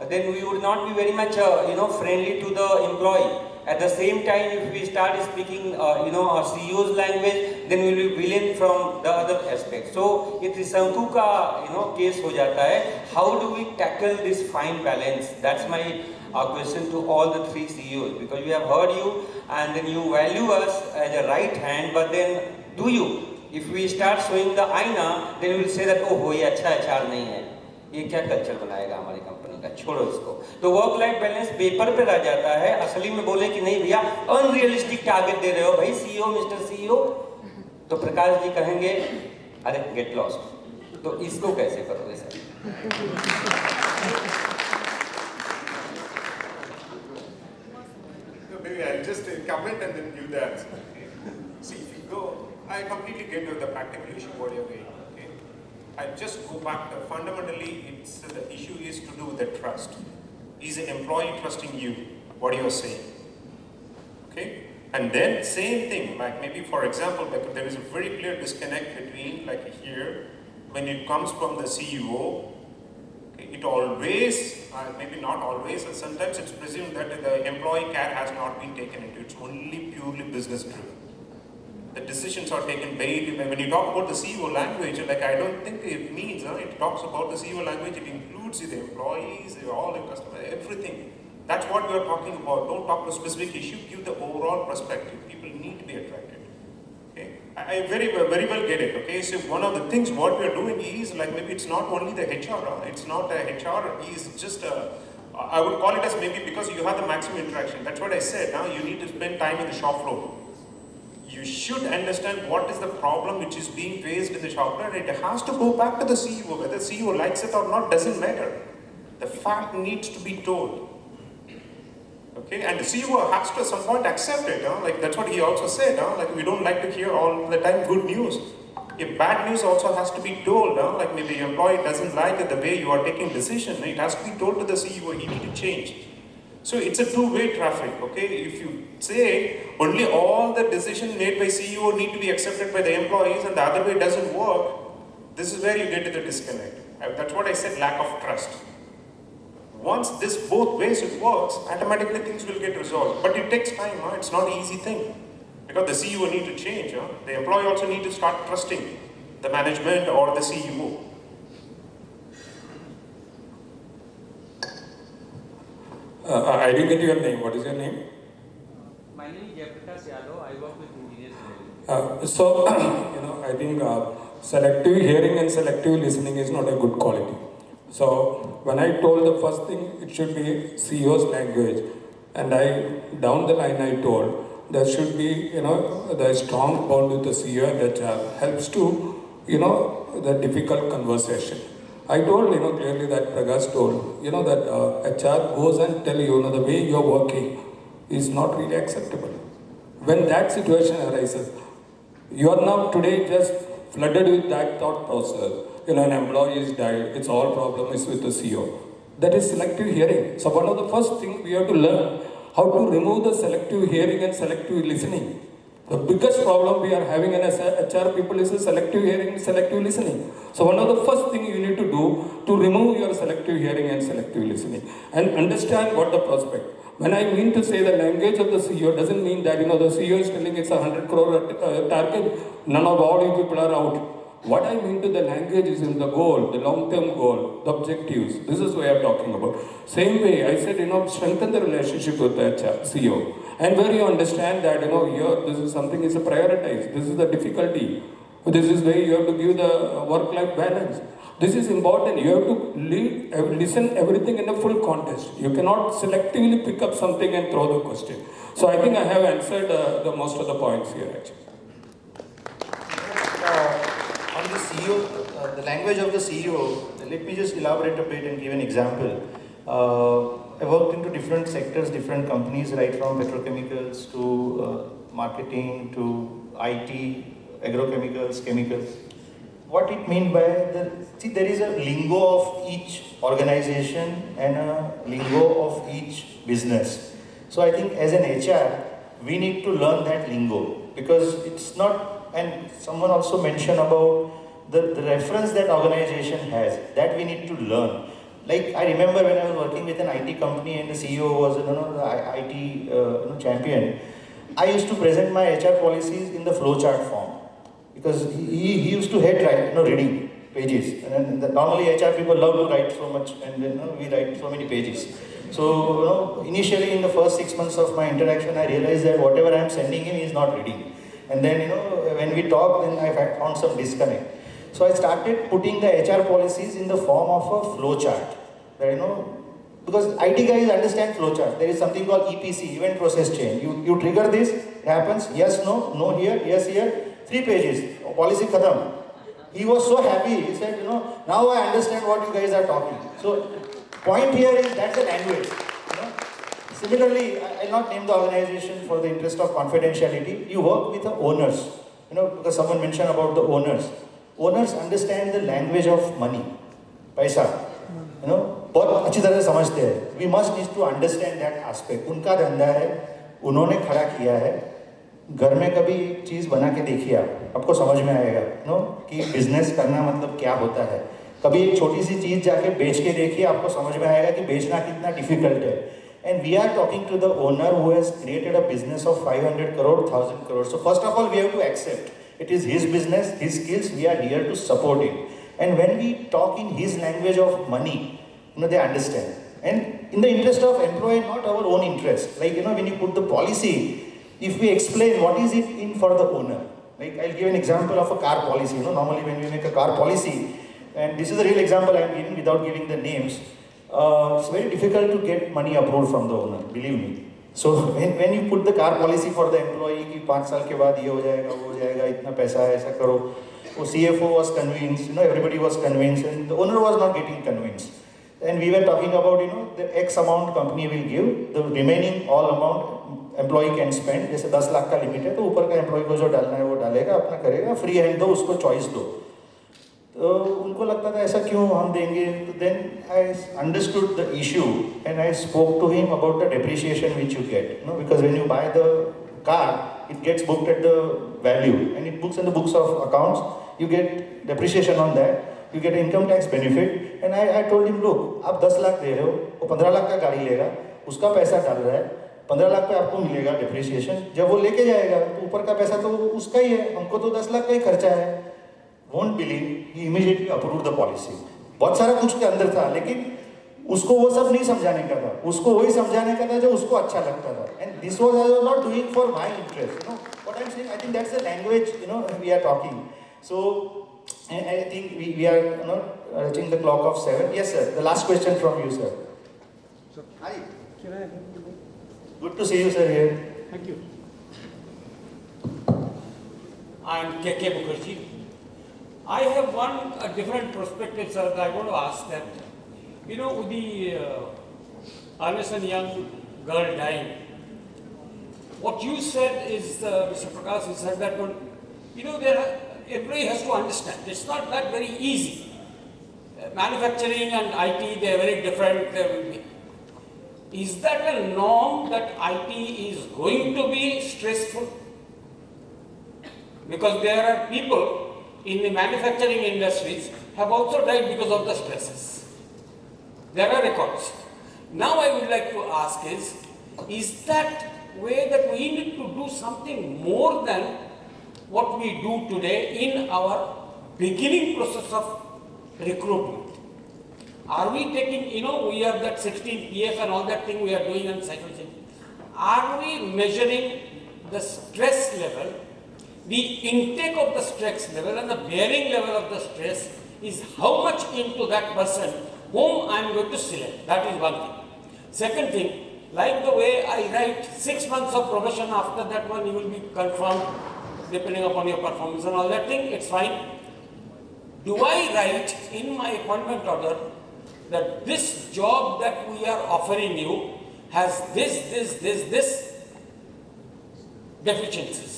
Speaker 16: then we would not be very much, friendly to the employee. At the same time, if we start speaking, our CEO's language, then we will be villain from the other aspect. So, it is Trisanku ka, case ho jata hai. How do we tackle this fine balance? That's my question to all the three CEOs, because we have heard you and then you value us as a right hand, but then do you? If we start showing the aina, then we will say that, oh, ये अच्छा HR नहीं है. ये क्या culture बनाएगा हमारी company का, छोड़ो इसको. तो वर्क लाइफ बैलेंस पेपर पे रह जाता है, असली में बोले कि नहीं भैया अनरियलिस्टिक टारगेट दे रहे हो भाई CEO, मिस्टर CEO, तो प्रकाश जी कहेंगे अरे गेट लॉस्ट. तो इसको कैसे करोगे sir?
Speaker 8: Maybe I'll just comment and then give the answer. See, if you go, I completely get with the practical issue what you're saying. Okay, I just go back to fundamentally, the issue is to do with the trust. Is the employee trusting you? What you're saying? Okay, and then same thing. Like maybe for example, like there is a very clear disconnect between like here when it comes from the CEO. It always, maybe not always, and sometimes it's presumed that the employee care has not been taken into. It's only purely business driven. The decisions are taken very, when you talk about the CEO language, like I don't think it means, it talks about the CEO language, it includes the employees, all the customers, everything. That's what we are talking about. Don't talk to a specific issue, give the overall perspective. People need to be attracted. Okay? I very well get it. Okay, so one of the things what we are doing is like maybe it's not only the HR, it's not a HR, is just a, I would call it as maybe because you have the maximum interaction. That's what I said. Now you need to spend time in the shop floor. You should understand what is the problem which is being faced in the shop floor, and it has to go back to the CEO. Whether the CEO likes it or not doesn't matter. The fact needs to be told. Okay, and the CEO has to at some point accept it. Like that's what he also said. Like we don't like to hear all the time good news. If bad news also has to be told. Like maybe the employee doesn't like it, the way you are taking decision, it has to be told to the CEO. He need to change. So it's a two-way traffic. Okay, if you say only all the decisions made by CEO need to be accepted by the employees and the other way doesn't work, this is where you get to the disconnect. That's what I said, lack of trust. Once this both ways it works, automatically things will get resolved. But it takes time. It's not an easy thing. Because the CEO need to change. The employee also need to start trusting the management or the CEO.
Speaker 12: I didn't get your name. What is your name?
Speaker 16: My name is Jaiprakash Yadav. I work with Engineers.
Speaker 12: I think selective hearing and selective listening is not a good quality. So when I told the first thing, it should be CEO's language, and down the line I told there should be the strong bond with the CEO and HR helps to the difficult conversation. I told clearly that Prakash told that HR goes and tell the way you're working is not really acceptable. When that situation arises, you are now today just flooded with that thought process. An employee is died, it's all problem is with the CEO. That is selective hearing. So one of the first things we have to learn how to remove the selective hearing and selective listening. The biggest problem we are having in HR people is selective hearing and selective listening. So one of the first things you need to do to remove your selective hearing and selective listening and understand what the prospect. When I mean to say the language of the CEO doesn't mean that the CEO is telling it's a 100 crore target, none of all you people are out. What I mean to the language is in the goal, the long-term goal, the objectives. This is what I am talking about. Same way, I said, strengthen the relationship with the CEO. And where you understand that, here, this is something is a prioritize. This is the difficulty. This is where you have to give the work-life balance. This is important. You have to listen everything in a full context. You cannot selectively pick up something and throw the question. So I think I have answered the most of the points here actually.
Speaker 15: On the CEO, the language of the CEO, let me just elaborate a bit and give an example. I worked into different sectors, different companies, right from petrochemicals to marketing to IT, agrochemicals, chemicals. What it means by there is a lingo of each organization and a lingo of each business. So I think as an HR, we need to learn that lingo because it's not, and someone also mentioned about the reference that organization has, that we need to learn. Like I remember when I was working with an IT company and the CEO was the IT champion, I used to present my HR policies in the flowchart form because he used to hate reading pages. And normally HR people love to write so much and then we write so many pages. So initially in the first 6 months of my interaction, I realized that whatever I am sending him, he is not reading. And then when we talk, then I found some disconnect. So I started putting the HR policies in the form of a flowchart. Because IT guys understand flowchart. There is something called EPC, event process chain. You trigger this, it happens, yes, no here, yes, here, 3 pages, policy khatam. He was so happy, he said, now I understand what you guys are talking. So point here is that's the language. Similarly, I'll not name the organization for the interest of confidentiality. You work with the owners, because someone mentioned about the owners. Owners understand the language of money, paisa. बहुत अच्छी तरह से समझते हैं. We must need to understand that aspect. उनका धंधा है, उन्होंने खड़ा किया है. घर में कभी एक चीज़ बना के देखिए आपको समझ में आएगा, कि बिजनेस करना मतलब क्या होता है. कभी एक छोटी सी चीज़ जाके बेच के देखिए, आपको समझ में आएगा कि बेचना कितना डिफिकल्ट है. And we are talking to the owner who has created a business of 500 crore, 1000 crore. So first of all, we have to accept it is his business, his skills. We are here to support him. And when we talk in his language of money, they understand. And in the interest of employee, not our own interest. Like, when you put the policy, if we explain what is it in for the owner. Like, I'll give an example of a car policy. Normally when we make a car policy, and this is a real example I'm giving without giving the names, it's very difficult to get money approved from the owner, believe me. So when you put the car policy for the employee कि 5 साल के बाद ये हो जाएगा, वो हो जाएगा, इतना पैसा है, ऐसा करो, वो CFO was convinced, everybody was convinced, and the owner was not getting convinced. And we were talking about, the X amount company will give, the remaining all amount employee can spend. जैसे 10 लाख का limit है, तो ऊपर का employee को जो डालना है वो डालेगा, अपना करेगा, फ्री हैंड दो, उसको चॉइस दो. तो उनको लगता था ऐसा क्यों हम देंगे. तो then I understood the issue and I spoke to him about the depreciation which you get. Because when you buy the car, it gets booked at the value and it books in the books of accounts. You get depreciation on that. You get income tax benefit. And I told him, look, आप 10 लाख दे रहे हो, वो 15 लाख का गाड़ी लेगा, उसका पैसा डाल रहा है, 15 लाख पे आपको मिलेगा depreciation. जब वो लेके जाएगा तो ऊपर का पैसा तो उसका ही है, हमको तो 10 लाख का ही खर्चा है. Won't believe, he immediately approved the policy. बहुत सारा कुछ के अंदर था, लेकिन उसको वो सब नहीं समझाने का था, उसको वही समझाने का था जो उसको अच्छा लगता था. And this was I was not doing for my interest. What I'm saying, I think that's the language we are talking. So I think we are reaching the clock of 7. Yes, sir. The last question from you, sir. Hi. Good to see you, sir. Here.
Speaker 17: Thank you. I'm K.K. Mukherjee. I have one different perspective, sir, that I want to ask that, with the Ernst & Young girl dying, what you said is, Mr. Prakash, you said that, everybody has to understand, it's not that very easy. Manufacturing and IT, they are very different. Is that a norm that IT is going to be stressful? Because there are people in the manufacturing industries have also died because of the stresses. There are records. Now I would like to ask is that way that we need to do something more than what we do today in our beginning process of recruitment? Are we taking, we have that 16 PF and all that thing we are doing and cycle. Are we measuring the stress level? The intake of the stress level and the bearing level of the stress is how much into that person whom I am going to select. That is one thing. Second thing, like the way I write 6 months of probation, after that one you will be confirmed depending upon your performance and all that thing, it's fine. Do I write in my appointment order that this job that we are offering you has this deficiencies?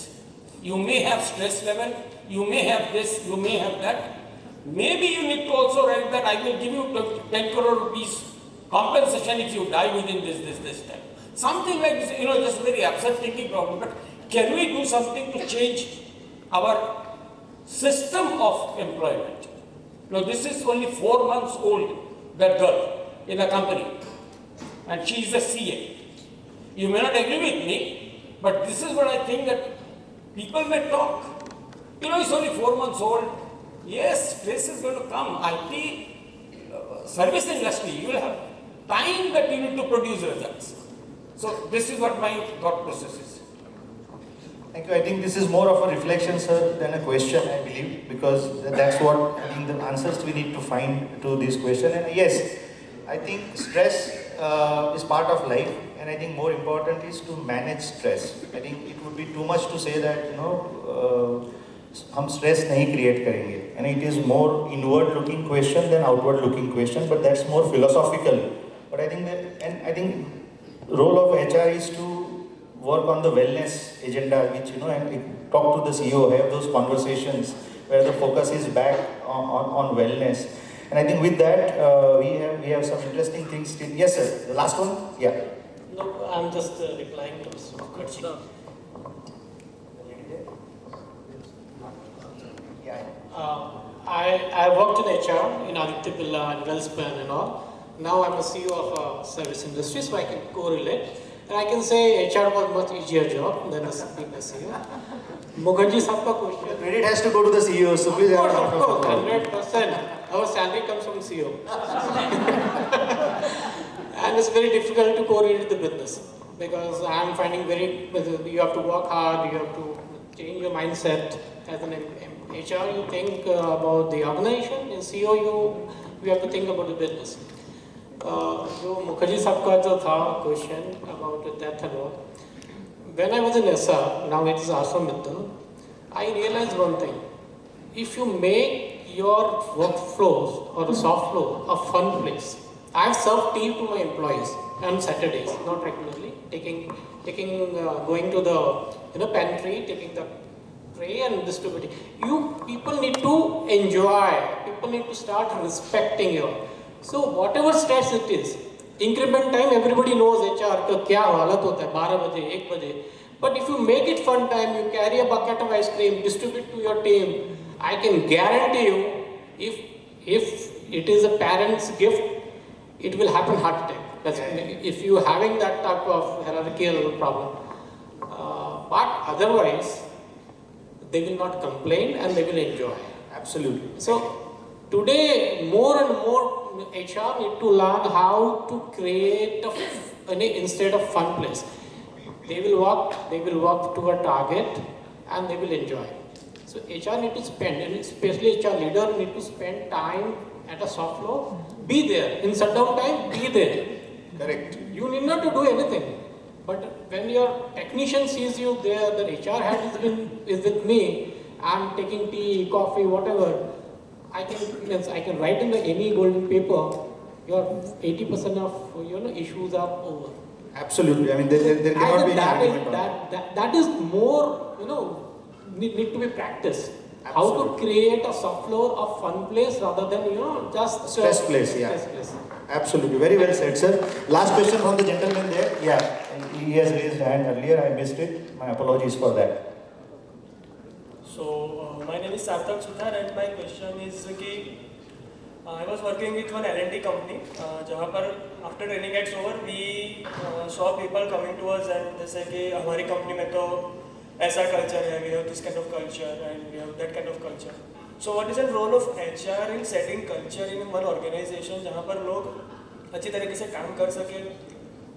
Speaker 17: You may have stress level, you may have this, you may have that. Maybe you need to also write that I will give you 10 crore rupees compensation if you die within this time. Something like this, just very absurd thinking problem. But can we do something to change our system of employment? Now this is only 4 months old, that girl in a company. And she is a CA. You may not agree with me, but this is what I think that people may talk. It's only 4 months old. Yes, stress is going to come. IT, service industry, you will have time that you need to produce results. So this is what my thought process is.
Speaker 15: Thank you. I think this is more of a reflection, sir, than a question, I believe, because that's what the answers we need to find to this question. And yes, I think stress is part of life. And I think more important is to manage stress. I think it would be too much to say that, हम stress नहीं create करेंगे. And it is more inward looking question than outward looking question, but that's more philosophical. But I think role of HR is to work on the wellness agenda, which, and talk to the CEO, have those conversations where the focus is back on wellness. And I think with that, we have some interesting things. Yes, sir. The last one? Yeah.
Speaker 18: No, I'm just replying to Mr. Mukherjee. I worked in HR in Aditya Birla and Wellspan and all. Now I'm a CEO of a service industry, so I can correlate. And I can say HR was much easier job than being a CEO. Mukherjee sabka question.
Speaker 15: Credit has to go to the CEO, so please.
Speaker 18: Of course, 100%. Our salary comes from CEO. and it's very difficult to correlate with the business because I'm finding you have to work hard, you have to change your mindset. As an HR, you think about the organization. In CEO, you have to think about the business. जो मुखर्जी साहब का जो था question about death and all. When I was in SR, now it is ArcelorMittal, I realized one thing. If you make your workflows or the soft flow a fun place, I have served tea to my employees on Saturdays, not regularly, going to the pantry, taking the tray and distributing. People need to enjoy. People need to start respecting you. So whatever stress it is, increment time, everybody knows HR का क्या हालत होता है 12 बजे 1 बजे. But if you make it fun time, you carry a bucket of ice cream, distribute to your team. I can guarantee you, if it is a parent's gift, it will happen heart attack. If you are having that type of hierarchical problem. But otherwise, they will not complain and they will enjoy.
Speaker 15: Absolutely.
Speaker 18: So today, more and more HR need to learn how to create instead of fun place. They will work to a target and they will enjoy. So HR need to spend, and especially HR leader need to spend time at a soft floor. Be there in shutdown time. Be there.
Speaker 15: Correct.
Speaker 18: You need not to do anything. But when your technician sees you there, the HR head is with me. I'm taking tea, coffee, whatever. I can write in any golden paper. Your 80% of issues are over.
Speaker 15: Absolutely. I mean, there cannot be any argument on
Speaker 18: that is more need to be practiced. Absolutely. How to create a soft floor, a fun place rather than just
Speaker 15: stress place. Yeah.
Speaker 18: Stress place.
Speaker 15: Absolutely. Very well said, sir. Last question from the gentleman there. Yeah, he has raised his hand earlier. I missed it. My apologies for that.
Speaker 19: So my name is Sarthak Sudhar and my question is कि I was working with one L&D company जहाँ पर after training gets over we saw people coming to us and they say कि हमारी company में तो ऐसा culture है, we have this kind of culture and we have that kind of culture. So what is the role of HR in setting culture in one organization जहाँ पर लोग अच्छी तरीके से काम कर सके,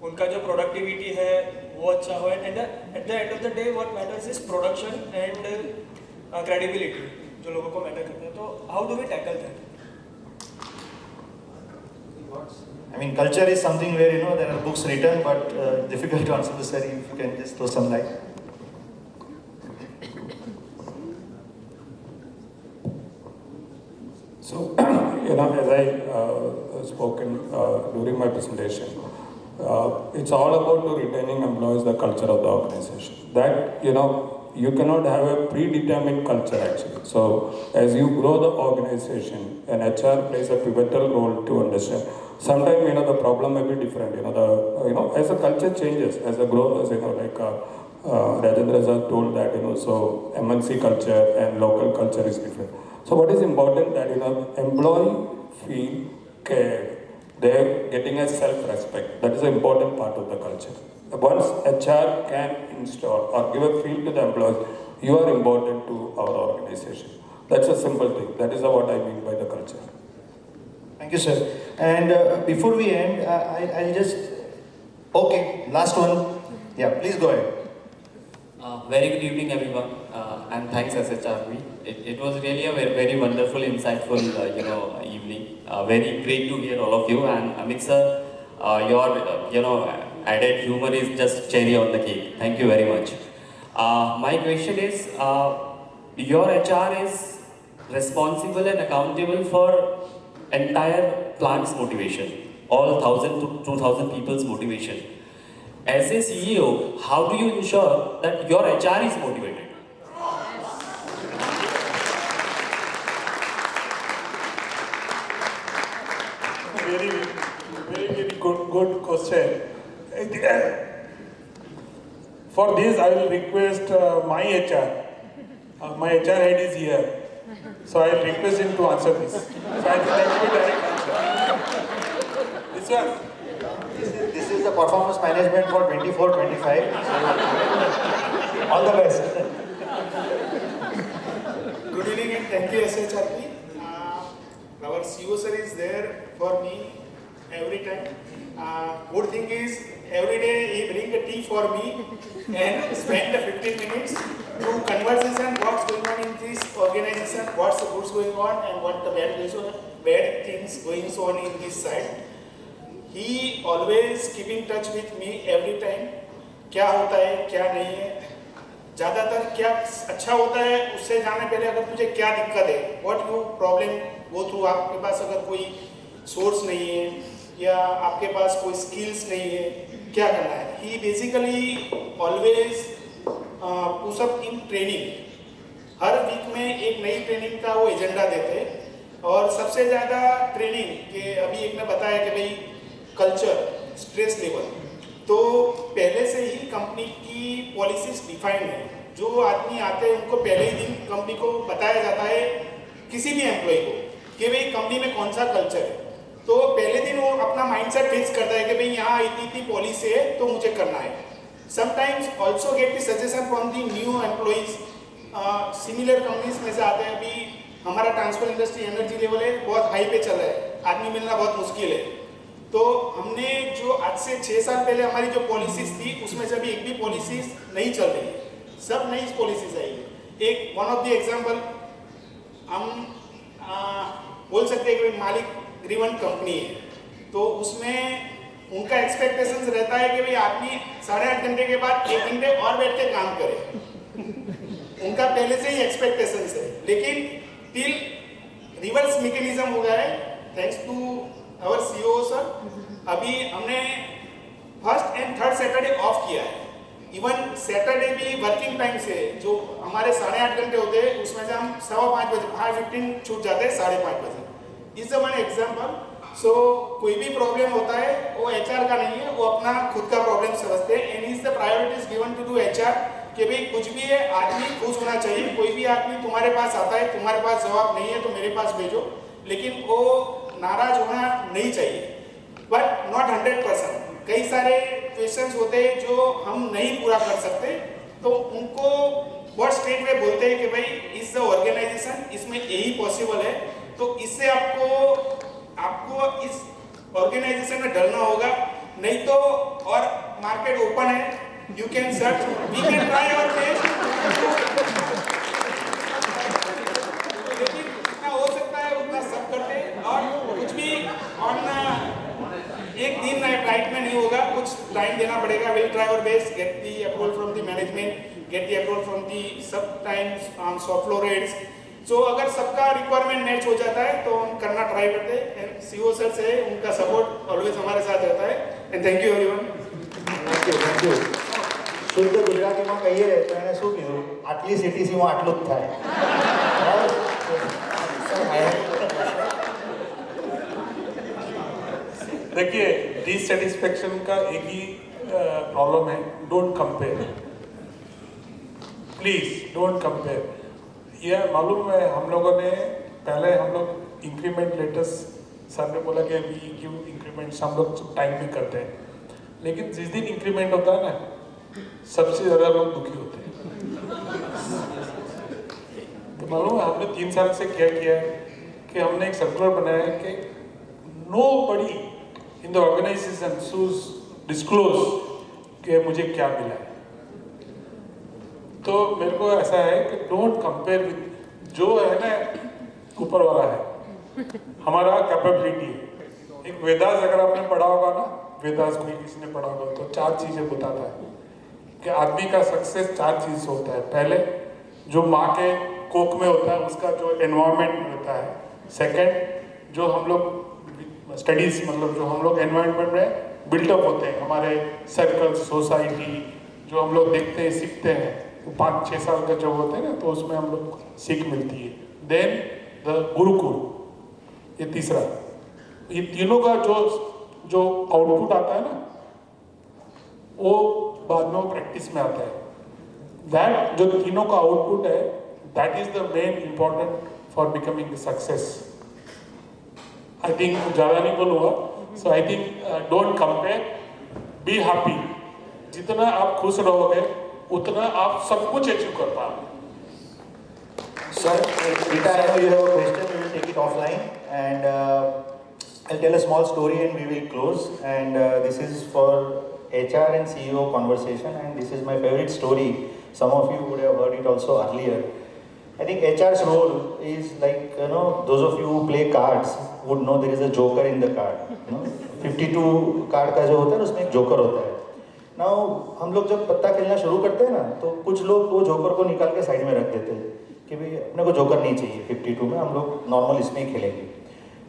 Speaker 19: उनका जो productivity है वो अच्छा हो, and at the end of the day what matters is production and credibility जो लोगों को matter करता है. तो how do we tackle that?
Speaker 15: I mean, culture is something where there are books written, but difficult to answer. Sir, if you can just throw some light.
Speaker 12: So, as I spoken during my presentation, it's all about retaining employees, the culture of the organization. That, you cannot have a predetermined culture actually. So, as you grow the organization, an HR plays a pivotal role to understand. Sometimes, the problem may be different. As the culture changes, as the growth, like Rajendra sir told that, so MNC culture and local culture is different. So what is important that, employee feel cared. They're getting a self-respect. That is an important part of the culture. Once HR can install or give a feel to the employees, you are important to our organization. That's a simple thing. That is what I mean by the culture.
Speaker 15: Thank you, sir. And before we end, I'll just... Okay, last one. Yeah, please go ahead.
Speaker 20: Very good evening, everyone, and thanks SHRP. It was really a very wonderful, insightful, evening. Very great to hear all of you. And Amit sir, your, added humor is just cherry on the cake. Thank you very much. My question is, your HR is responsible and accountable for entire plant's motivation, all 1,000 to 2,000 people's motivation. As a CEO, how do you ensure that your HR is motivated?
Speaker 11: Very good question. For this, I will request my HR. My HR head is here. So I will request him to answer this. So I think that will be direct answer. This one.
Speaker 15: This is the performance management for 24-25. All the best.
Speaker 21: Good evening and thank you SHRP. Our CEO sir is there for me every time. every day he bring a tea for me and spend the 15 minutes to conversation what's going on in this organization, what's the goods going on and what the bad things going on in this side. He always keep in touch with me every time. क्या होता है क्या नहीं है, ज़्यादातर क्या अच्छा होता है उससे जाने पहले अगर तुझे क्या दिक्कत है, what you problem go through, आपके पास अगर कोई सोर्स नहीं है या आपके पास कोई स्किल्स नहीं है, क्या करना है. He basically always push up in training. हर वीक में एक नई ट्रेनिंग का वो एजेंडा देते हैं. और सबसे ज़्यादा ट्रेनिंग के अभी एक ने बताया कि भाई कल्चर, स्ट्रेस लेवल, तो पहले से ही कंपनी की पॉलिसीज डिफाइंड है. जो आदमी आते हैं उनको पहले ही दिन कंपनी को बताया जाता है, किसी भी एम्प्लॉय को, कि भाई कंपनी में कौन सा कल्चर है. तो पहले दिन वो अपना माइंडसेट फिक्स करता है कि भाई यहाँ इतनी पॉलिसी है तो मुझे करना है. Sometimes also get the suggestion from the new employees. Similar companies में से आते हैं. अभी हमारा ट्रांसपोर्ट इंडस्ट्री एनर्जी लेवल है बहुत हाई पे चल रहा है, आदमी मिलना बहुत मुश्किल है. तो हमने जो आज से 6 साल पहले हमारी जो पॉलिसीज थी उसमें से अभी एक भी पॉलिसीज नहीं चल रही है, सब नई पॉलिसीज आई है. एक वन ऑफ द एग्जांपल हम बोल सकते हैं कि मालिक ड्रिवन कंपनी है, तो उसमें उनका एक्सपेक्टेशंस रहता है कि भाई आदमी 8.5 घंटे के बाद 1 घंटे और बैठ के काम करे. उनका पहले से ही एक्सपेक्टेशंस है. लेकिन टिल रिवर्स मैकेनिज्म हो गया है thanks to our CEO sir. अभी हमने first and third Saturday off किया है. इवन सैटरडे भी वर्किंग टाइम से जो हमारे 8.5 घंटे होते हैं उसमें से हम 5:15 बजे 5:15 छूट जाते हैं 5:30 बजे. Is one example. सो कोई भी प्रॉब्लम होता है वो एचआर का नहीं है, वो अपना खुद का प्रॉब्लम समझते हैं. And is the priorities given to HR कि भाई कुछ भी है आदमी खुश होना चाहिए. कोई भी आदमी तुम्हारे पास आता है, तुम्हारे पास जवाब नहीं है तो मेरे पास भेजो, लेकिन वो नाराज होना नहीं चाहिए. But not 100%. कई सारे क्वेश्चंस होते हैं जो हम नहीं पूरा कर सकते, तो उनको बहुत स्ट्रेट वे बोलते हैं कि भाई इस द ऑर्गेनाइजेशन, इसमें यही पॉसिबल है. तो इससे आपको इस ऑर्गेनाइजेशन में डरना होगा. नहीं तो और मार्केट ओपन है, you can search, we can try our best. लेकिन जितना हो सकता है उतना सब करते हैं. और कुछ भी ऑन एक दिन राइट में नहीं होगा, कुछ टाइम देना पड़ेगा. Will try our best, get the approval from the management, get the approval from the sub times on soft flow rates. So अगर सबका रिक्वायरमेंट मैच हो जाता है तो हम करना ट्राई करते हैं. एंड सीईओ सर से उनका सपोर्ट ऑलवेज हमारे साथ रहता है. And thank you everyone.
Speaker 15: Thank you. શુદ્ધ ગુજરાતીમાં કહીએ તો એને શું કીધું, આટલી સીટીસીમાં આટલું જ થાય.
Speaker 1: देखिए, डिससेटिस्फेक्शन का एक ही प्रॉब्लम है, don't compare. Please don't compare. यह मालूम है हम लोगों ने पहले हम लोग इंक्रीमेंट लेटर्स, सर ने बोला कि वी गिव इंक्रीमेंट्स, हम लोग टाइम भी करते हैं. लेकिन जिस दिन इंक्रीमेंट होता है ना, सबसे ज़्यादा लोग दुखी होते हैं. तो मालूम है हमने 3 साल से क्या किया है कि हमने एक सर्कुलर बनाया है कि nobody in the organisation should disclose कि मुझे क्या मिला है. तो मेरे को ऐसा है कि डोंट कंपेयर विद जो है ना ऊपर वाला है, हमारा कैपेबिलिटी है. एक वेदास अगर आपने पढ़ा होगा ना, वेदास कोई किसी ने पढ़ा होगा तो 4 चीज़ें बताता है कि आदमी का सक्सेस 4 चीज़ होता है. पहले जो माँ के कोख में होता है उसका जो एनवायरनमेंट होता है. सेकंड जो हम लोग स्टडीज़, मतलब जो हम लोग एनवायरनमेंट में बिल्टअप होते हैं, हमारे सर्कल, सोसाइटी, जो हम लोग देखते हैं सीखते हैं, 5-6 साल का जब होते हैं ना तो उसमें हम लोग सीख मिलती है. देन द गुरुकुल, ये तीसरा. ये तीनों का जो आउटपुट आता है ना वो बाद में वो प्रैक्टिस में आता है. दैट जो तीनों का आउटपुट है, that is the main important for becoming success. I think ज़्यादा नहीं बोलूँगा. So I think don't compare, be happy. जितना आप खुश रहोगे उतना आप सब कुछ अचीव कर पाओगे.
Speaker 15: Sir, Rita, I know you have a question. We will take it offline, and I'll tell a small story and we will close. And this is for HR and CEO conversation, and this is my favorite story. Some of you would have heard it also earlier. I think HR's role is like, those of you who play cards would know there is a joker in the card. 52 card का जो होता है उसमें एक joker होता है. Now हम लोग जब पत्ता खेलना शुरू करते हैं ना, तो कुछ लोग वो जोकर को निकाल के साइड में रख देते हैं कि भाई अपने को जोकर नहीं चाहिए 52 में, हम लोग नॉर्मल इसमें ही खेलेंगे.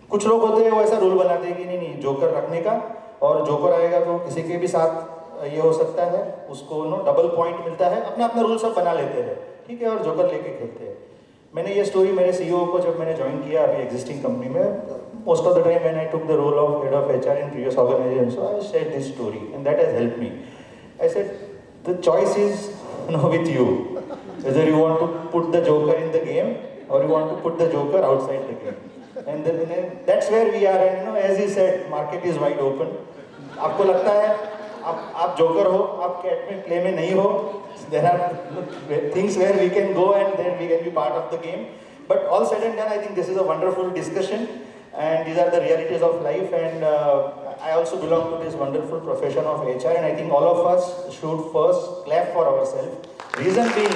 Speaker 15: कुछ लोग होते हैं वो ऐसा रूल बनाते हैं कि नहीं जोकर रखने का, और जोकर आएगा तो किसी के भी साथ ये हो सकता है, उसको डबल पॉइंट मिलता है, अपना अपना रूल सब बना लेते हैं, ठीक है, और जोकर लेके खेलते हैं. मैंने ये स्टोरी मेरे CEO को जब मैंने ज्वाइन किया अभी एग्जिस्टिंग कंपनी में, most of the time when I took the role of head of HR in previous organization, so I shared this story and that has helped me. I said the choice is with you, whether you want to put the joker in the game or you want to put the joker outside the game. And then that's where we are, and as he said, market is wide open. आपको लगता है आप joker हो, आप cat में play में नहीं हो, there are things where we can go and then we can be part of the game. But all said and done, I think this is a wonderful discussion, and these are the realities of life, and I also belong to this wonderful profession of HR, and I think all of us should first clap for ourselves. Reason being,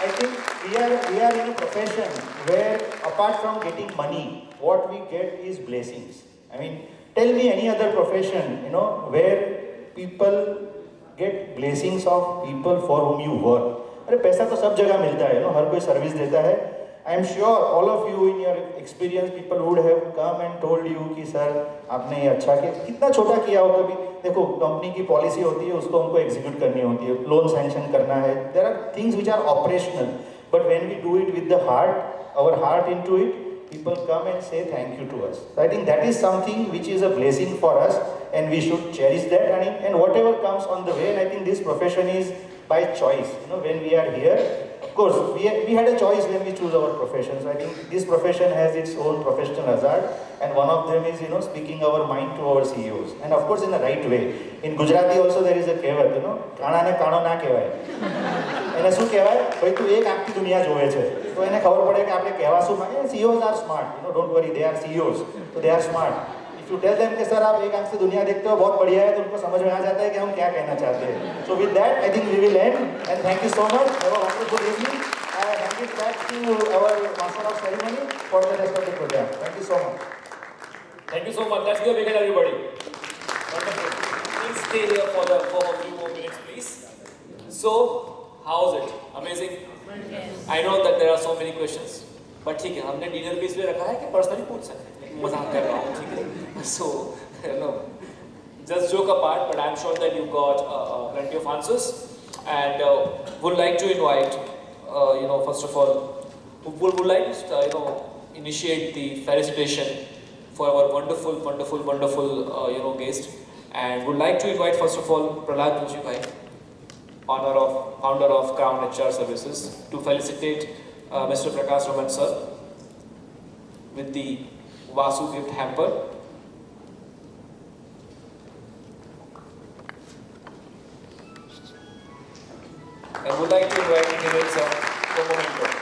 Speaker 15: I think we are in a profession where apart from getting money, what we get is blessings. I mean, tell me any other profession, where people get blessings of people for whom you work. अरे पैसा तो सब जगह मिलता है, हर कोई service देता है. I am sure all of you in your experience, people would have come and told you कि सर आपने ये अच्छा किया, कितना छोटा किया हो. कभी देखो कंपनी की पॉलिसी होती है, उसको हमको एग्जीक्यूट करनी होती है, लोन सैंक्शन करना है. There are things which are operational, but when we do it with the heart, our heart into it, people come and say thank you to us. So I think that is something which is a blessing for us, and we should cherish that. And whatever comes on the way, and I think this profession is by choice. When we are here, of course, we had a choice when we choose our profession. So I think this profession has its own professional hazard, and one of them is, speaking our mind to our CEOs, and of course in the right way. In Gujarati also there is a કહેવત, કાણા ને કાણો ના કહેવાય. એને શું કહેવાય? ભાઈ તું એક આખી દુનિયા જોવે છે, તો એને ખબર પડે કે આપણે કહેવા શું માંગે. CEOs are smart, don't worry, they are CEOs, so they are smart. If you tell them कि सर आप एक आंख से दुनिया देखते हो, बहुत बढ़िया है, तो उनको समझ में आ जाता है कि हम क्या कहना चाहते हैं. So with that, I think we will end, and thank you so much. Have a wonderful evening. I hand it back to our master of ceremony for the rest of the program. Thank you so much.
Speaker 2: Thank you so much. Let's give a big hand, everybody. Wonderful. Please stay here for a few more minutes, please. So, how's it? Amazing? Yes. I know that there are so many questions, but ठीक है, हमने dinner भी इसलिए रखा है कि personally पूछ सकते हैं. मजाक कर रहा हूँ, ठीक है. So, just joke apart, but I'm sure that you got plenty of answers, and would like to invite, first of all, would like to, initiate the felicitation for our wonderful, guest, and would like to invite first of all Prahlad Joshi bhai, founder of Crown HR Services, to felicitate Mr. Prakash Raman sir with the Vasu gift hamper. And would like to invite Hiren sir for a moment.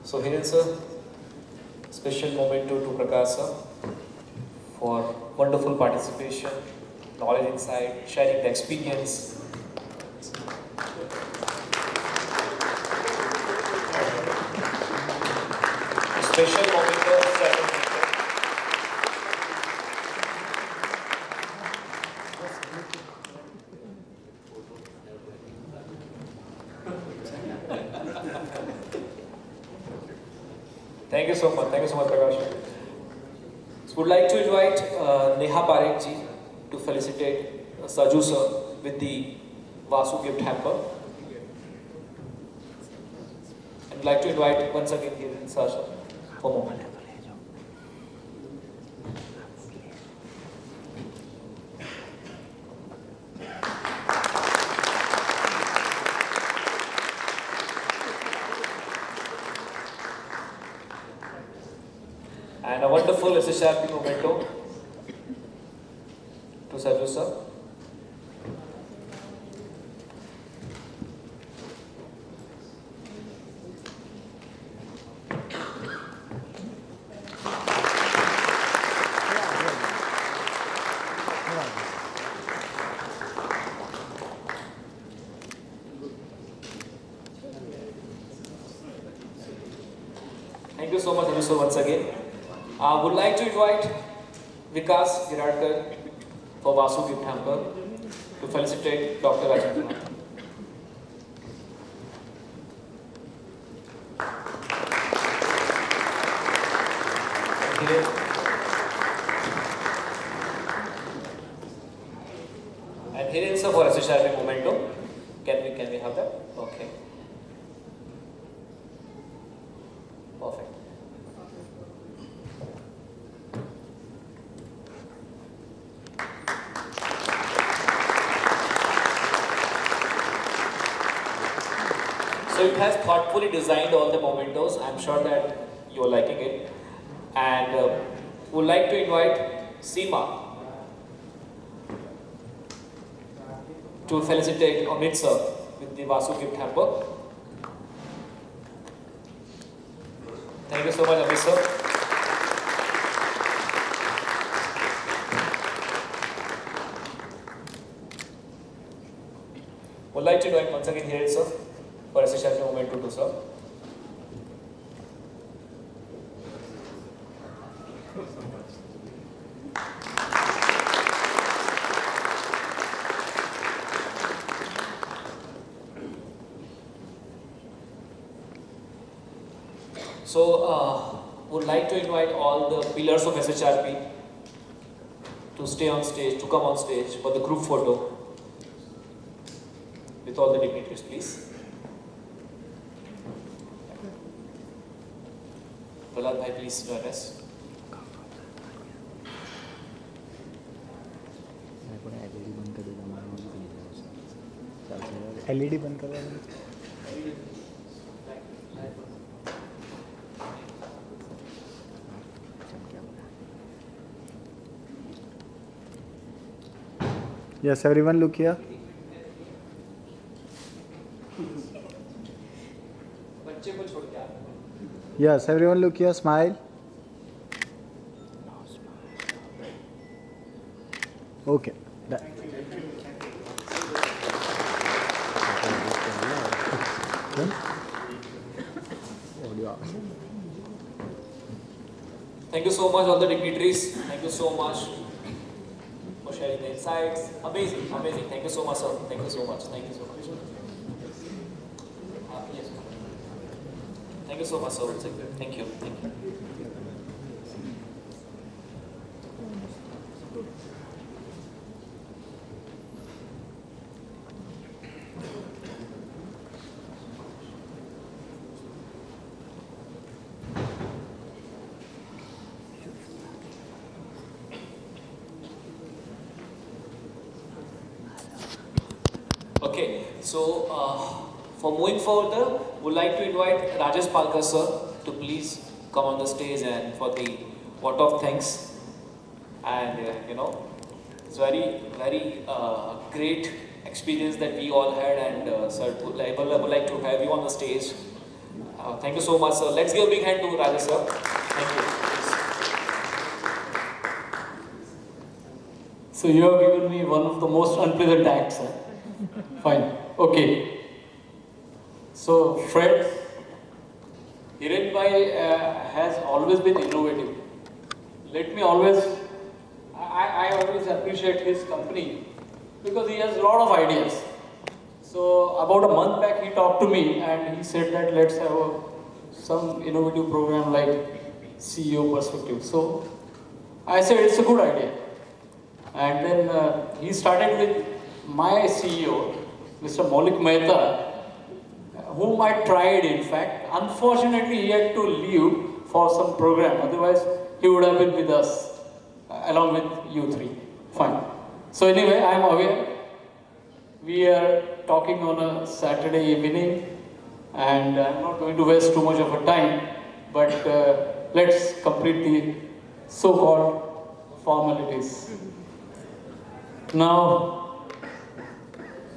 Speaker 2: So Hiren sir, special memento to Prakash sir for wonderful participation, knowledge, insight, sharing the experience. Special memento, Thank you so much, Prakash. So would like to invite Neha Parekh ji to felicitate Saju sir with the Vasu gift hamper. I'd like to invite once again Hiren sir for a moment. And a wonderful SHRP memento to Saju sir. you so much, Abhisar, once again. I would like to invite Vikas Giradkar for Vasu Gift Hamper to felicitate Dr. Rajan. And here is for SHRP Momentum. Can we have that? Okay. Perfect. So it has thoughtfully designed all the mementos. I'm sure that you're liking it. And would like to invite Seema to felicitate Amit sir with the Vasu gift hamper. Thank you so much, Amit sir. Would like to invite once again here, sir, for a session moment to do so. So, would like to invite all the pillars of SHRP to stay on stage, to come on stage for the group photo with all the dignitaries, please. Prahlad bhai, please join us.
Speaker 4: LED बंद कर देना। Yes, everyone look here. Yes, everyone look here, smile. Okay, done.
Speaker 2: Thank you so much, all the dignitaries. Thank you so much for sharing the insights. Amazing, amazing. Thank you so much, sir. Thank you so much. Thank you so much. Yes. Thank you so much, sir. Thank you. Thank you. Okay, so for moving further, would like to invite Rajesh Palkar sir to please come on the stage and for the vote of thanks. And it's very great experience that we all had, and sir, would like to have you on the stage. Thank you so much, sir. Let's give a big hand to Rajesh sir. Thank you.
Speaker 22: So you have given me one of the most unpleasant acts. Fine. Okay. So Fred, Hiren Bhai has always been innovative. I always appreciate his company because he has a lot of ideas. So about a month back he talked to me and he said that let's have some innovative program like CEO perspective. So I said it's a good idea. And then he started with my CEO, Mr. Maulik Mehta, whom I tried in fact. Unfortunately, he had to leave for some program, otherwise he would have been with us along with you three. Fine. So anyway, I am aware. We are talking on a Saturday evening and I'm not going to waste too much of a time, but let's complete the so-called formalities. Now,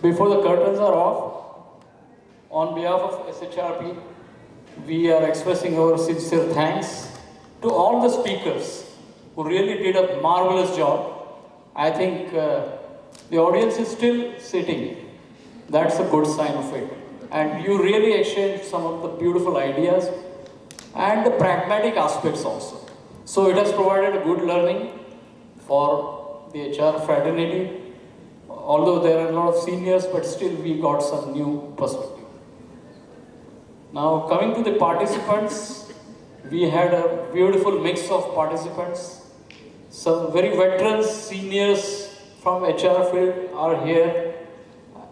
Speaker 22: before the curtains are off, on behalf of SHRP, we are expressing our sincere thanks to all the speakers who really did a marvelous job. I think the audience is still sitting. That's a good sign of it. And you really exchanged some of the beautiful ideas. and the pragmatic aspects also. So it has provided a good learning for the HR fraternity. Although there are a lot of seniors, but still we got some new perspective. Now coming to the participants, we had a beautiful mix of participants. Some very veterans, seniors from HR field are here,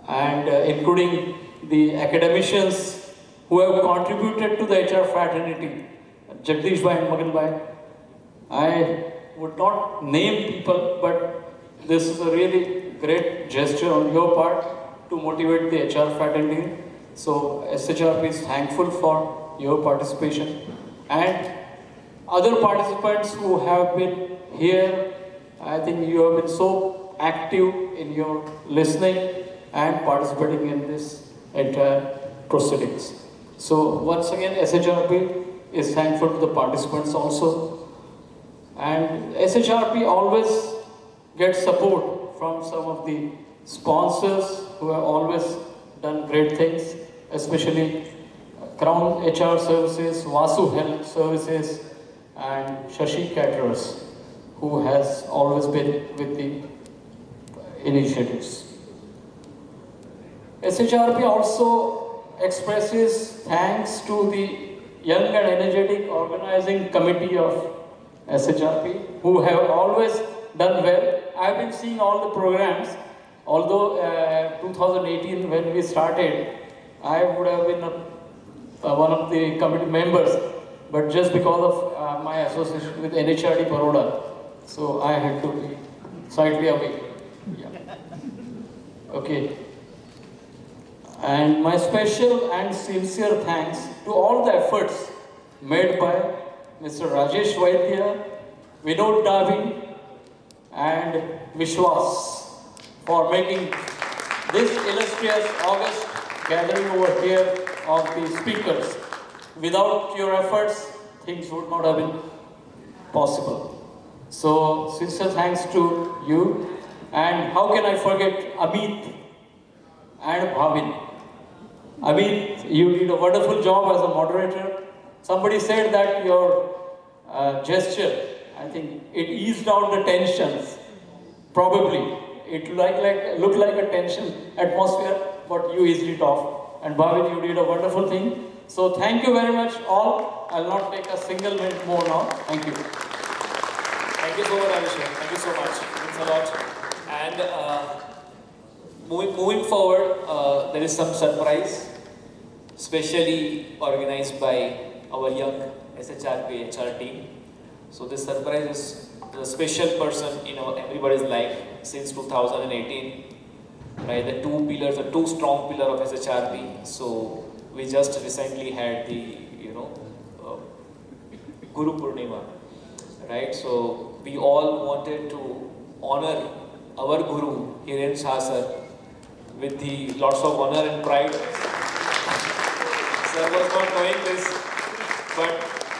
Speaker 22: and including the academicians who have contributed to the HR fraternity, Jagdish Bhai and Magan Bhai. I would not name people, but this is a really great gesture on your part to motivate the HR fraternity. So SHRP is thankful for your participation, and other participants who have been here. I think you have been so active in your listening and participating in this entire proceedings. So once again, SHRP is thankful to the participants also. And SHRP always gets support from some of the sponsors who have always done great things, especially Crown HR Services, Vasu Health Services, and Shashi Caterers, who has always been with the initiatives. SHRP also expresses thanks to the young and energetic organizing committee of SHRP, who have always done well. I've been seeing all the programs, although 2018 when we started, I would have been one of the committee members, but just because of my association with NHRD Baroda, so I had to be slightly away. Yeah. Okay. And my special and sincere thanks to all the efforts made by Mr. Rajesh Vaidya, Vinod Davi, and Vishwas for making this illustrious August gathering over here of the speakers. Without your efforts, things would not have been possible. So, sincere thanks to you. And how can I forget Amit and Bhavin? Amit, you did a wonderful job as a moderator. Somebody said that your gesture, I think it eased out the tensions. Probably. It looked like a tension atmosphere, but you eased it off. And Bhavin, you did a wonderful thing. So thank you very much all. I'll not take a single minute more now. Thank you.
Speaker 2: Thank you so much, Abhishek. Thank you so much. Thanks a lot. And moving forward, there is some surprise, specially organized by our young SHRP HR team. So this surprise is the special person in everybody's life since 2018. Right, the two pillars, the two strong pillars of SHRP. So we just recently had the Guru Purnima, right? So we all wanted to honor our Guru Hiren Shah sir with the lots of honor and pride. Sir was not knowing this, but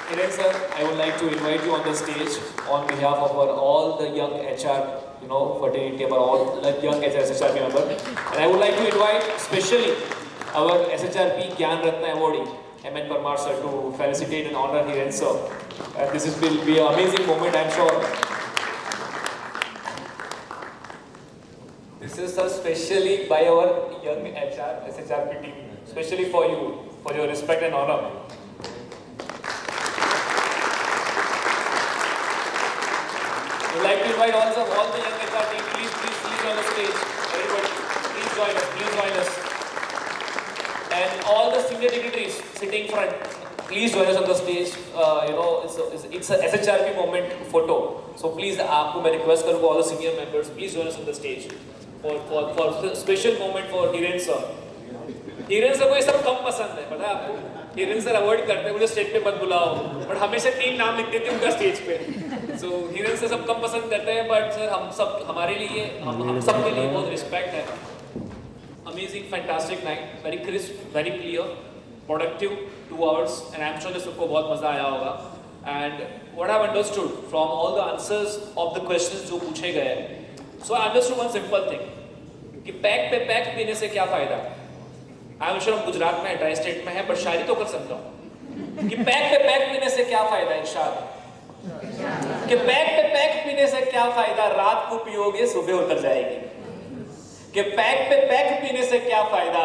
Speaker 2: Hiren sir, I would like to invite you on the stage on behalf of all the young HR fraternity, about all the young SHRP members. And I would like to invite especially our SHRP Gyan Ratna awardee, M.N. Parmar sir, to felicitate and honor Hiren sir. This will be an amazing moment, I'm sure. This is sir specially by our young SHRP team, especially for you, for your respect and honor. I would like to invite also all the young HR team, please join the stage. Everybody, please join us. And all the senior dignitaries sitting front, please join us on the stage. It's a SHRP moment photo. So please, आपको मैं request करूँगा all the senior members, please join us on the stage for special moment for Hiren sir. Hiren sir को ये सब कम पसंद है, पता है आपको? Hiren sir avoid करते हैं, मुझे स्टेज पे मत बुलाओ, but हमेशा 3 नाम लिख देते हैं उनका स्टेज पे. So Hiren sir सब कम पसंद करते हैं, but sir हम सब हमारे लिए हम सब के लिए बहुत respect है. Amazing, fantastic night, very crisp, very clear, productive, 2 hours, and I'm sure this सबको बहुत मजा आया होगा. And what I've understood from all the answers of the questions जो पूछे गए, so I understood one simple thing कि पैक पे पैक पीने से क्या फायदा? I'm sure हम गुजरात में ट्राई स्टेट में हैं, but शायरी तो कर सकता हूँ. कि पैक पे पैक पीने से क्या फायदा इरशाद? कि पैक पे पैक पीने से क्या फायदा, रात को पियोगे सुबह उतर जाएगी। कि पैक पे पैक पीने से क्या फायदा,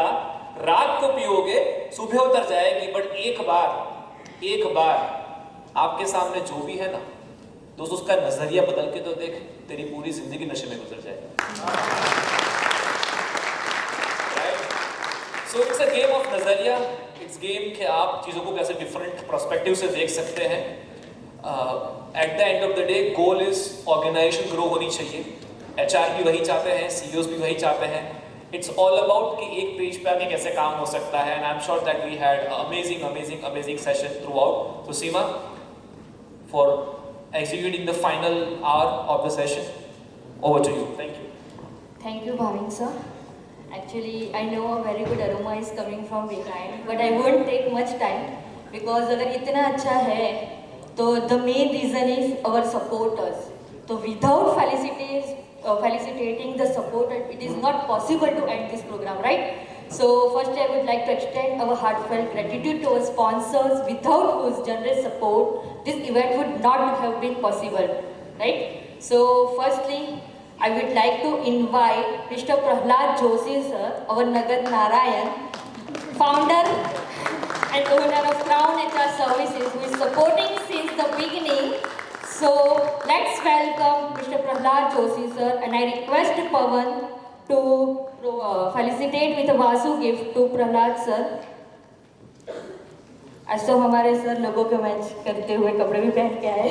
Speaker 2: रात को पियोगे सुबह उतर जाएगी। बट एक बार आपके सामने जो भी है ना दोस्त, उसका नजरिया बदल के तो देख, तेरी पूरी जिंदगी नशे में गुजर जाएगी। So it's a game of नजरिया, इट्स गेम कि आप चीजों को कैसे डिफरेंट पर्सपेक्टिव से देख सकते हैं। At the end of the day goal is organisation grow होनी चाहिए, HR भी वही चाहते हैं, CEOs भी वही चाहते हैं। इट्स ऑल अबाउट कि एक पेज पे आके कैसे काम हो सकता है। And I am sure that we had amazing session throughout. तो Seema, for executing the final hour of the session. Over to you. Thank you.
Speaker 5: Thank you, Bhavin sir. Actually, I know a very good aroma is coming from behind, but I won't take much time because अगर इतना अच्छा है तो the main reason is our supporters. So without felicitating the supporters, it is not possible to end this program, right? So first I would like to extend our heartfelt gratitude to our sponsors, without whose generous support, this event would not have been possible, right? So firstly, I would like to invite Mr. Prahlad Joshi sir, our Nagad Narayan, founder and owner of Crown HR Services, who is supporting since the beginning. So let's welcome Mr. Prahlad Joshi sir, and I request Pawan to felicitate with a Vasu gift to Prahlad sir. आज तो हमारे sir लोगों के match करते हुए कपड़े भी पहन के आए।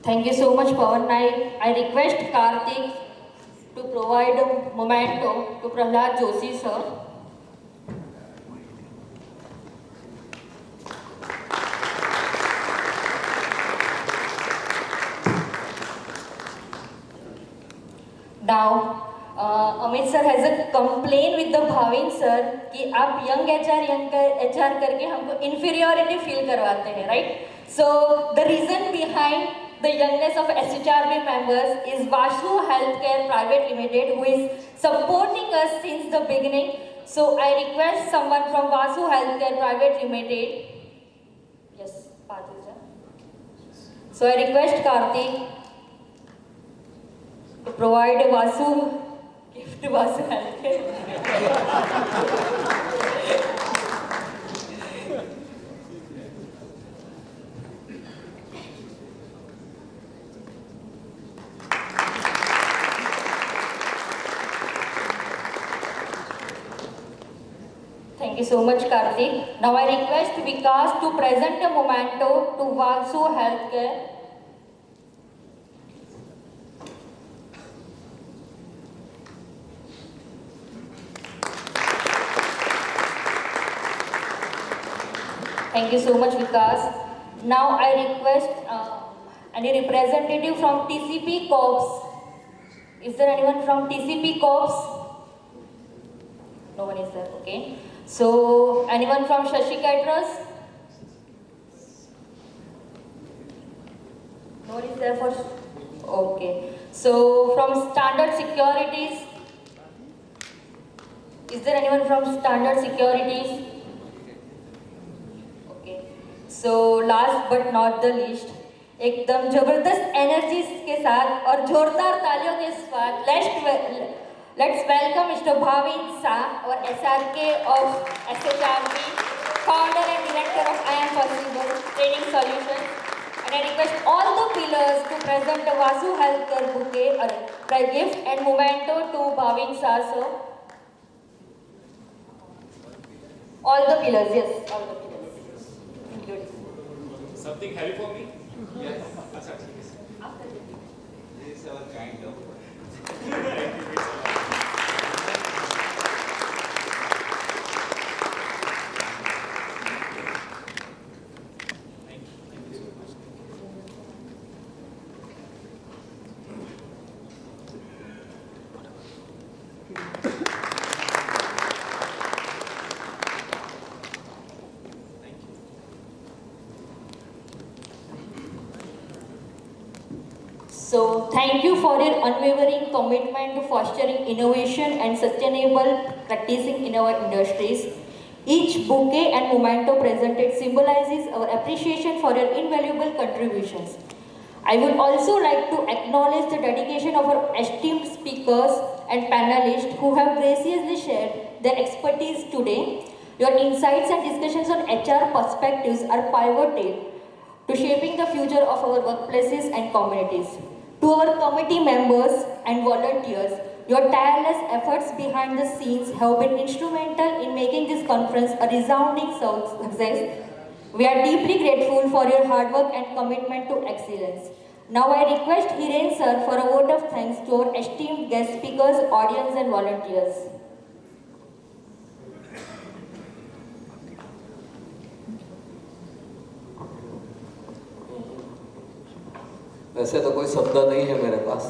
Speaker 5: Thank you so much, Pawan. I request Karthik to provide a memento to Prahlad Joshi sir. Now, Amit sir has a complaint with the Bhavin sir कि आप young HR करके हमको inferiority feel करवाते हैं, right? So the reason behind the youngest of SHRB members is Vasu Healthcare Private Limited, who is supporting us since the beginning. So I request someone from Vasu Healthcare Private Limited. Yes, Padilja. So I request Karthik to provide a Vasu gift to Vasu Healthcare. Thank you so much, Karthik. Now I request Vikas to present a memento to Vasu Healthcare. Thank you so much, Vikas. Now I request any representative from TCP Corps. Is there anyone from TCP Corps? No one is there, okay. So, anyone from Shashi Caterers? No one is there for, okay. So, from Standard Securities? Is there anyone from Standard Securities? Okay. So, last but not the least, एकदम जबरदस्त energy के साथ और जोरदार तालियों के साथ let's welcome Mr. Bhavin Shah, our SRK of SHRB, founder and director of I Am Possible Training Solutions. And I request all the pillars to present a Vasu Healthcare bouquet or a gift and memento to Bhavin Shah sir. All the pillars, yes, all the pillars. Including.
Speaker 6: Something heavy for me? Yes. This is our kind of. Thank you.
Speaker 5: So thank you for your unwavering commitment to fostering innovation and sustainable practicing in our industries. Each bouquet and memento presented symbolizes our appreciation for your invaluable contributions. I would also like to acknowledge the dedication of our esteemed speakers and panelists who have graciously shared their expertise today. Your insights and discussions on HR perspectives are pivotal to shaping the future of our workplaces and communities. To our committee members and volunteers, your tireless efforts behind the scenes have been instrumental in making this conference a resounding success. We are deeply grateful for your hard work and commitment to excellence. Now I request Hiren sir for a vote of thanks to our esteemed guest speakers, audience and volunteers.
Speaker 3: वैसे तो कोई शब्द नहीं है मेरे पास,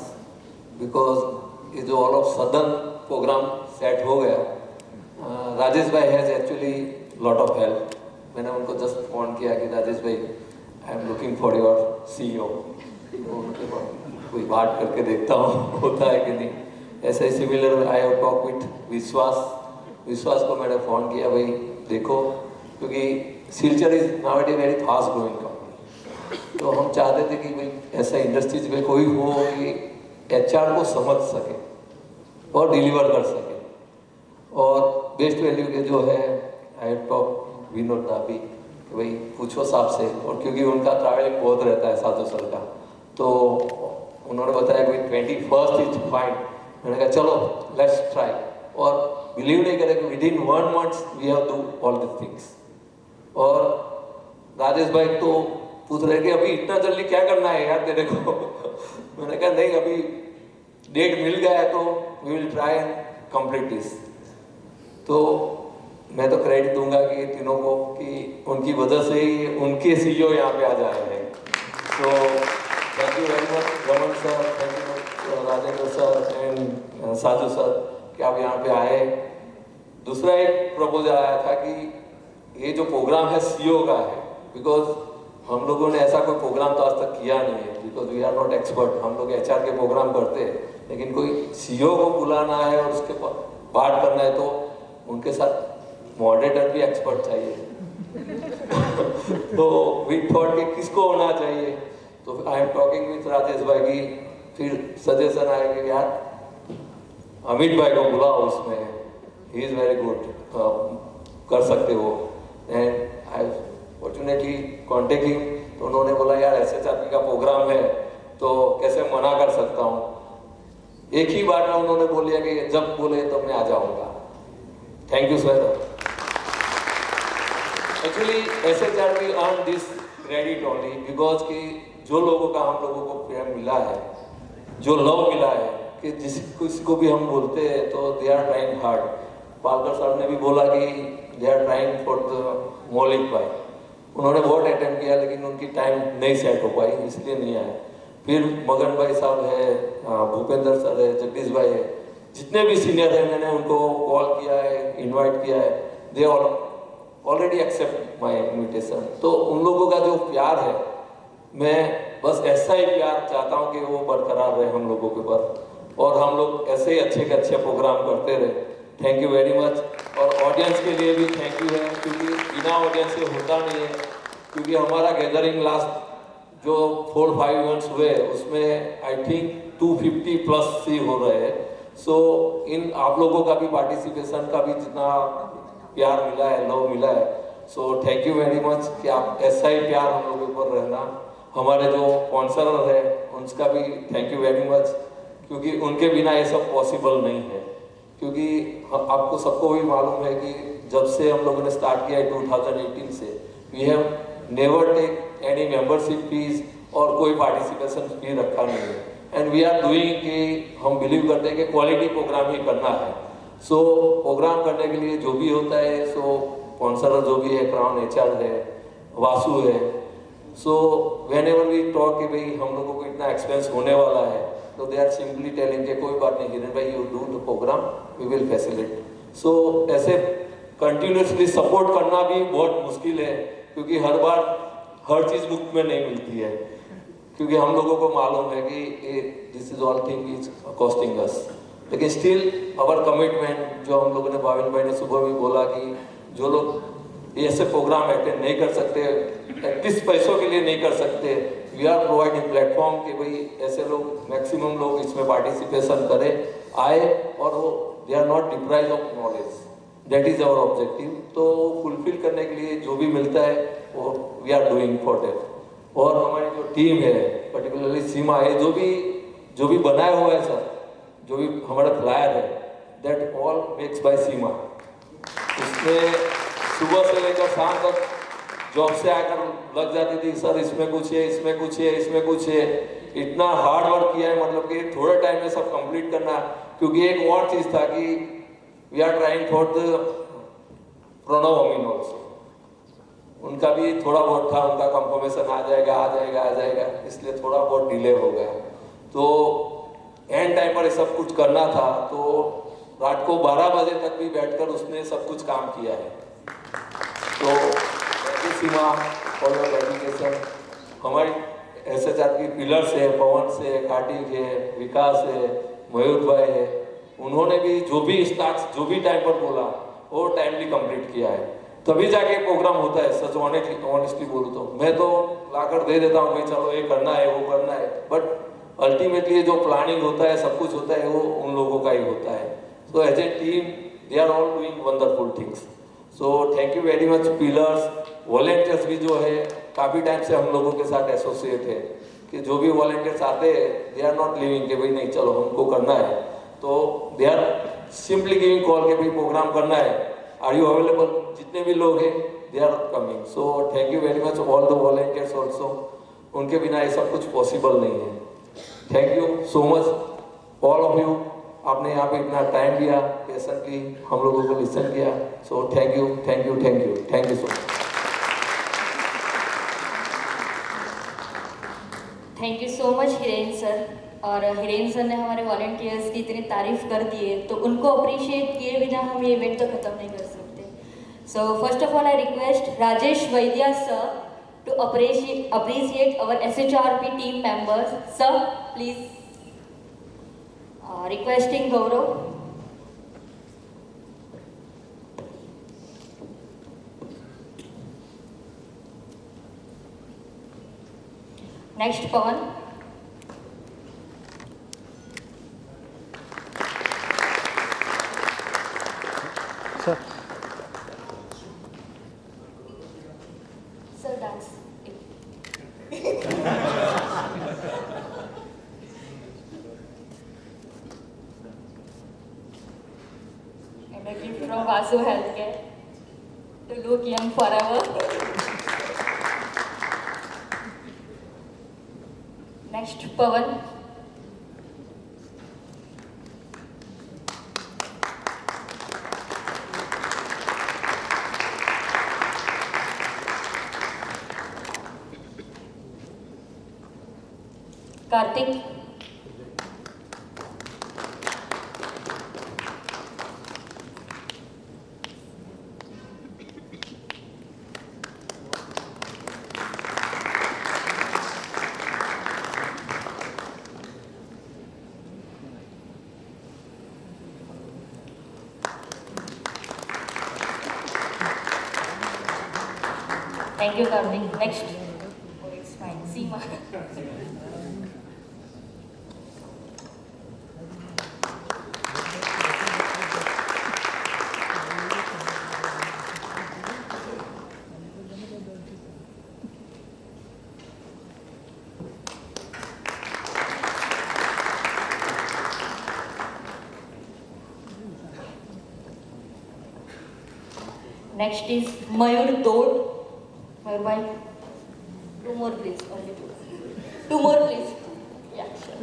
Speaker 3: because ये जो all of sudden programme set हो गया, राजेश भाई has actually lot of help. मैंने उनको जस्ट फोन किया कि राजेश भाई I am looking for your CEO, तो उनके कोई बात करके देखता हूँ होता है कि नहीं. ऐसे ही similar I have talk with Vishwas को मैंने फ़ोन किया, भाई देखो, क्योंकि Silchar is now very fast growing company, तो हम चाहते थे कि भाई ऐसा इंडस्ट्रीज में कोई हो कि HR को समझ सके और डिलीवर कर सके. और बेस्ट वैल्यू के जो है आई टॉक विनोद दाबी, कि भाई पूछो साहब से, और क्योंकि उनका ट्रैवलिंग बहुत रहता है 7 साल का, तो उन्होंने बताया कि 21st इज फाइन. मैंने कहा चलो लेट्स ट्राई, और बिलीव नहीं करें कि within 1 month we have do all this things. और राजेश भाई तो पूछ रहे कि अभी इतना जल्दी क्या करना है यार तेरे को. मैंने कहा नहीं, अभी डेट मिल गया है तो we will try and complete this. तो मैं तो क्रेडिट दूंगा कि तीनों को, कि उनकी वजह से ही उनके CEO यहाँ पे आ जा रहे हैं. तो thank you very much Raman sir, thank you Rajendra sir and Saju sir कि आप यहाँ पे आए. दूसरा एक प्रपोजल आया था कि ये जो प्रोग्राम है CEO का है, बिकॉज हम लोगों ने ऐसा कोई प्रोग्राम तो आज तक किया नहीं है, because we are not expert. हम लोग HR के प्रोग्राम करते हैं, लेकिन कोई CEO को बुलाना है और उसके बात करना है, तो उनके साथ मॉडरेटर भी एक्सपर्ट चाहिए. तो वी थॉट कि किसको होना चाहिए, तो I am talking with Rajesh भाई की फिर सजेशन आया कि यार अमित भाई को बुलाओ, उसमें ही इज़ वेरी गुड, कर सकते हो. एंड आई फॉर्चुनेटली कॉन्टेक्टिंग, तो उन्होंने बोला यार SHRP का प्रोग्राम है तो कैसे मना कर सकता हूँ. एक ही बार में उन्होंने बोल दिया कि जब बोले तो मैं आ जाऊँगा. Thank you sir. Actually SHRP earn this credit only because कि जो लोगों का हम लोगों को प्रेम मिला है, जो लव मिला है, कि जिस किसी को भी हम बोलते हैं तो they are trying hard. Palkar साहब ने भी बोला कि they are trying for the Maulik भाई. उन्होंने बहुत अटेम्प्ट किया लेकिन उनकी टाइम नहीं सेट हो पाई, इसलिए नहीं आए. फिर मगन भाई साहब है, भूपेंद्र सर है, जगदीश भाई है, जितने भी सीनियर हैं मैंने उनको कॉल किया है, इनवाइट किया है. They already accept my invitation. तो उन लोगों का जो प्यार है, मैं बस ऐसा ही प्यार चाहता हूँ कि वो बरकरार रहे हम लोगों के ऊपर, और हम लोग ऐसे ही अच्छे के अच्छे प्रोग्राम करते रहे. Thank you very much. और ऑडियंस के लिए भी थैंक यू है, क्योंकि बिना ऑडियंस से होता नहीं है. क्योंकि हमारा गैदरिंग लास्ट जो 4-5 इवेंट्स हुए उसमें आई थिंक 250 प्लस सी हो रहे हैं. सो इन आप लोगों का भी पार्टिसिपेशन का भी जितना प्यार मिला है, लव मिला है, सो थैंक यू वेरी मच कि आप ऐसा ही प्यार हम लोगों पर रहना. हमारे जो स्पॉन्सर है उनका भी थैंक यू वेरी मच, क्योंकि उनके बिना ये सब पॉसिबल नहीं है. क्योंकि आपको सबको भी मालूम है कि जब से हम लोगों ने स्टार्ट किया है 2018 से, we have never take any membership fees और कोई पार्टिसिपेशन फी रखा नहीं है. एंड वी आर डूइंग कि हम बिलीव करते हैं कि क्वालिटी प्रोग्राम ही करना है. सो प्रोग्राम करने के लिए जो भी होता है, सो स्पॉन्सर जो भी है, क्राउन HR है, वासु है. So whenever we talk कि भाई हम लोगों को इतना एक्सपेंस होने वाला है, तो दे आर सिंपली टेलिंग कि कोई बात नहीं हिरेन भाई, you do the program, we will facilitate. So ऐसे कंटिन्यूसली सपोर्ट करना भी बहुत मुश्किल है, क्योंकि हर बार हर चीज़ मुफ्त में नहीं मिलती है. क्योंकि हम लोगों को मालूम है कि this is all thing is costing us, लेकिन स्टिल आवर कमिटमेंट, जो हम लोगों ने भाविन भाई ने सुबह भी बोला कि जो लोग ऐसे प्रोग्राम अटेंड नहीं कर सकते, एटलीस्ट पैसों के लिए नहीं कर सकते, वी आर प्रोवाइडिंग प्लेटफॉर्म कि भाई ऐसे लोग मैक्सिमम लोग इसमें पार्टिसिपेशन करें, आए और वो they are not deprived of knowledge, that is our objective. तो फुलफिल करने के लिए जो भी मिलता है वो we are doing for that. और हमारी जो टीम है, पर्टिकुलरली सीमा है, जो भी बनाया हुआ है सर, जो भी हमारा फ्लायर है, दैट ऑल मेक्स बाय सीमा। उसमें सुबह से लेकर शाम तक जॉब से आकर लग जाती थी, सर इसमें कुछ है, इसमें कुछ है, इसमें कुछ है, इतना हार्ड वर्क किया है, मतलब कि थोड़े टाइम में सब कंप्लीट करना। क्योंकि एक और चीज़ था कि we are trying for the Pranav Amin also, उनका भी थोड़ा बहुत था, उनका कंफर्मेशन आ जाएगा, इसलिए थोड़ा बहुत डिले हो गया। तो एंड टाइम पर ये सब कुछ करना था, तो रात को 12 बजे तक भी बैठकर उसने सब कुछ काम किया है। तो सीमा और एजुकेशन हमारी SHR की पिलर्स है, पवन से, कार्तिक है, विकास है, मयूर भाई है, उन्होंने भी जो भी स्टार्ट जो भी टाइम पर बोला वो टाइमली कंप्लीट किया है, तभी जाके प्रोग्राम होता है। सच ऑनेस्टली बोलूँ तो मैं तो लाकर दे देता हूँ भाई चलो ये करना है वो करना है, बट अल्टीमेटली जो प्लानिंग होता है, सब कुछ होता है, वो उन लोगों का ही होता है। So as a team they are all doing wonderful things. So thank you very much. Pillars volunteers भी जो है काफ़ी टाइम से हम लोगों के साथ एसोसिएट है, कि जो भी वॉलेंटियर्स आते हैं दे आर नॉट लिविंग कि भाई नहीं चलो हमको करना है, तो they are simply giving call के भाई प्रोग्राम करना है, आर यू अवेलेबल, जितने भी लोग हैं they are coming. So thank you very much all the volunteers also, उनके बिना ये सब कुछ पॉसिबल नहीं है। Thank you so much all of you, आपने यहाँ पे इतना टाइम दिया, पेशेंटली हम लोगों को लिसन किया। सो thank you so much.
Speaker 5: Thank you so much Hiren sir. और हिरेन सर ने हमारे वॉलंटियर्स की इतनी तारीफ कर दी है, तो उनको अप्रिशिएट किए बिना हम ये इवेंट तो ख़त्म नहीं कर सकते। So first of all I request Rajesh Vaidya sir to appreciate our SHRP team members. Sir, please. Requesting Gaurav. Next, Pawan.
Speaker 4: Sir.
Speaker 5: Sir, dance. And a gift from Vasu Healthcare to look young forever. Next, Pawan. Karthik. Thank you, Karthik. Next. Oh, it's fine. Seema. Next is Mayur Dod. Mayur bhai. Two more please. Only two. Two more please. Yeah, sure.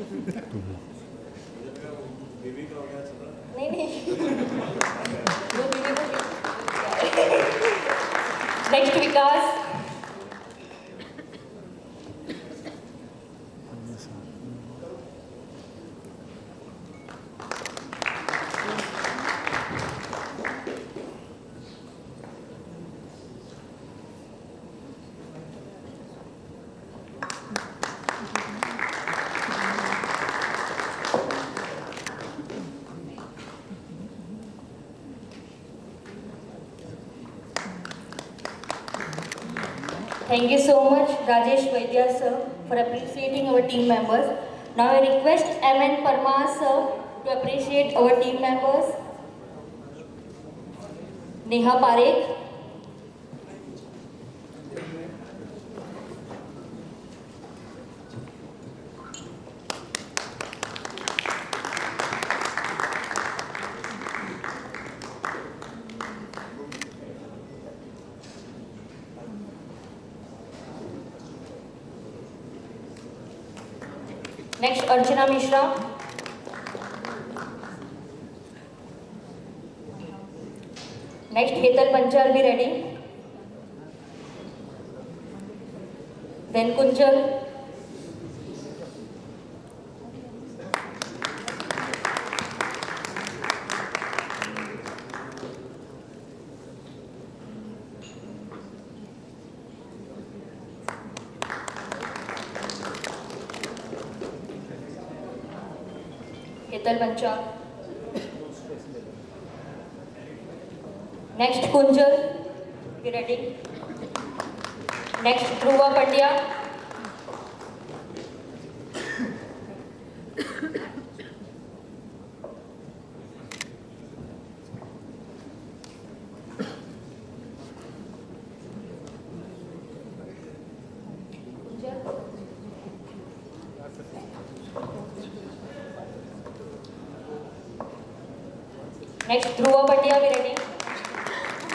Speaker 5: नहीं नहीं. दो बीवी को. Next Vikas. Thank you so much, Rajesh Vaidya sir, for appreciating our team members. Now I request M.N. Parmar sir to appreciate our team members. Neha Parekh. Next, Archana Mishra. Next, Hetal Panchal, be ready. Then Kunjal. Hetal Panchal. Next, Kunjal, be ready. Next, Dhruva Pandya. Next, Dhruva Pandya, be ready.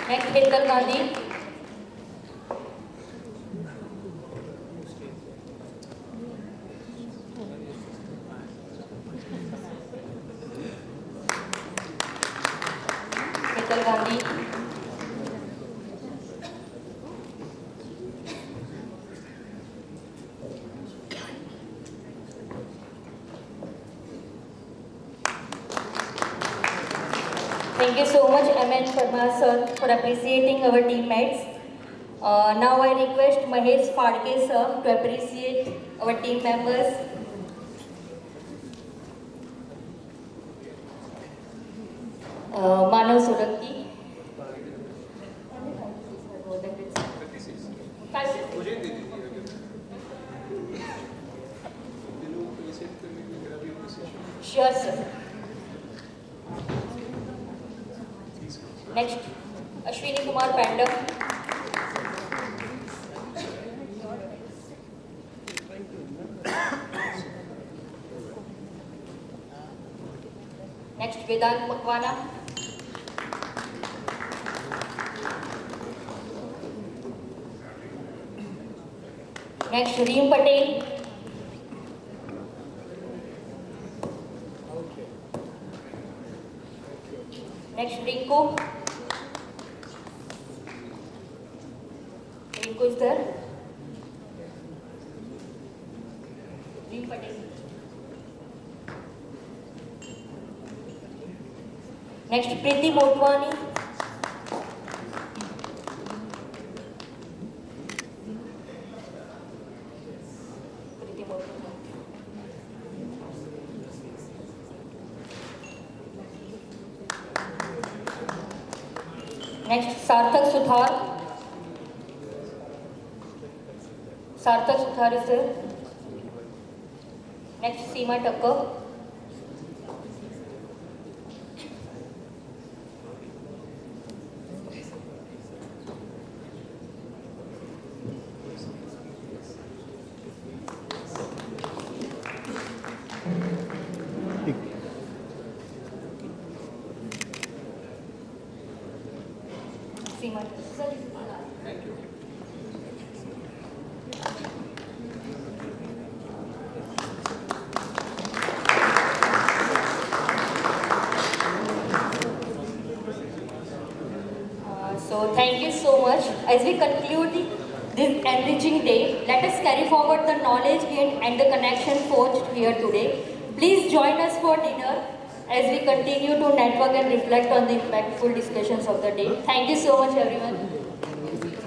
Speaker 5: Next, Hetal Gandhi. Hetal Gandhi. Thank you so much, M.N. Parmar sir, for appreciating our teammates. Now I request Mahesh Phadke sir to appreciate our team members. Manav Solanki. Sure, sir. Next, Ashwini Kumar Panda. Next, Vedant Makwana. Next, Reem Patel. Next, Rinku. Rinku is there. Reem Patel. Next, Preeti Motwani. Preeti Motwani. Next, Sarthak Sudhar. Sarthak Sudhar is there. Next, Seema Thakkar. Seema Thakkar. Thank you. So thank you so much. As we conclude this enriching day, let us carry forward the knowledge gained and the connection forged here today. Please join us for dinner as we continue to network and reflect on the impactful discussions of the day. Thank you so much, everyone.